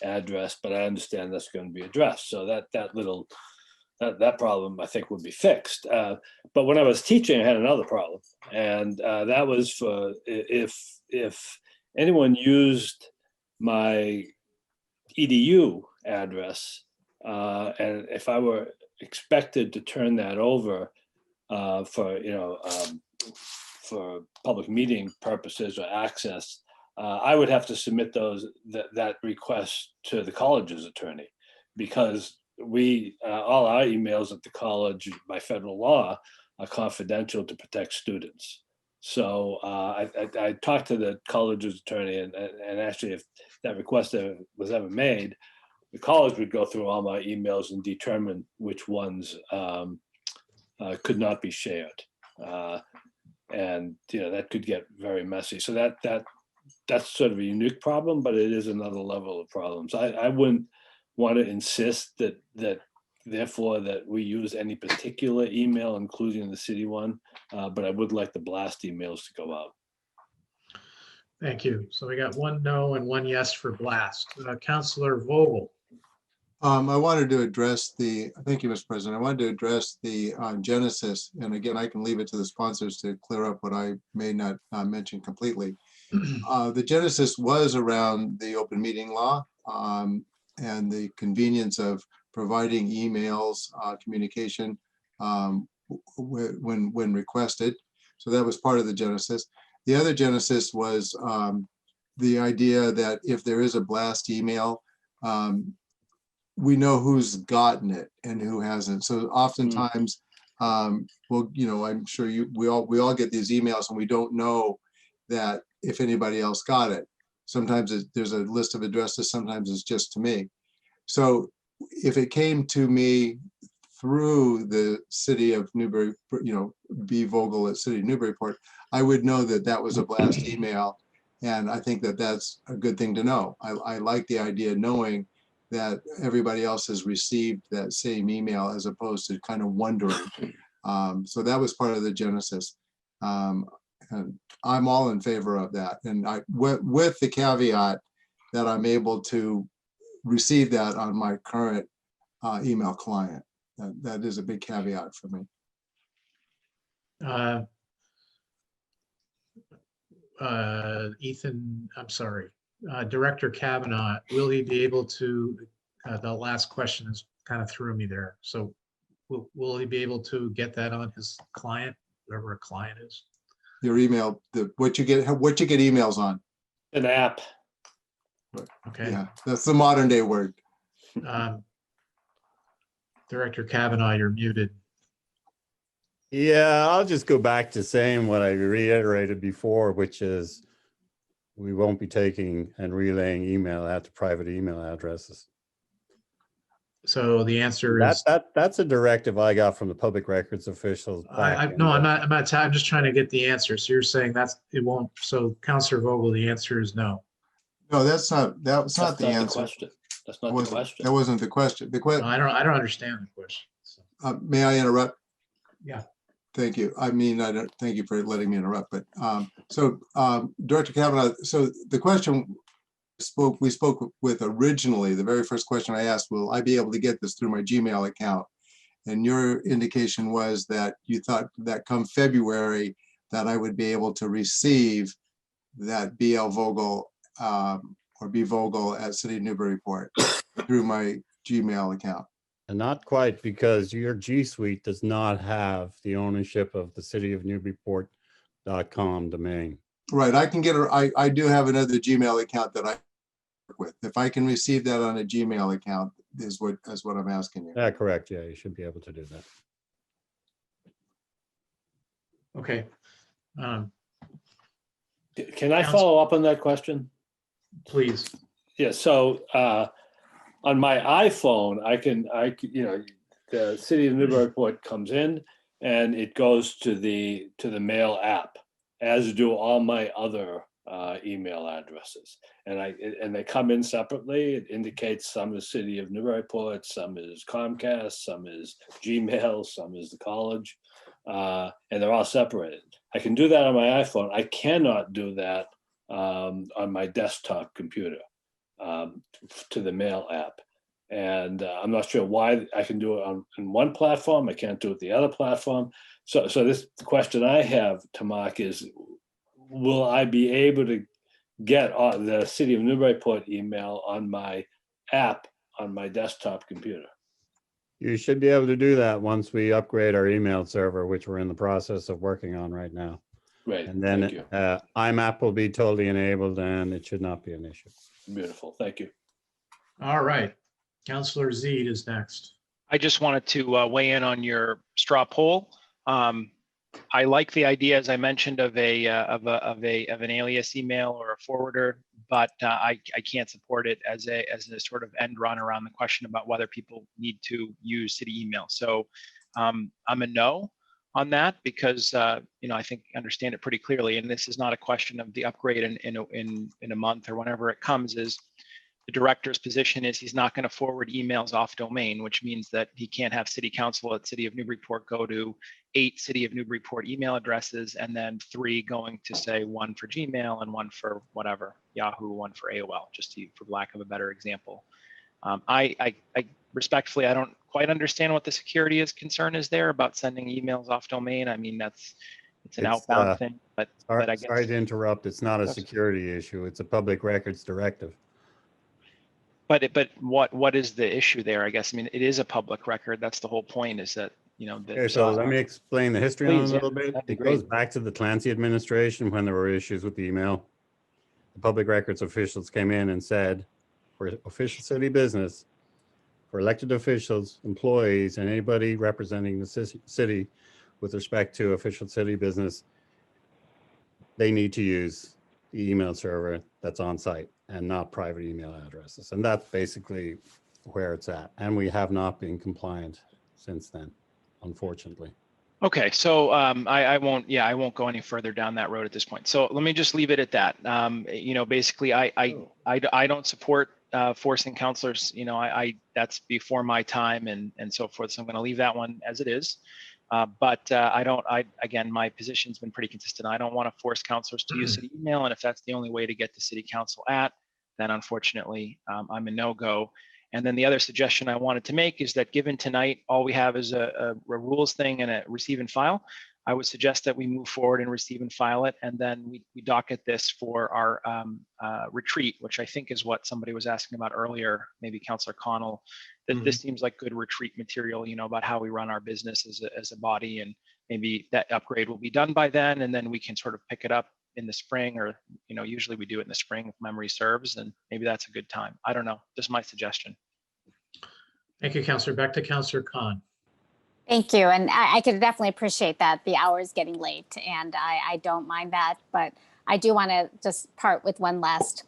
address, but I understand that's going to be addressed. So that problem, I think, would be fixed. But when I was teaching, I had another problem, and that was for if anyone used my edu address, and if I were expected to turn that over for public meeting purposes or access, I would have to submit that request to the college's attorney, because all our emails at the college by federal law are confidential to protect students. So I talked to the college's attorney, and actually, if that request was ever made, the college would go through all my emails and determine which ones could not be shared. And that could get very messy. So that's sort of a unique problem, but it is another level of problems. I wouldn't want to insist that therefore that we use any particular email, including the city one, but I would like the blast emails to go out. Thank you. So we got 1 no and 1 yes for blast. Councilor Vogel. I wanted to address thank you, Mr. President. I wanted to address the genesis, and again, I can leave it to the sponsors to clear up what I may not mention completely. The genesis was around the open meeting law and the convenience of providing emails, communication when requested. So that was part of the genesis. The other genesis was the idea that if there is a blast email, we know who's gotten it and who hasn't. So oftentimes, I'm sure we all get these emails and we don't know that if anybody else got it. Sometimes there's a list of addresses, sometimes it's just to me. So if it came to me through the city of Newbury, B. Vogel at City of Newburyport, I would know that that was a blast email. And I think that that's a good thing to know. I like the idea of knowing that everybody else has received that same email as opposed to kind of wondering. So that was part of the genesis. And I'm all in favor of that. And with the caveat that I'm able to receive that on my current email client. That is a big caveat for me. Ethan, I'm sorry, Director Kavanaugh, will he be able to, the last question is kind of threw me there. So will he be able to get that on his client, whatever a client is? Your email, what you get emails on? An app. Okay. Yeah, that's the modern day word. Director Kavanaugh, you're muted. Yeah, I'll just go back to saying what I reiterated before, which is we won't be taking and relaying email out to private email addresses. So the answer is that's a directive I got from the public records officials. I'm just trying to get the answer. So you're saying it won't. So Councilor Vogel, the answer is no. No, that's not the answer. That's not the question. That wasn't the question. The question. No, I don't understand the question. So. May I interrupt? Yeah. Thank you. I mean, I don't thank you for letting me interrupt. But Director Kavanaugh. So the question we spoke with originally. The very first question I asked: will I be able to get this through my Gmail account? And your indication was that you thought that come February that I would be able to receive that BL Vogel or B Vogel at City of Newburyport through my Gmail account. And not quite, because your G Suite does not have the ownership of the City of Newburyport.com domain. Right. I can get I do have another Gmail account that with. If I can receive that on a Gmail account is what I'm asking you. Yeah, correct. Yeah, you should be able to do that. Okay. Can I follow up on that question? Please. Yeah, so on my iPhone, I can, the city of Newburyport comes in and it goes to the mail app, as do all my other email addresses. And they come in separately. It indicates some is city of Newburyport, some is Comcast, some is Gmail, some is the college, and they're all separated. I can do that on my iPhone. I cannot do that on my desktop computer to the mail app. And I'm not sure why I can do it on one platform. I can't do it the other platform. So this question I have to Mark is, will I be able to get the City of Newburyport email on my app on my desktop computer? You should be able to do that once we upgrade our email server, which we're in the process of working on right now. Great, And then thank you. IMAP will be totally enabled and it should not be an issue. Beautiful, thank you. All right. Councillor Zede is next. I just wanted to weigh in on your straw poll. I like the idea, as I mentioned, of an alias email or a forwarder, but I can't support it as a sort of end run around the question about whether people need to use city email. So I'm a no on that because I think I understand it pretty clearly, and this is not a question of the upgrade in a month or whenever it comes. Is the director's position is he's not going to forward emails off domain, which means that he can't have city council at City of Newburyport go to 8 City of Newburyport email addresses and then 3 going to say 1 for Gmail and 1 for whatever, Yahoo, 1 for AOL, just for lack of a better example. I respectfully, I don't quite understand what the security concern is there about sending emails off domain. I mean, it's an outbound thing, but I guess. Sorry to interrupt. It's not a security issue. It's a public records directive. But what is the issue there? I guess, I mean, it is a public record. That's the whole point, is that, Okay, so let me explain the history on it a little bit. that'd be It goes great. back to the Clancy administration when there were issues with the email. The public records officials came in and said, for official city business, for elected officials, employees, and anybody representing the city with respect to official city business, they need to use the email server that's on site and not private email addresses. And that's basically where it's at. And we have not been compliant since then, unfortunately. Okay, so I won't go any further down that road at this point. So let me just leave it at that. Basically, I don't support forcing counselors. That's before my time and so forth. So I'm going to leave that one as it is. But again, my position's been pretty consistent. I don't want to force counselors to use city email, and if that's the only way to get to city council then unfortunately I'm a no-go. And then the other suggestion I wanted to make is that given tonight, all we have is a rules thing and a receive and file. I would suggest that we move forward and receive and file it. And then we docket this for our retreat, which I think is what somebody was asking about earlier, maybe Councillor Connell, that this seems like good retreat material, about how we run our business as a body. And maybe that upgrade will be done by then. And then we can sort of pick it up in the spring, or usually we do it in the spring if memory serves, and maybe that's a good time. I don't know, just my suggestion. Thank you, Councillor. Back to Councillor Khan. Thank you. And I could definitely appreciate that the hour is getting late, and I don't mind that, but I do want to just part with one last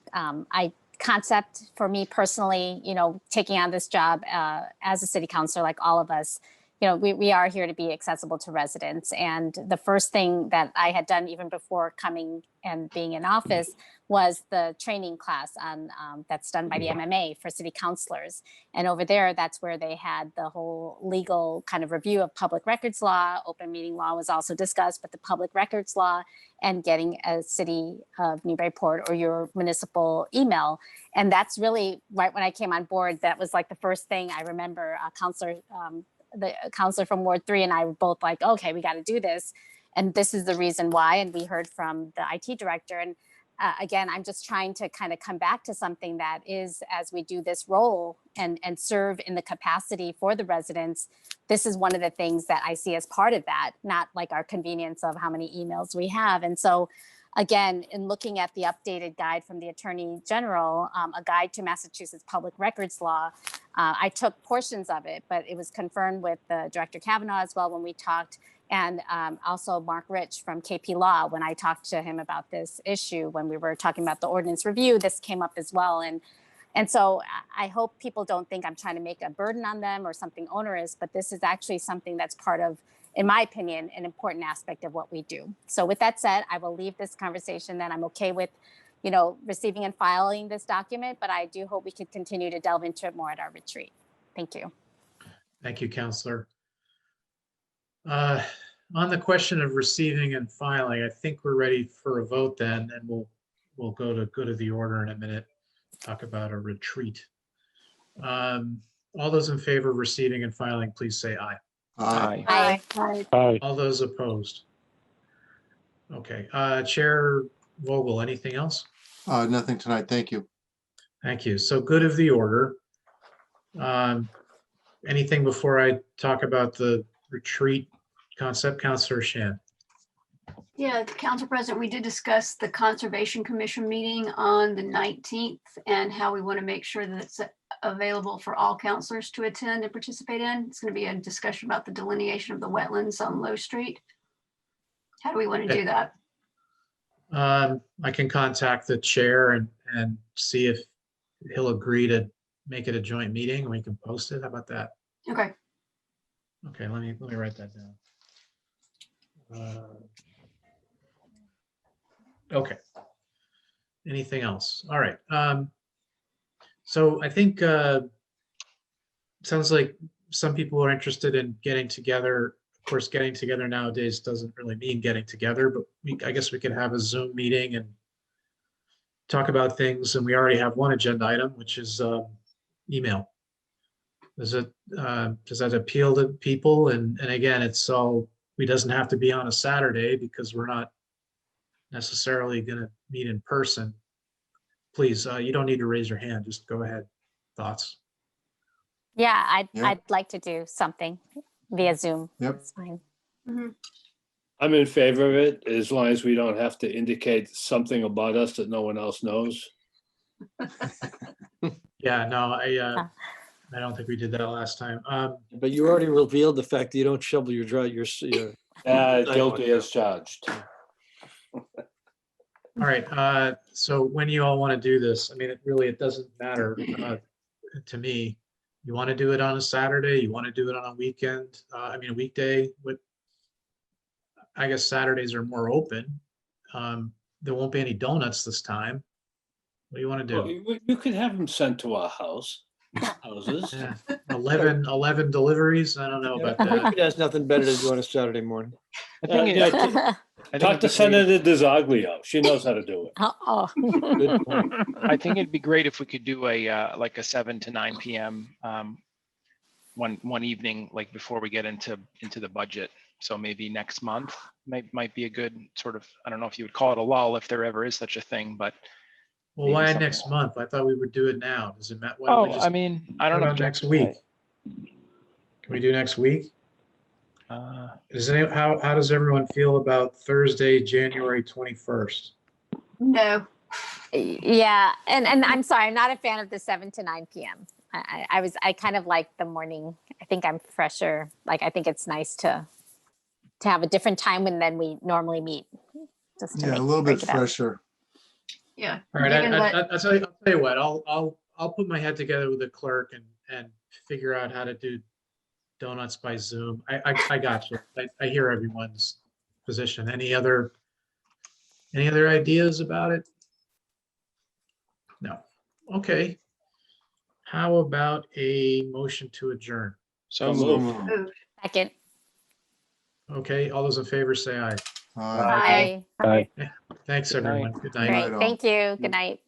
concept for me personally, taking on this job as a city councilor, like all of us, we are here to be accessible to residents. And the first thing that I had done even before coming and being in office was the training class on that's done by the MMA for city councilors. And over there, that's where they had the whole legal kind of review of public records law. Open meeting law was also discussed, but the public records law and getting a city of Newburyport or your municipal email. And that's really right when I came on board, that was like the first thing I remember the counselor from Ward 3 and I were both like, okay, we got to do this. And this is the reason why. And we heard from the IT director. And again, I'm just trying to kind of come back to something that is, as we do this role and serve in the capacity for the residents, this is one of the things that I see as part of that, not like our convenience of how many emails we have. And so again, in looking at the updated guide from the Attorney General, a guide to Massachusetts public records law, I took portions of it, but it was confirmed with Director Kavanaugh as well when we talked, and also Mark Rich from KP Law, when I talked to him about this issue, when we were talking about the ordinance review, this came up as well. And so I hope people don't think I'm trying to make a burden on them or something onerous, but this is actually something that's part of, in my opinion, an important aspect of what we do. So with that said, I will leave this conversation that I'm okay with, receiving and filing this document, but I do hope we could continue to delve into it more at our retreat. Thank you. Thank you, Counselor. On the question of receiving and filing, I think we're ready for a vote then, and we'll go to the order in a minute, talk about a retreat. All those in favor of receiving and filing, please say aye. Aye. Aye. Aye. Aye. All those opposed? Okay, Chair Vogel, anything else? Nothing tonight. Thank you. Thank you. So good of the order. Anything before I talk about the retreat concept, Councilor Shan? Yeah, Council President, we did discuss the Conservation Commission meeting on the 19th and how we want to make sure that it's available for all councilors to attend and participate in. It's going to be a discussion about the delineation of the wetlands on Low Street. How do we want to do that? I can contact the chair and see if he'll agree to make it a joint meeting. We can post it. How about that? Okay. Okay, let me write that down. Okay. Anything else? All right. So I think sounds like some people are interested in getting together. Of course, getting together nowadays doesn't really mean getting together, but I guess we could have a Zoom meeting and talk about things. And we already have one agenda item, which is email. Does that appeal to people? And again, we doesn't have to be on a Saturday because we're not necessarily going to meet in person. Please, you don't need to raise your hand. Just go ahead. Thoughts? Yeah, I'd like to do something via Zoom. Yep. That's fine. I'm in favor of it, as long as we don't have to indicate something about us that no one else knows. Yeah, no, I don't think we did that last time. But you already revealed the fact that you don't shovel your Guilty as charged. All right, so when you all want to do this, I mean, it doesn't matter to me. You want to do it on a Saturday? You want to do it on a weekend? A weekday? I guess Saturdays are more open. There won't be any donuts this time. What do you want to do? Well, you could have them sent to our houses. Yeah. 11 deliveries? I don't know about that. Richard has nothing better to do on a Saturday morning. Talk to Senator DeZoglio. She knows how to do it. Good point. I think it'd be great if we could do like a 7 to 9 p.m. One evening, like before we get into the budget. So maybe next month might be a good sort of, I don't know if you would call it a lull, if there ever is such a thing, but. Well, why next month? I thought we would do it now. Does it matter? I mean, I don't know. Next week. Can we do next week? How does everyone feel about Thursday, January 21st? No. Yeah, and I'm sorry, I'm not a fan of the 7 to 9 p.m. I kind of like the morning. I think I'm fresher. Like, I think it's nice to have a different time than we normally meet. Just to a little bit fresher. Yeah. All right, I'll tell you what, I'll put my head together with the clerk and figure out how to do donuts by Zoom. I got you. I hear everyone's position. Any other ideas about it? No. Okay. How about a motion to adjourn? So moved. Second. Okay, all those in favor say aye. Aye. Aye. Thanks, everyone. Good night. Great. Thank you. Good night.